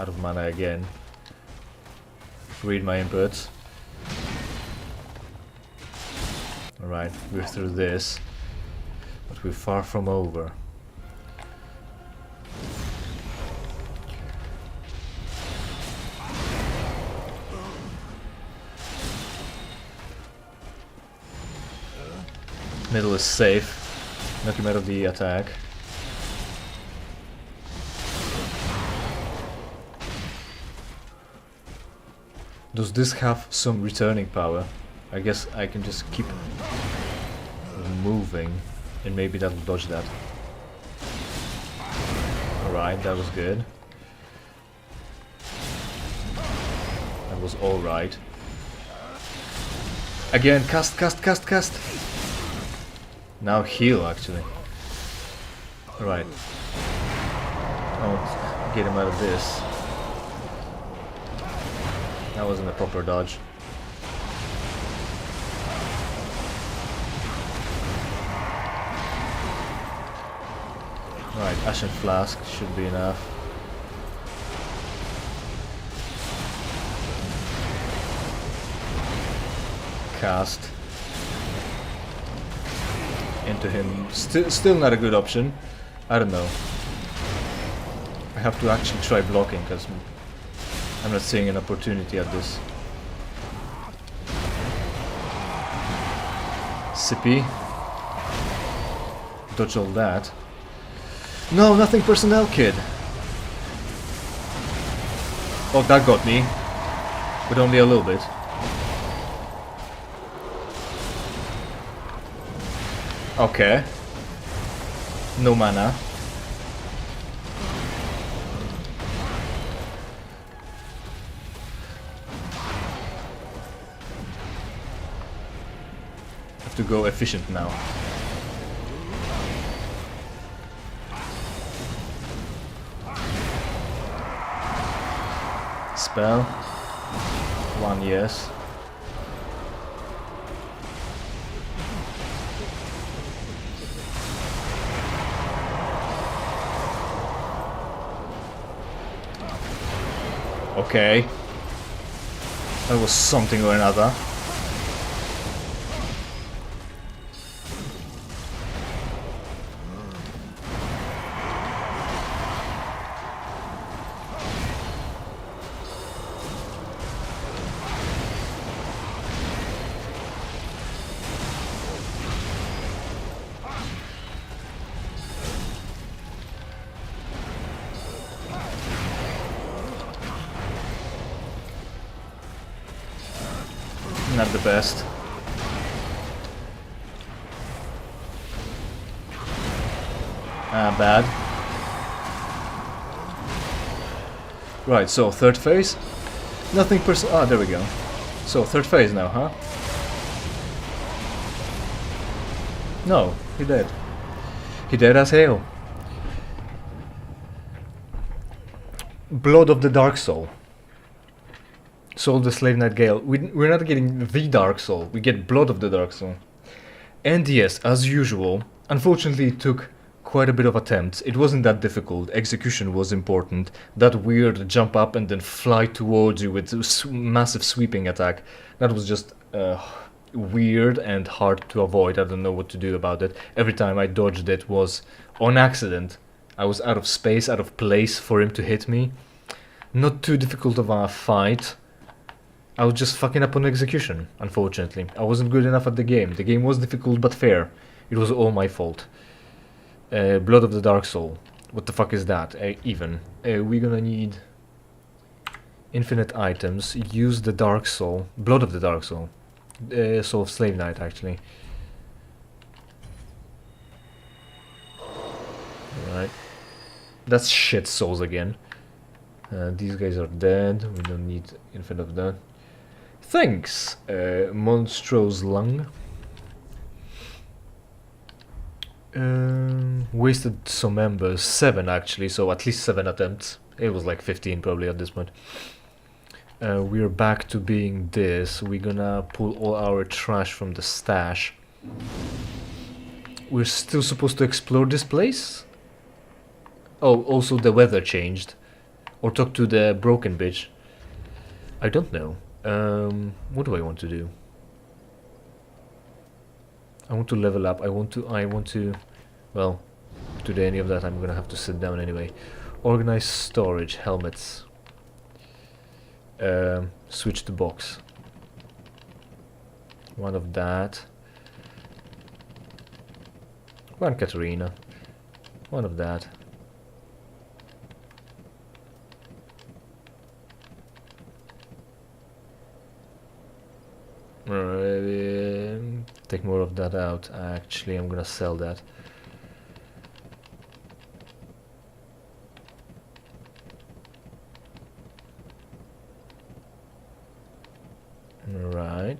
Out of mana again. Read my inputs. Alright, we're through this. But we're far from over. Middle is safe. Knock him out of the attack. Does this have some returning power? I guess I can just keep moving and maybe that'll dodge that. Alright, that was good. That was alright. Again, cast. Now heal, actually. Alright. I'll get him out of this. That wasn't a proper dodge. Right, Ashen Flask should be enough. Cast into him. Still not a good option. I don't know. I have to actually try blocking because I'm not seeing an opportunity at this. Sippy. Dodge all that. No, nothing personnel, kid. Oh, that got me. But only a little bit. Okay. No mana. Have to go efficient now. Spell. 1, yes. Okay. That was something or another. Not the best. Bad. Right, so third phase. Nothing ah, there we go. So third phase now, huh? No, he dead. He dead as hell. Blood of the Dark Soul. Soul of the Slave Knight Gael. We're not getting the Dark Soul, we get Blood of the Dark Soul. And yes, as usual, unfortunately it took quite a bit of attempts. It wasn't that difficult, execution was important. That weird jump up and then fly towards you with a massive sweeping attack, that was just weird and hard to avoid. I don't know what to do about it. Every time I dodged it was on accident. I was out of space, out of place for him to hit me. Not too difficult of a fight. I was just fucking up on execution, unfortunately. I wasn't good enough at the game. The game was difficult but fair. It was all my fault. Blood of the Dark Soul. What the fuck is that, even? We're gonna need infinite items. Use the Dark Soul. Blood of the Dark Soul. Soul of Slave Knight, actually. Alright. That's shit souls again. These guys are dead. We don't need infinite of that. Thanks, Monstrous Lung. Wasted some embers, 7 actually, so at least 7 attempts. It was like 15 probably at this point. We're back to being this. We're gonna pull all our trash from the stash. We're still supposed to explore this place? Oh, also the weather changed. Or talk to the broken bitch. I don't know. What do I want to do? I want to level up. I want to well, to do any of that I'm gonna have to sit down anyway. Organize storage, helmets. Switch to box. One of that. One Katarina. One of that. Take more of that out. Actually, I'm gonna sell that. Right.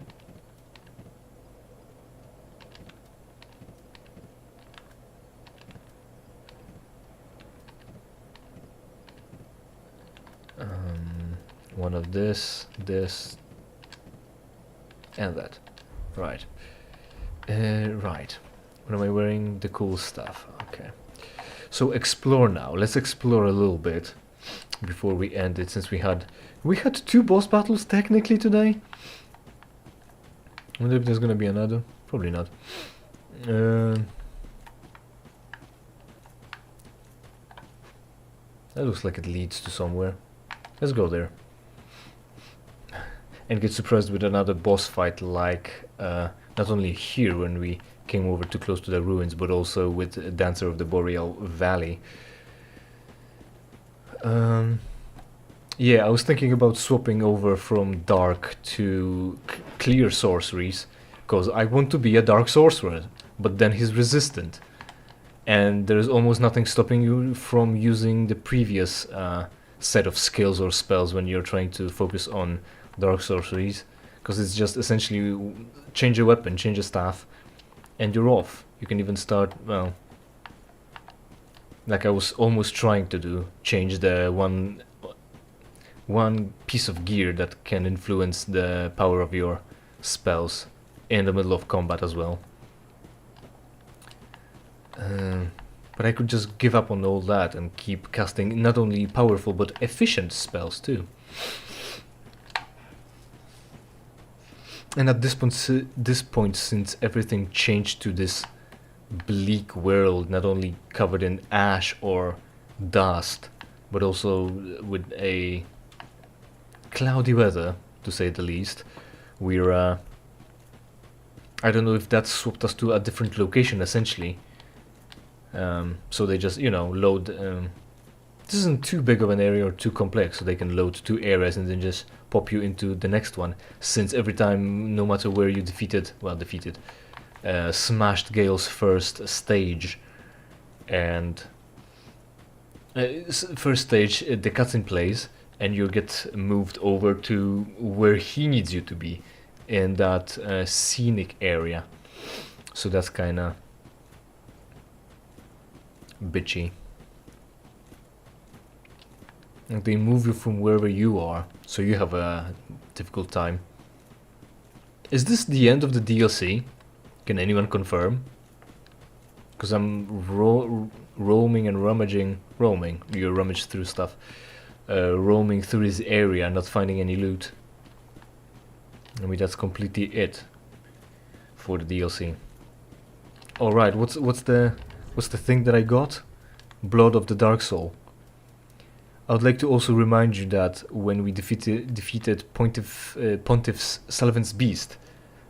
One of this, and that. Right. Right. What am I wearing? The cool stuff. Okay. So explore now. Let's explore a little bit before we end it, since we had 2 boss battles technically today. I wonder if there's gonna be another. Probably not. That looks like it leads to somewhere. Let's go there. And get surprised with another boss fight, like not only here when we came over too close to the ruins, but also with Dancer of the Boreal Valley. Yeah, I was thinking about swapping over from dark to clear sorceries, because I want to be a dark sorcerer, but then he's resistant. And there's almost nothing stopping you from using the previous set of skills or spells when you're trying to focus on dark sorceries, because it's just essentially change a weapon, change a staff, and you're off. You can even start, well, like I was almost trying to do, change the one piece of gear that can influence the power of your spells in the middle of combat as well. But I could just give up on all that and keep casting not only powerful but efficient spells too. And at this point, since everything changed to this bleak world, not only covered in ash or dust, but also with a cloudy weather, to say the least, we're I don't know if that swapped us to a different location essentially. So they just, you know, load. This isn't too big of an area or too complex, so they can load 2 areas and then just pop you into the next one. Since every time, no matter where you smashed Gael's first stage, and first stage, the cutscene plays, and you get moved over to where he needs you to be, in that scenic area. So that's kinda bitchy. And they move you from wherever you are, so you have a difficult time. Is this the end of the DLC? Can anyone confirm? Because I'm roaming and rummaging. You rummage through stuff. Roaming through this area, not finding any loot. I mean, that's completely it for the DLC. Alright, what's the thing that I got? Blood of the Dark Soul. I would like to also remind you that when we defeated Pontiff Sullivan's Beast,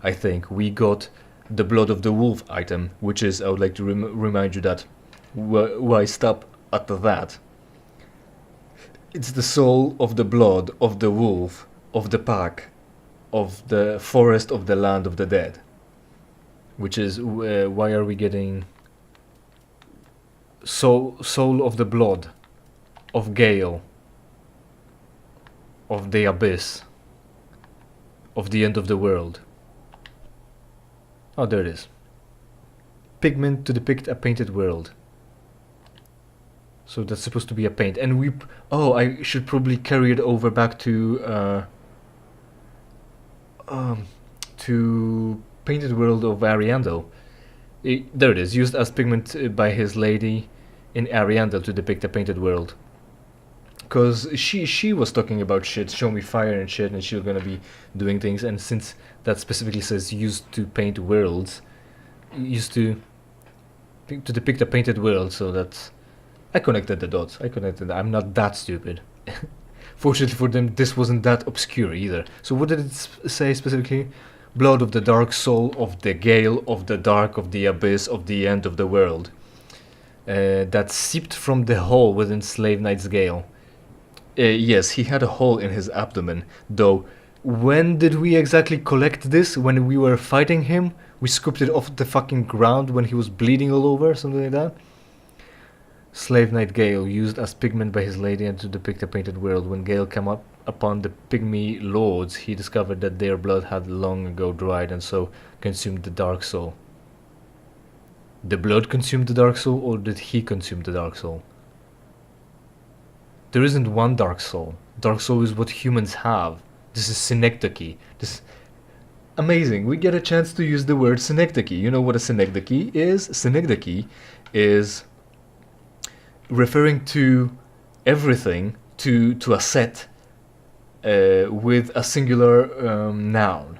I think, we got the Blood of the Wolf item, which is, I would like to remind you that, why stop at that? It's the soul of the blood of the wolf, of the pack, of the forest of the land of the dead. Which is, why are we getting soul of the blood of Gael, of the abyss, of the end of the world. Oh, there it is. Pigment to depict a painted world. So that's supposed to be a paint. And we... Oh, I should probably carry it over back to Painted World of Ariandel. There it is, used as pigment by his lady in Ariandel to depict a painted world. Because she was talking about shit, show me fire and shit, and she was gonna be doing things, and since that specifically says used to paint worlds, used to depict a painted world, so that's... I connected the dots, I'm not that stupid. Fortunately for them, this wasn't that obscure either. So what did it say specifically? Blood of the dark soul of the Gael, of the dark, of the abyss, of the end of the world. That seeped from the hole within Slave Knight's Gael. Yes, he had a hole in his abdomen, though when did we exactly collect this? When we were fighting him? We scooped it off the fucking ground when he was bleeding all over, something like that? Slave Knight Gael, used as pigment by his lady and to depict a painted world. When Gael came up upon the pygmy lords, he discovered that their blood had long ago dried and so consumed the dark soul. The blood consumed the dark soul, or did he consume the dark soul? There isn't one dark soul. Dark soul is what humans have. This is synecdoche. This amazing. We get a chance to use the word synecdoche. You know what a synecdoche is? Synecdoche is referring to everything, to a set with a singular noun.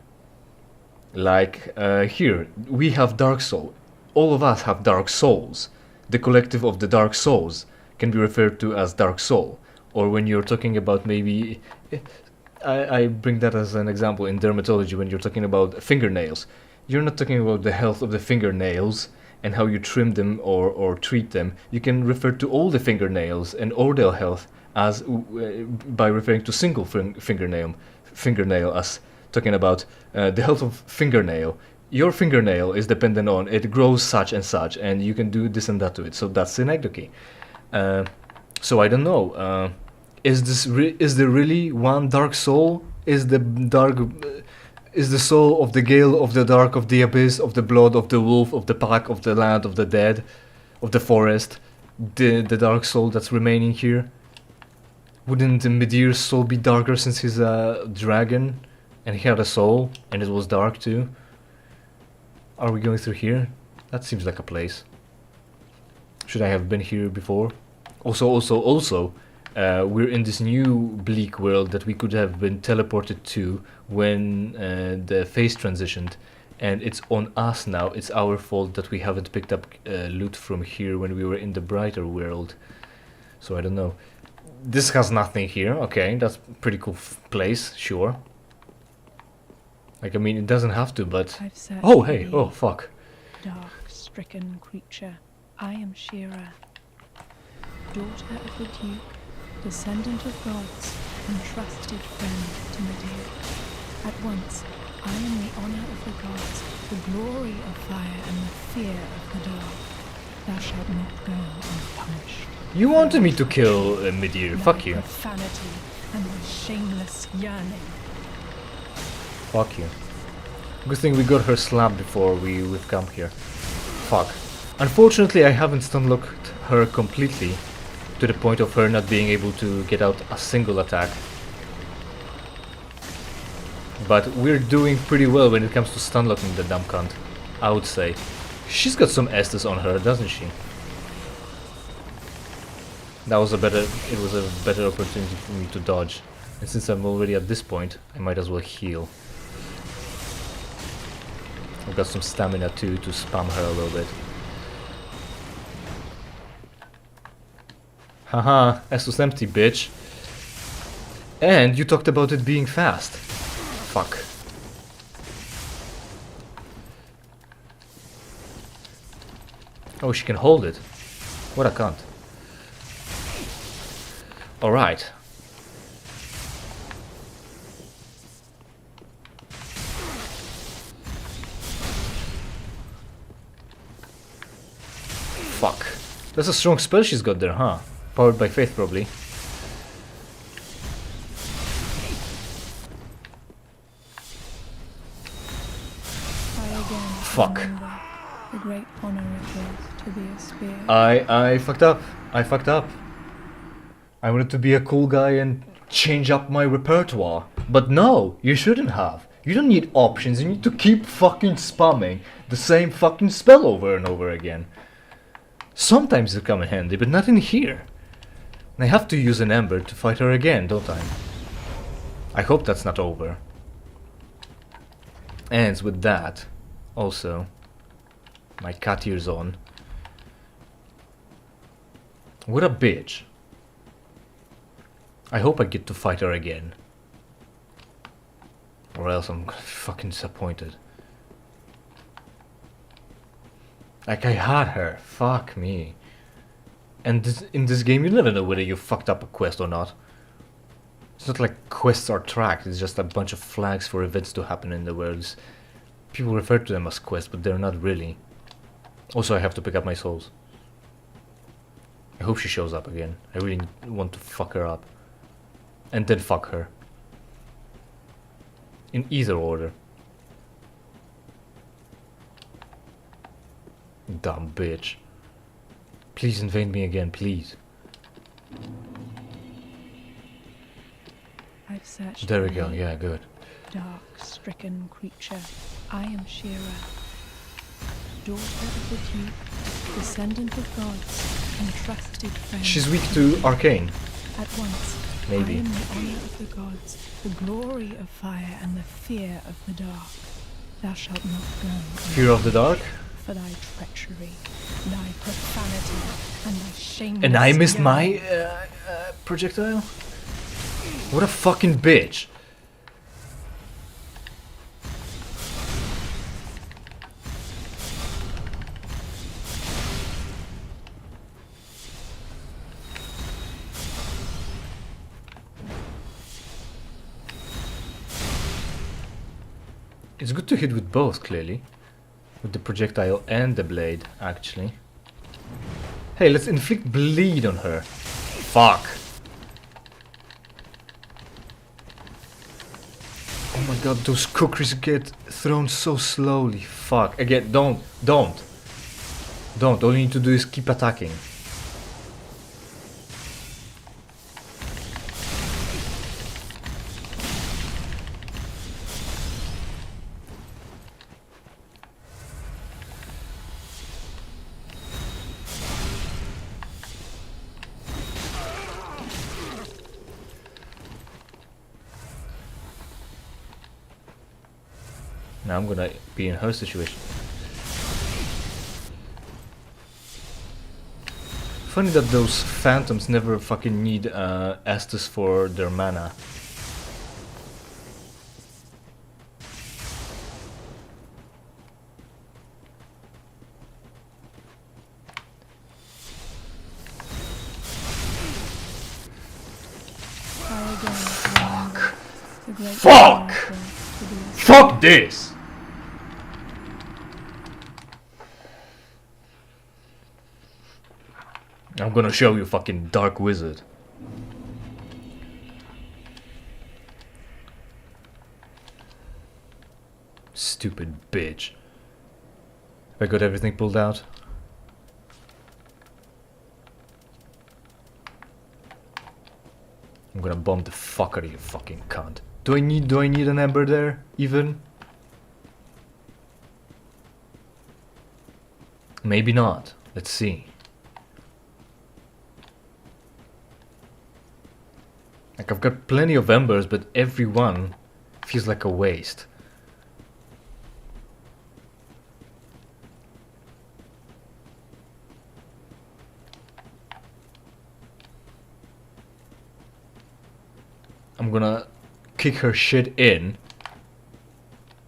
Like here, we have dark soul. All of us have dark souls. The collective of the dark souls can be referred to as dark soul. Or when you're talking about maybe... I bring that as an example in dermatology when you're talking about fingernails. You're not talking about the health of the fingernails and how you trim them or treat them. You can refer to all the fingernails and all their health as by referring to single fingernail as talking about the health of fingernail. Your fingernail is dependent on it grows such and you can do this and that to it. So that's synecdoche. So I don't know. Is there really one dark soul? Is the soul of the Gael, of the dark, of the abyss, of the blood, of the wolf, of the pack, of the land, of the dead, of the forest, the dark soul that's remaining here? Wouldn't Midir's soul be darker since he's a dragon and he had a soul and it was dark too? Are we going through here? That seems like a place. Should I have been here before? Also, we're in this new bleak world that we could have been teleported to when the phase transitioned, and it's on us now. It's our fault that we haven't picked up loot from here when we were in the brighter world. So I don't know. This has nothing here. Okay, that's a pretty cool place, sure. Like, I mean, it doesn't have to, but... Oh, hey! Oh, fuck. Dark-stricken creature, I am Shira, daughter of the Duke, descendant of gods, and trusted friend to Midir. At once, I am the honour of the gods, the glory of fire, and the fear of the dark. Thou shalt not go unpunished. You wanted me to kill Midir, fuck you. Profanity and my shameless yearning. Fuck you. Good thing we got her slab before we've come here. Fuck. Unfortunately, I haven't stun-locked her completely, to the point of her not being able to get out a single attack. But we're doing pretty well when it comes to stun-locking the dumb cunt, I would say. She's got some Estus on her, doesn't she? It was a better opportunity for me to dodge. And since I'm already at this point, I might as well heal. I've got some stamina too to spam her a little bit. Haha, Estus empty, bitch. And you talked about it being fast. Fuck. Oh, she can hold it. What a cunt. Alright. Fuck. That's a strong spell she's got there, huh? Powered by faith, probably. Fuck. remember the great honor it was to be a spear. I fucked up. I fucked up. I wanted to be a cool guy and change up my repertoire. But no, you shouldn't have. You don't need options, you need to keep fucking spamming the same fucking spell over and over again. Sometimes it'll come in handy, but not in here. And I have to use an ember to fight her again, don't I? I hope that's not over. Ends with that. Also, my cat ears on. What a bitch. I hope I get to fight her again. Or else I'm gonna be fucking disappointed. Like, I had her. Fuck me. And in this game you never know whether you fucked up a quest or not. It's not like quests are tracked, it's just a bunch of flags for events to happen in the world. People refer to them as quests, but they're not really. Also, I have to pick up my souls. I hope she shows up again. I really want to fuck her up. And then fuck her. In either order. Dumb bitch. Please invade me again, please. I've searched There we for go, thee, yeah, good. dark, stricken creature. I am Shira, daughter of the deep, descendant of gods, and trusted friend. She's weak to arcane. At once, Maybe. I am the honor of the gods, the glory of fire, and the fear of the dark. Thou shalt not burn Fear of the dark? for thy treachery, thy profanity, and thy shameless. And I missed yearning. my projectile? What a fucking bitch. It's good to hit with both, clearly. With the projectile and the blade, actually. Hey, let's inflict bleed on her. Fuck. Oh my god, those cookies get thrown so slowly. Fuck. Again, don't. All you need to do is keep attacking. Now I'm gonna be in her situation. Funny that those phantoms never fucking need Estus for their mana. Fuck! Fuck! Fuck this! I'm gonna show you, fucking dark wizard. Stupid bitch. Have I got everything pulled out? I'm gonna bomb the fuck out of you, fucking cunt. Do I need an ember there, even? Maybe not. Let's see. Like, I've got plenty of embers, but every one feels like a waste. I'm gonna kick her shit in,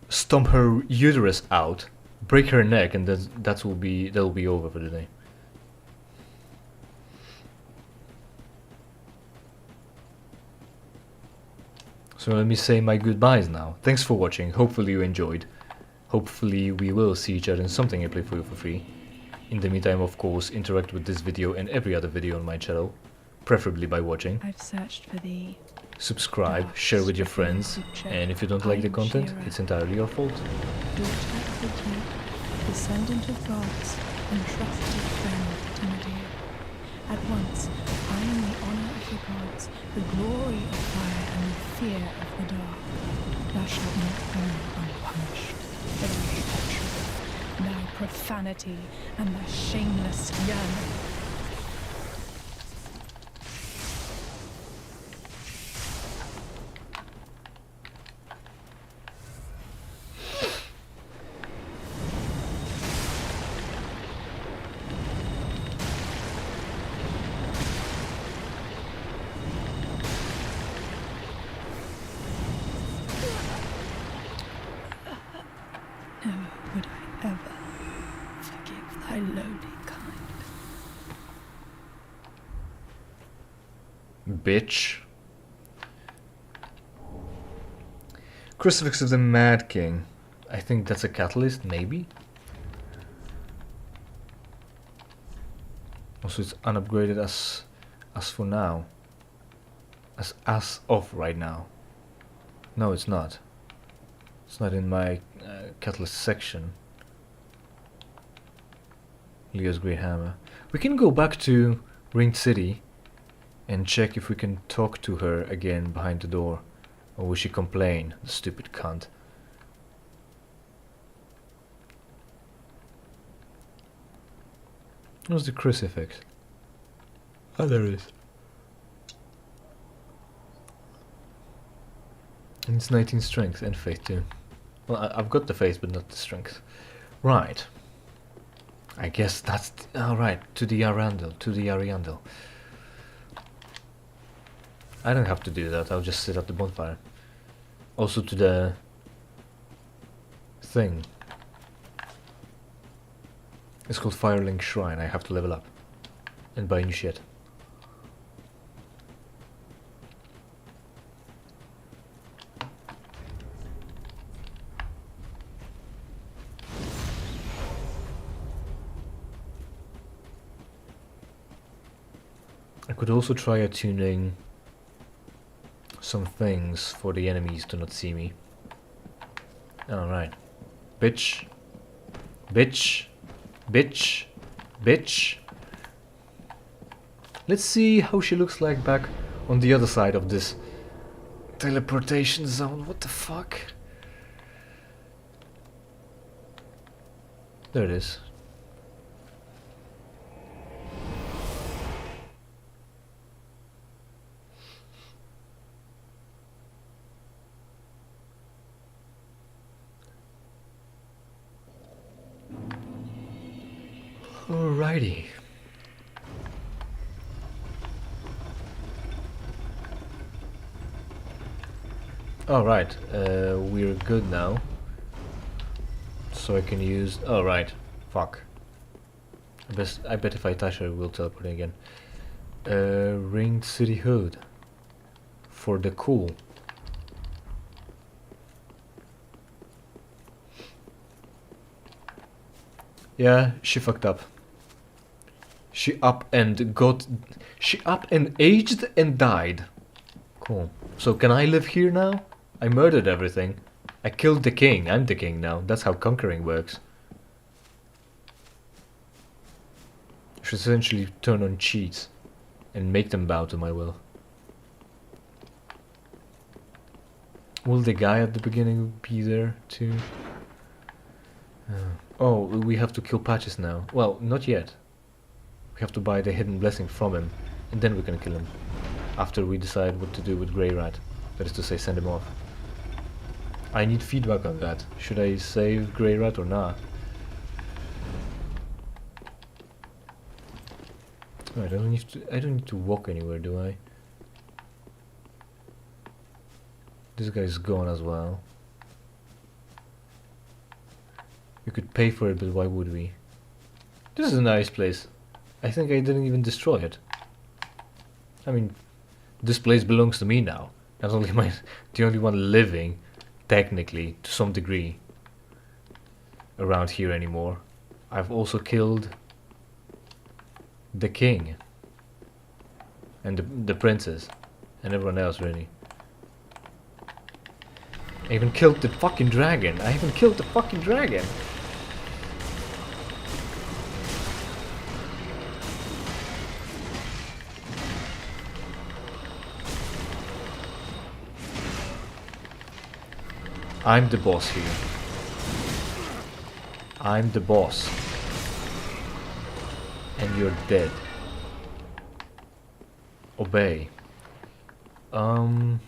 stomp her uterus out, break her neck, and that'll be over for the day. So let me say my goodbyes now. Thanks for watching. Hopefully you enjoyed. Hopefully we will see each other in something I play for you for free. In the meantime, of course, interact with this video and every other video on my channel, preferably by watching. I've searched for thee. Subscribe, share with your friends, and if you don't like the content, it's entirely your fault. Daughter of the deep, descendant of gods and trusted friend to Medea. At once, I am the honor of the gods, the glory of fire, and the fear of the dark. Thou shalt not burn unpunished, thy treachery, thy profanity, and thy shameless yearning. Never would I ever forgive thy lowly kind. Bitch. Crucifix of the Mad King. I think that's a catalyst, maybe? Also, it's unupgraded as for now. As of right now. No, it's not. It's not in my catalyst section. Leo's Great Hammer. We can go back to Ringed City and check if we can talk to her again behind the door. Or will she complain, the stupid cunt? What's the crucifix? Oh, there it is. And it's 19 strength and faith too. Well, I've got the faith, but not the strength. Right. I guess that's... Alright, to the Ariandel, to the Ariandel. I don't have to do that, I'll just sit at the bonfire. Also to the... thing. It's called Firelink Shrine, I have to level up. And buy new shit. I could also try attuning some things for the enemies to not see me. Alright. Bitch. Bitch. Bitch. Bitch. Let's see how she looks like back on the other side of this teleportation zone. What the fuck? There it is. Alrighty. Alright, we're good now. So I can use... Alright, fuck. I bet if I touch her, we'll teleport again. Ringed City Hood. For the cool. Yeah, she fucked up. She up and aged and died. Cool. So can I live here now? I murdered everything. I killed the king. I'm the king now. That's how conquering works. I should essentially turn on cheats and make them bow to my will. Will the guy at the beginning be there too? Oh, we have to kill Patches now. Well, not yet. We have to buy the hidden blessing from him, and then we can kill him. After we decide what to do with Grey Rat. That is to say, send him off. I need feedback on that. Should I save Grey Rat or not? Right, I don't need to walk anywhere, do I? This guy's gone as well. We could pay for it, but why would we? This is a nice place. I think I didn't even destroy it. I mean, this place belongs to me now. Not only am I the only one living, technically, to some degree, around here anymore. I've also killed the king. And the princess. And everyone else, really. I even killed the fucking dragon. I even killed the fucking dragon. I'm the boss here. I'm the boss. And you're dead. Obey. At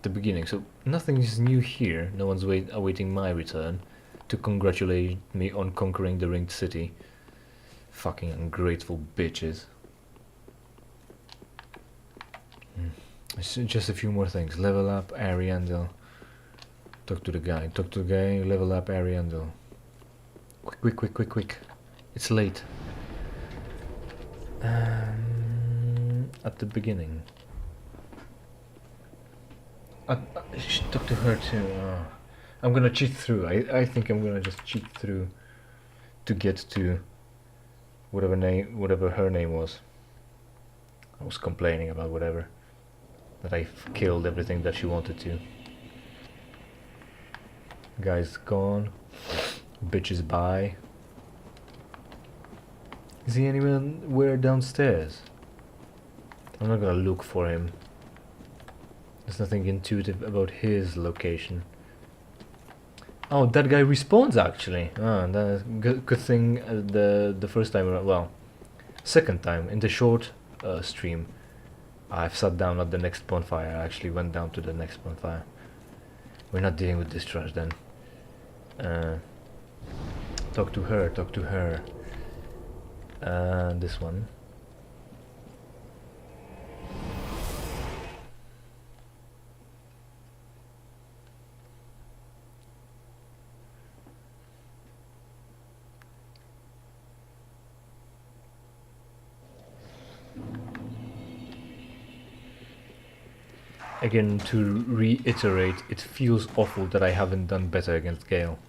the beginning, so nothing is new here. No one's awaiting my return to congratulate me on conquering the ringed city. Fucking ungrateful bitches. It's just a few more things. Level up Ariandel. Talk to the guy. Talk to the guy. Level up Ariandel. Quick, quick, quick, quick, quick. It's late. At the beginning. Talk to her too. I'm gonna cheat through. I think I'm gonna just cheat through to get to whatever her name was. I was complaining about whatever. That I killed everything that she wanted to. Guy's gone. Bitch is by. Is he anywhere downstairs? I'm not gonna look for him. There's nothing intuitive about his location. Oh, that guy respawns actually. Ah, that's good thing. The first time around, well, second time in the short stream, I've sat down at the next bonfire. I actually went down to the next bonfire. We're not dealing with this trash then. Talk to her. Talk to her. This one. Again, to reiterate, it feels awful that I haven't done better against Gael.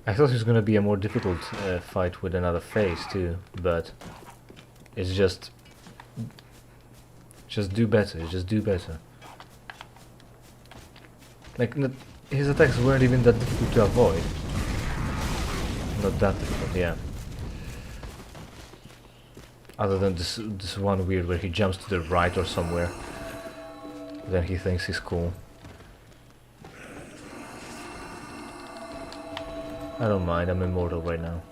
I thought it was gonna be a more difficult fight with another phase too, but it's just do better, just do better. Like, his attacks weren't even that difficult to avoid. Not that difficult, yeah. Other than this one weird where he jumps to the right or somewhere. Then he thinks he's cool. I don't mind, I'm immortal right now.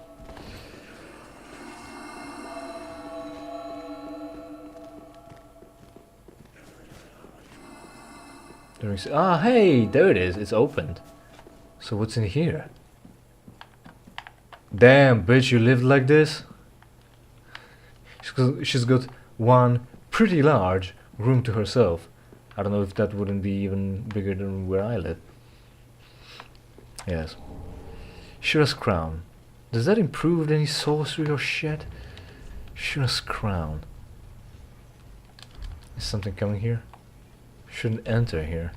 Ah, hey, there it is, it's opened. So what's in here? Damn, bitch, you lived like this? She's got one pretty large room to herself. I don't know if that wouldn't be even bigger than where I live. Yes. Shira's crown. Does that improve any sorcery or shit? Shira's crown. Is something coming here? Shouldn't enter here.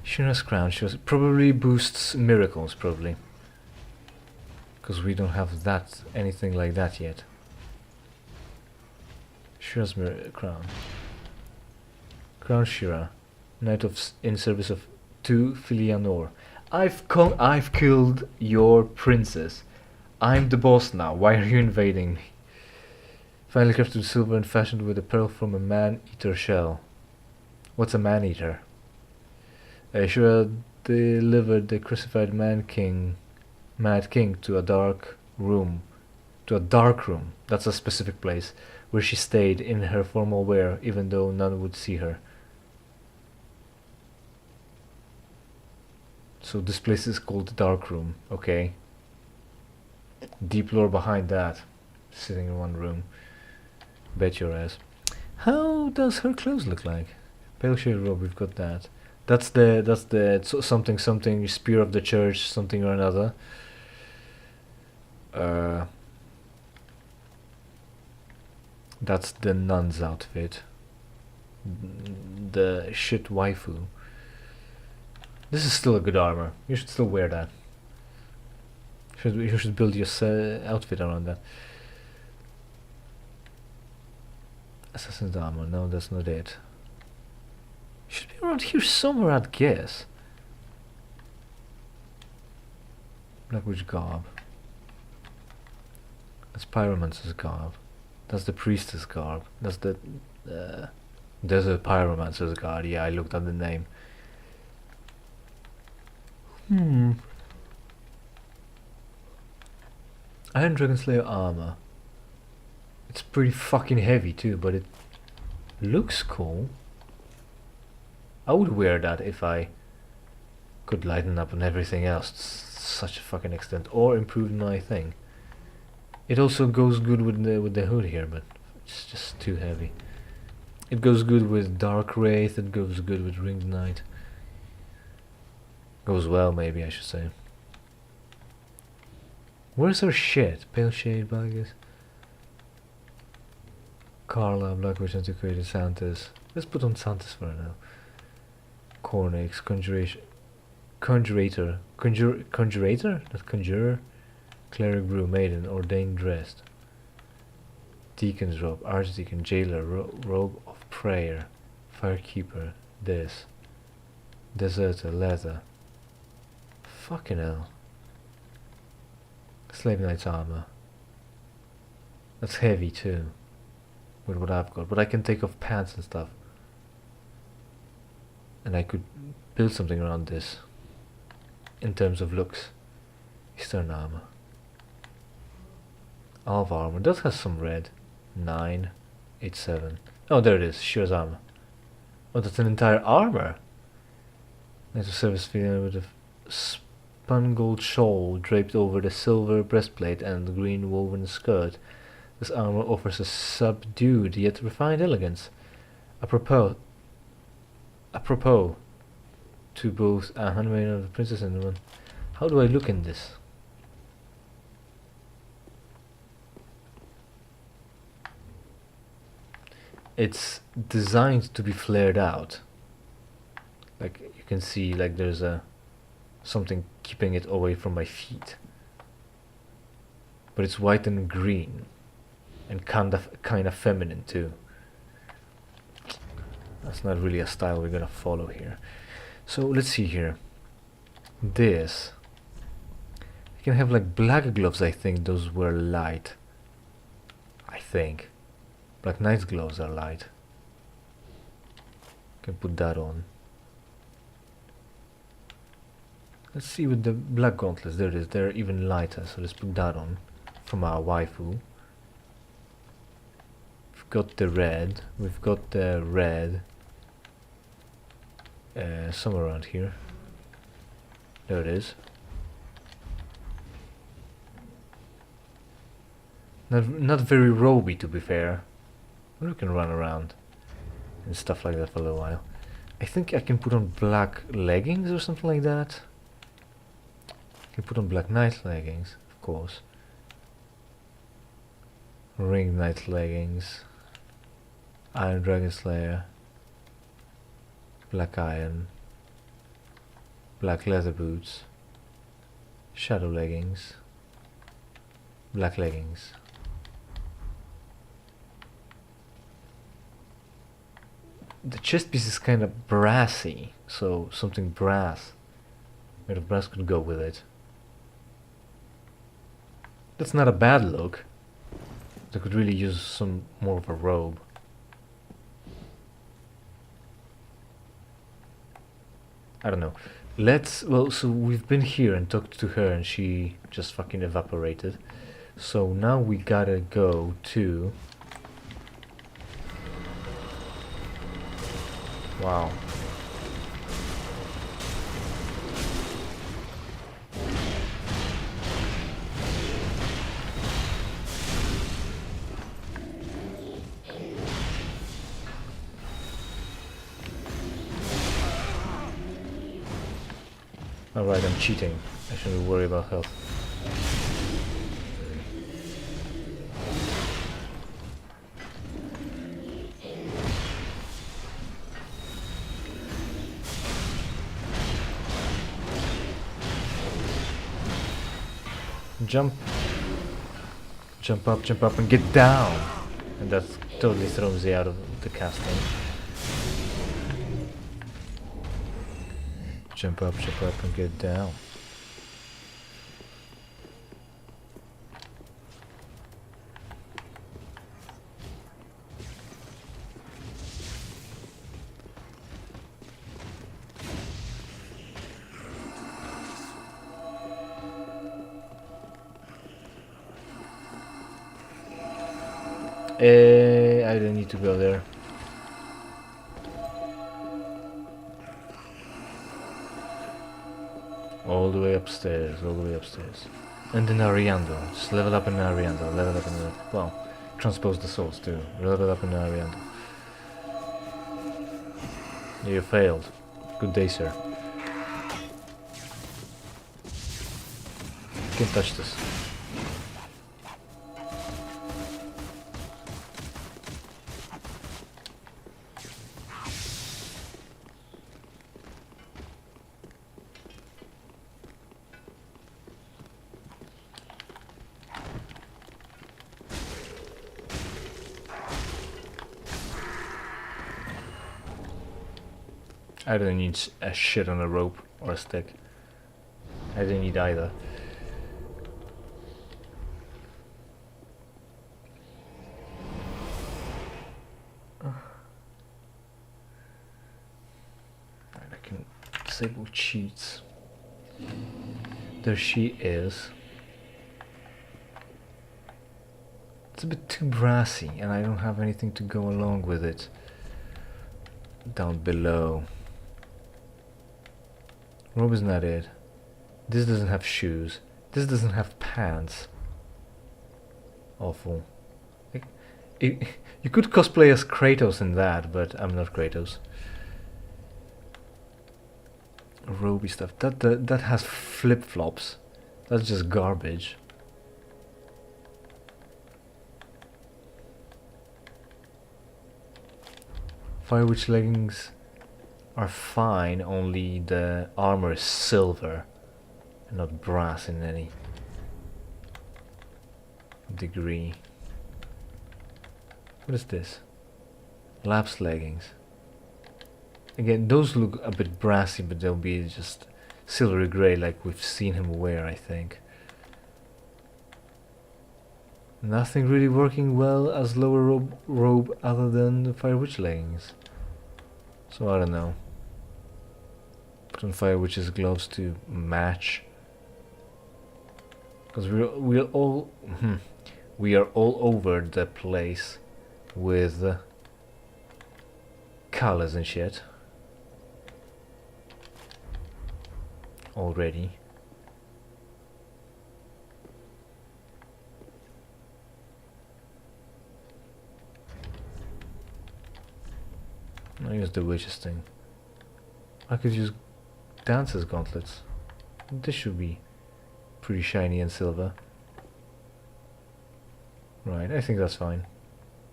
Shira's crown probably boosts miracles, probably. Because we don't have that, anything like that yet. Shira's crown. Crown Shira, knight in service of to Filianor. I've killed your princess. I'm the boss now. Why are you invading me? Finally crafted silver and fashioned with a pearl from a man-eater shell. What's a man-eater? Shira delivered the crucified Mad King to a dark room. That's a specific place where she stayed in her formal wear, even though none would see her. So this place is called the Dark Room, okay? Deep lore behind that. Sitting in one room. Bet your ass. How does her clothes look like? Pale shade robe, we've got that. That's the something spear of the church, something or another. That's the nun's outfit. The shit waifu. This is still a good armor. You should still wear that. You should build your outfit around that. Assassin's armor. No, that's not it. Should be around here somewhere, I'd guess. Black Witch garb. That's Pyromancer's garb. That's the Priestess garb. That's the... there's a Pyromancer's garb. Yeah, I looked at the name. Iron Dragon Slayer armor. It's pretty fucking heavy too, but it looks cool. I would wear that if I could lighten up on everything else to such a fucking extent, or improve my thing. It also goes good with the hood here, but it's just too heavy. It goes good with Dark Wraith, it goes good with Ringed Knight. Goes well, maybe I should say. Where's her shit? Pale Shade, Bagus. Carla, Black Witch, Antiquated, Santis. Let's put on Santis for now. Cornix, Conjurator. Not Conjurer? Cleric, Brew, Maiden, Ordained, Dressed. Deacon's Robe, Archdeacon, Jailer, Robe of Prayer, Firekeeper, this. Deserter, Leather. Fucking hell. Slave Knight's armor. That's heavy too, with what I've got, but I can take off pants and stuff. And I could build something around this, in terms of looks. Eastern armor. Alva armor, that has some red. 987. Oh, there it is, Shura's armor. Oh, that's an entire armor. Knight of Service feeling with a spun gold shawl draped over the silver breastplate and the green woven skirt. This armor offers a subdued yet refined elegance. Apropos to both a handmaid of the princess and the one. How do I look in this? It's designed to be flared out. Like you can see, like there's a something keeping it away from my feet. But it's white and green, and kind of feminine too. That's not really a style we're gonna follow here. So let's see here. This. You can have like black gloves. I think those were light. I think. Black Knight's gloves are light. Can put that on. Let's see with the black gauntlets. There it is. They're even lighter. So let's put that on from our waifu. We've got the red. We've got the red. Somewhere around here. There it is. Not very roby, to be fair. We can run around and stuff like that for a little while. I think I can put on black leggings or something like that. I can put on Black Knight leggings, of course. Ring Knight leggings. Iron Dragon Slayer. Black Iron. Black leather boots. Shadow leggings. Black leggings. The chest piece is kind of brassy, so something brass made of brass could go with it. That's not a bad look. I could really use some more of a robe. I don't know. Well, so we've been here and talked to her and she just fucking evaporated. So now we gotta go to... Wow. Alright, I'm cheating. I shouldn't worry about health. Jump up and get down, and that totally throws you out of the casting. Jump up and get down. I don't need to go there. All the way upstairs, all the way upstairs. And in Ariando, just level up in Ariando, level up in the... Well, transpose the souls too, level up in Ariando. You failed. Good day, sir. Can't touch this. I don't need a shit on a rope or a stick. I didn't need either. Right, I can disable cheats. There she is. It's a bit too brassy and I don't have anything to go along with it. Down below. Robe is not it. This doesn't have shoes. This doesn't have pants. Awful. You could cosplay as Kratos in that, but I'm not Kratos. Roby stuff. That has flip-flops. That's just garbage. Fire Witch leggings are fine, only the armor is silver and not brass in any degree. What is this? Lapsed leggings. Again, those look a bit brassy, but they'll be just silvery grey like we've seen him wear, I think. Nothing really working well as lower robe other than the Fire Witch leggings. So I don't know. Put on Fire Witch's gloves to match. Because we are all over the place with colors and shit already. I use the witches thing. I could use Dancer's gauntlets. This should be pretty shiny and silver. Right, I think that's fine.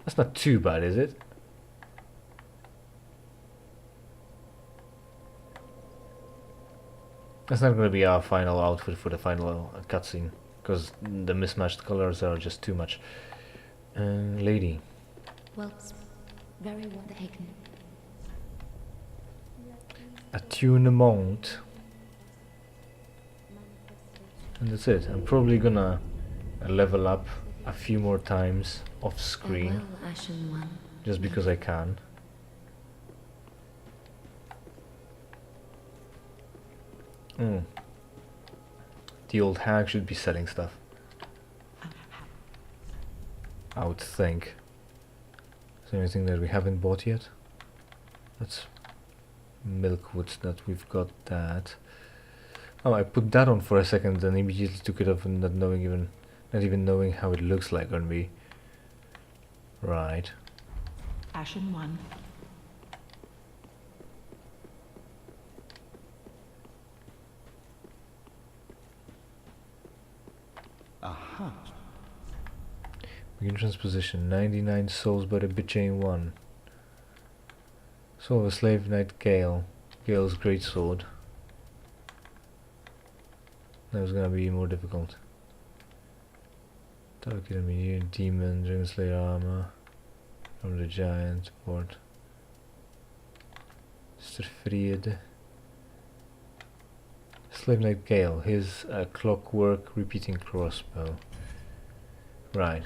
That's not too bad, is it? That's not going to be our final outfit for the final cutscene, because the mismatched colors are just too much. Lady. Well, very well taken. Attunement. And that's it. I'm probably gonna level up a few more times off screen. Farewell, Ashen One. Just because I can. The old hag should be selling stuff, I would think. Is there anything that we haven't bought yet? That's Milkwood, that we've got that. Oh, I put that on for a second and immediately took it off and not even knowing how it looks like on me. Right. Ashen One. Aha. Begin transposition. 99 souls by the Bitchain 1. Soul of a slave knight Gael. Gael's great sword. That was gonna be more difficult. Target enemy, demon, Dragon Slayer armor. From the giant support. Sterfried. Slave knight Gael. His clockwork repeating crossbow. Right.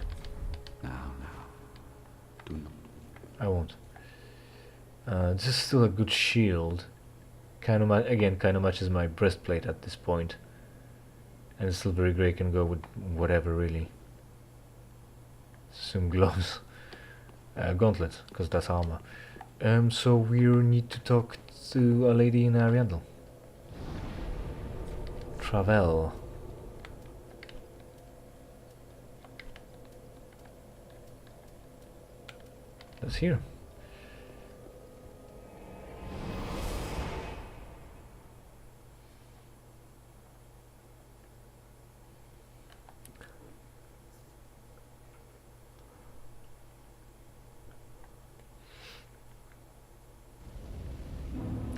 Now, do not. I won't. This is still a good shield. Kind of matches my breastplate at this point. And silvery grey can go with whatever, really. Some gloves. Gauntlet, because that's armor. So we need to talk to a lady in Ariandel. Travel. That's here.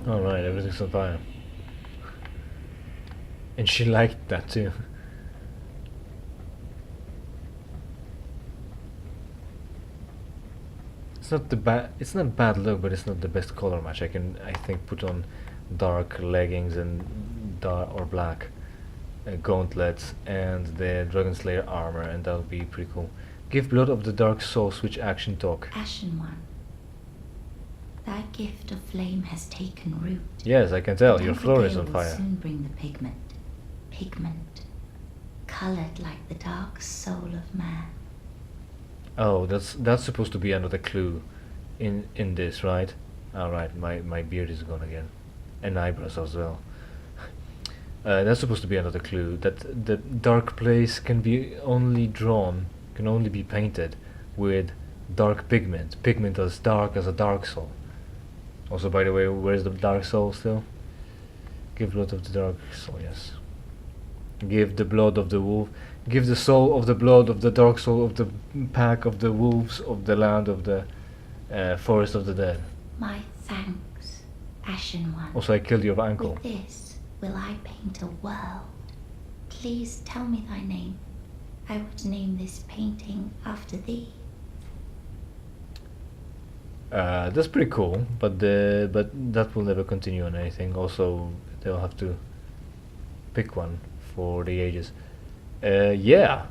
Alright, everything's on fire. And she liked that too. It's not bad look, but it's not the best color match. I think put on dark leggings and dark or black gauntlets and the Dragon Slayer armor, and that would be pretty cool. Give Blood of the Dark Soul switch action talk. Ashen One. That gift of flame has taken root. Yes, I can tell. The Your Temple floor is Gale on will fire. soon bring the pigment. Pigment. Colored like the dark soul of man. Oh, that's supposed to be another clue in this, right? Alright, my beard is gone again. And eyebrows as well. That's supposed to be another clue that the dark place can be only drawn, can only be painted with dark pigment. Pigment as dark as a dark soul. Also, by the way, where's the dark soul still? Give blood of the dark soul, yes. Give the blood of the wolf. Give the soul of the blood of the dark soul of the pack of the wolves of the land of the forest of the dead. My thanks, Ashen One. Also, I killed your uncle. With this will I paint a world. Please tell me thy name. I would name this painting after thee. That's pretty cool, but that will never continue on anything. Also, they'll have to pick one for the ages. Yeah,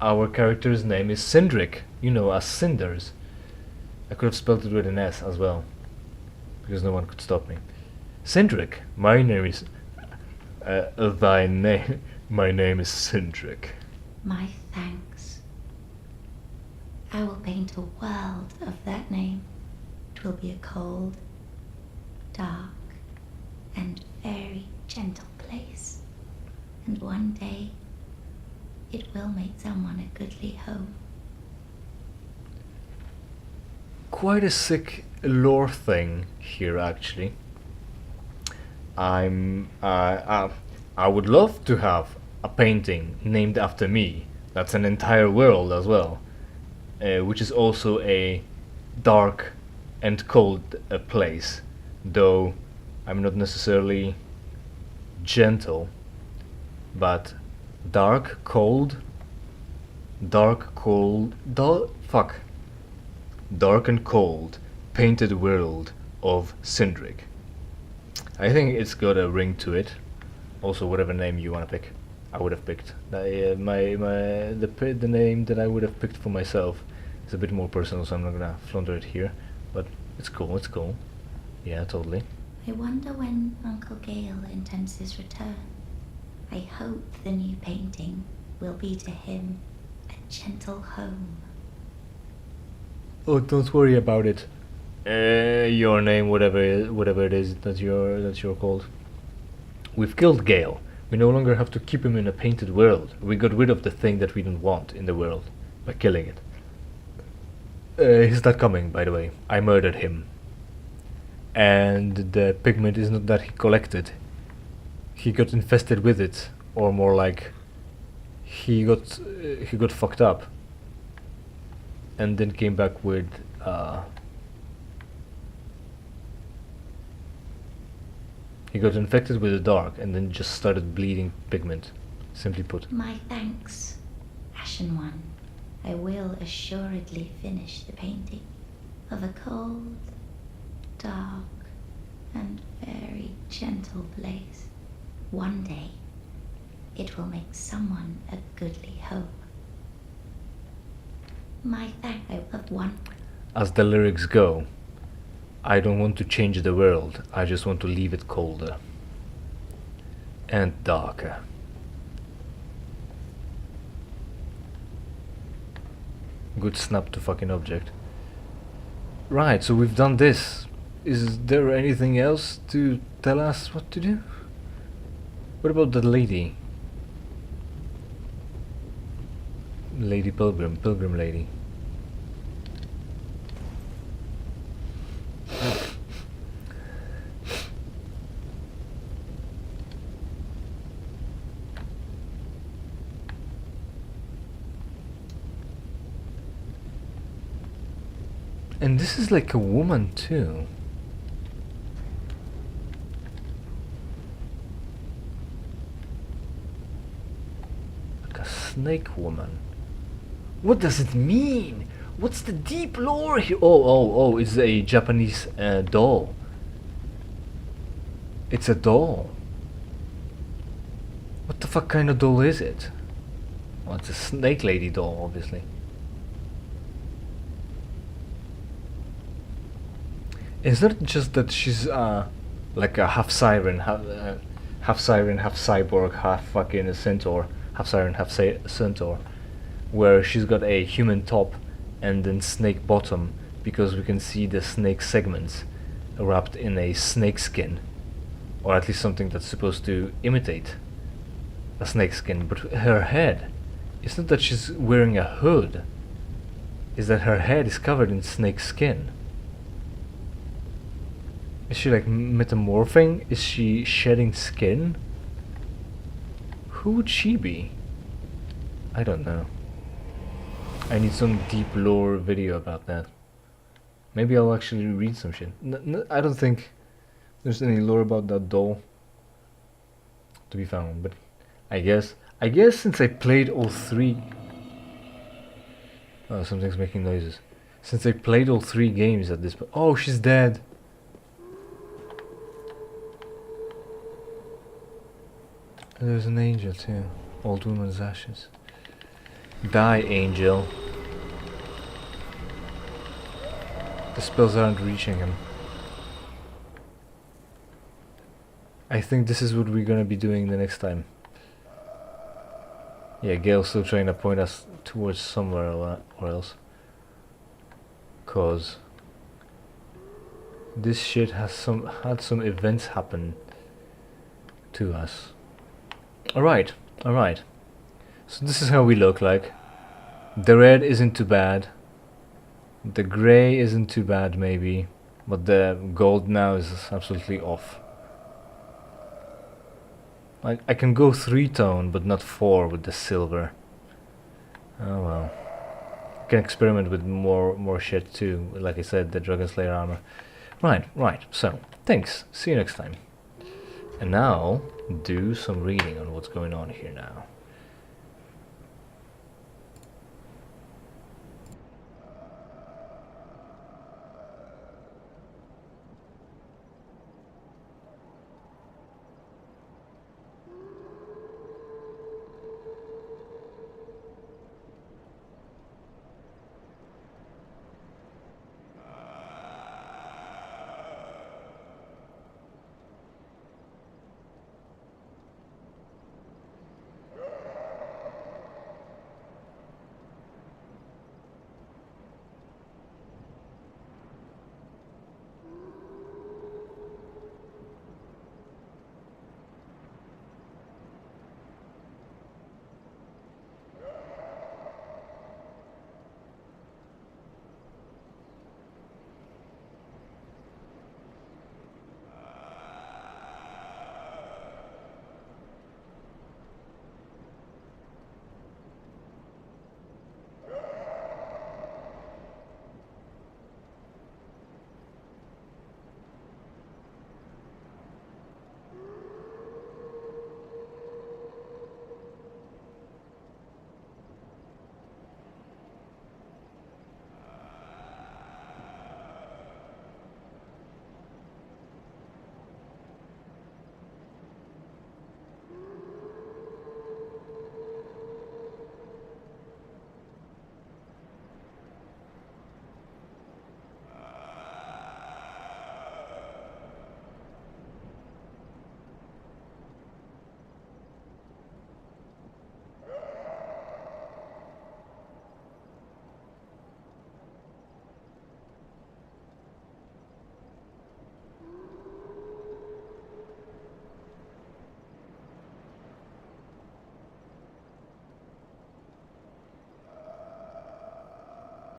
our character's name is Cindric. You know, as Cinders. I could have spelled it with an S as well, because no one could stop me. Cindric. My name is. Thy name. My name is Cindric. My thanks. I will paint a world of that name. It will be a cold, dark, and very gentle place. And one day, it will make someone a goodly home. Quite a sick lore thing here, actually. I would love to have a painting named after me. That's an entire world as well, which is also a dark and cold place. Though I'm not necessarily gentle, but dark, cold, dark and cold, painted world of Cindric. I think it's got a ring to it. Also, whatever name you want to pick, I would have picked. The name that I would have picked for myself is a bit more personal, so I'm not gonna flounder it here. But it's cool. It's cool. Yeah, totally. I wonder when Uncle Gael intends his return. I hope the new painting will be to him a gentle home. Oh, don't worry about it. Your name, whatever it is that you're called. We've killed Gael. We no longer have to keep him in a painted world. We got rid of the thing that we didn't want in the world by killing it. He's not coming, by the way. I murdered him. And the pigment is not that he collected. He got infested with it, or more like he got fucked up, and then came back with he got infected with the dark, and then just started bleeding pigment. Simply put. My thanks, Ashen One. I will assuredly finish the painting of a cold, dark, and very gentle place. One day, it will make someone a goodly home. My thanks, I have one. As the lyrics go, I don't want to change the world, I just want to leave it colder. And darker. Good snap to fucking object. Right, so we've done this. Is there anything else to tell us what to do? What about the lady? Lady Pilgrim, Pilgrim Lady. And this is like a woman too. Like a snake woman. What does it mean? What's the deep lore here? Oh, it's a Japanese doll. It's a doll. What the fuck kind of doll is it? Well, it's a snake lady doll, obviously. Is it just that she's like a half siren, half cyborg, half fucking a centaur, half siren, half centaur, where she's got a human top and then snake bottom, because we can see the snake segments wrapped in a snake skin, or at least something that's supposed to imitate a snake skin. But her head, it's not that she's wearing a hood, is that her head is covered in snake skin. Is she like metamorphing? Is she shedding skin? Who would she be? I don't know. I need some deep lore video about that. Maybe I'll actually read some shit. I don't think there's any lore about that doll to be found, but I guess since I played all three... Oh, something's making noises. Since I played all three games at this point... Oh, she's dead! And there's an angel too. Old woman's ashes. Die, angel. The spells aren't reaching him. I think this is what we're gonna be doing the next time. Yeah, Gael's still trying to point us towards somewhere or else. Cause this shit has had some events happen to us. Alright. So this is how we look like. The red isn't too bad. The grey isn't too bad maybe. But the gold now is absolutely off. I can go 3-tone but not 4 with the silver. Oh well. I can experiment with more shit too. Like I said, the Dragon Slayer armor. Right. So, thanks. See you next time. And now, do some reading on what's going on here now.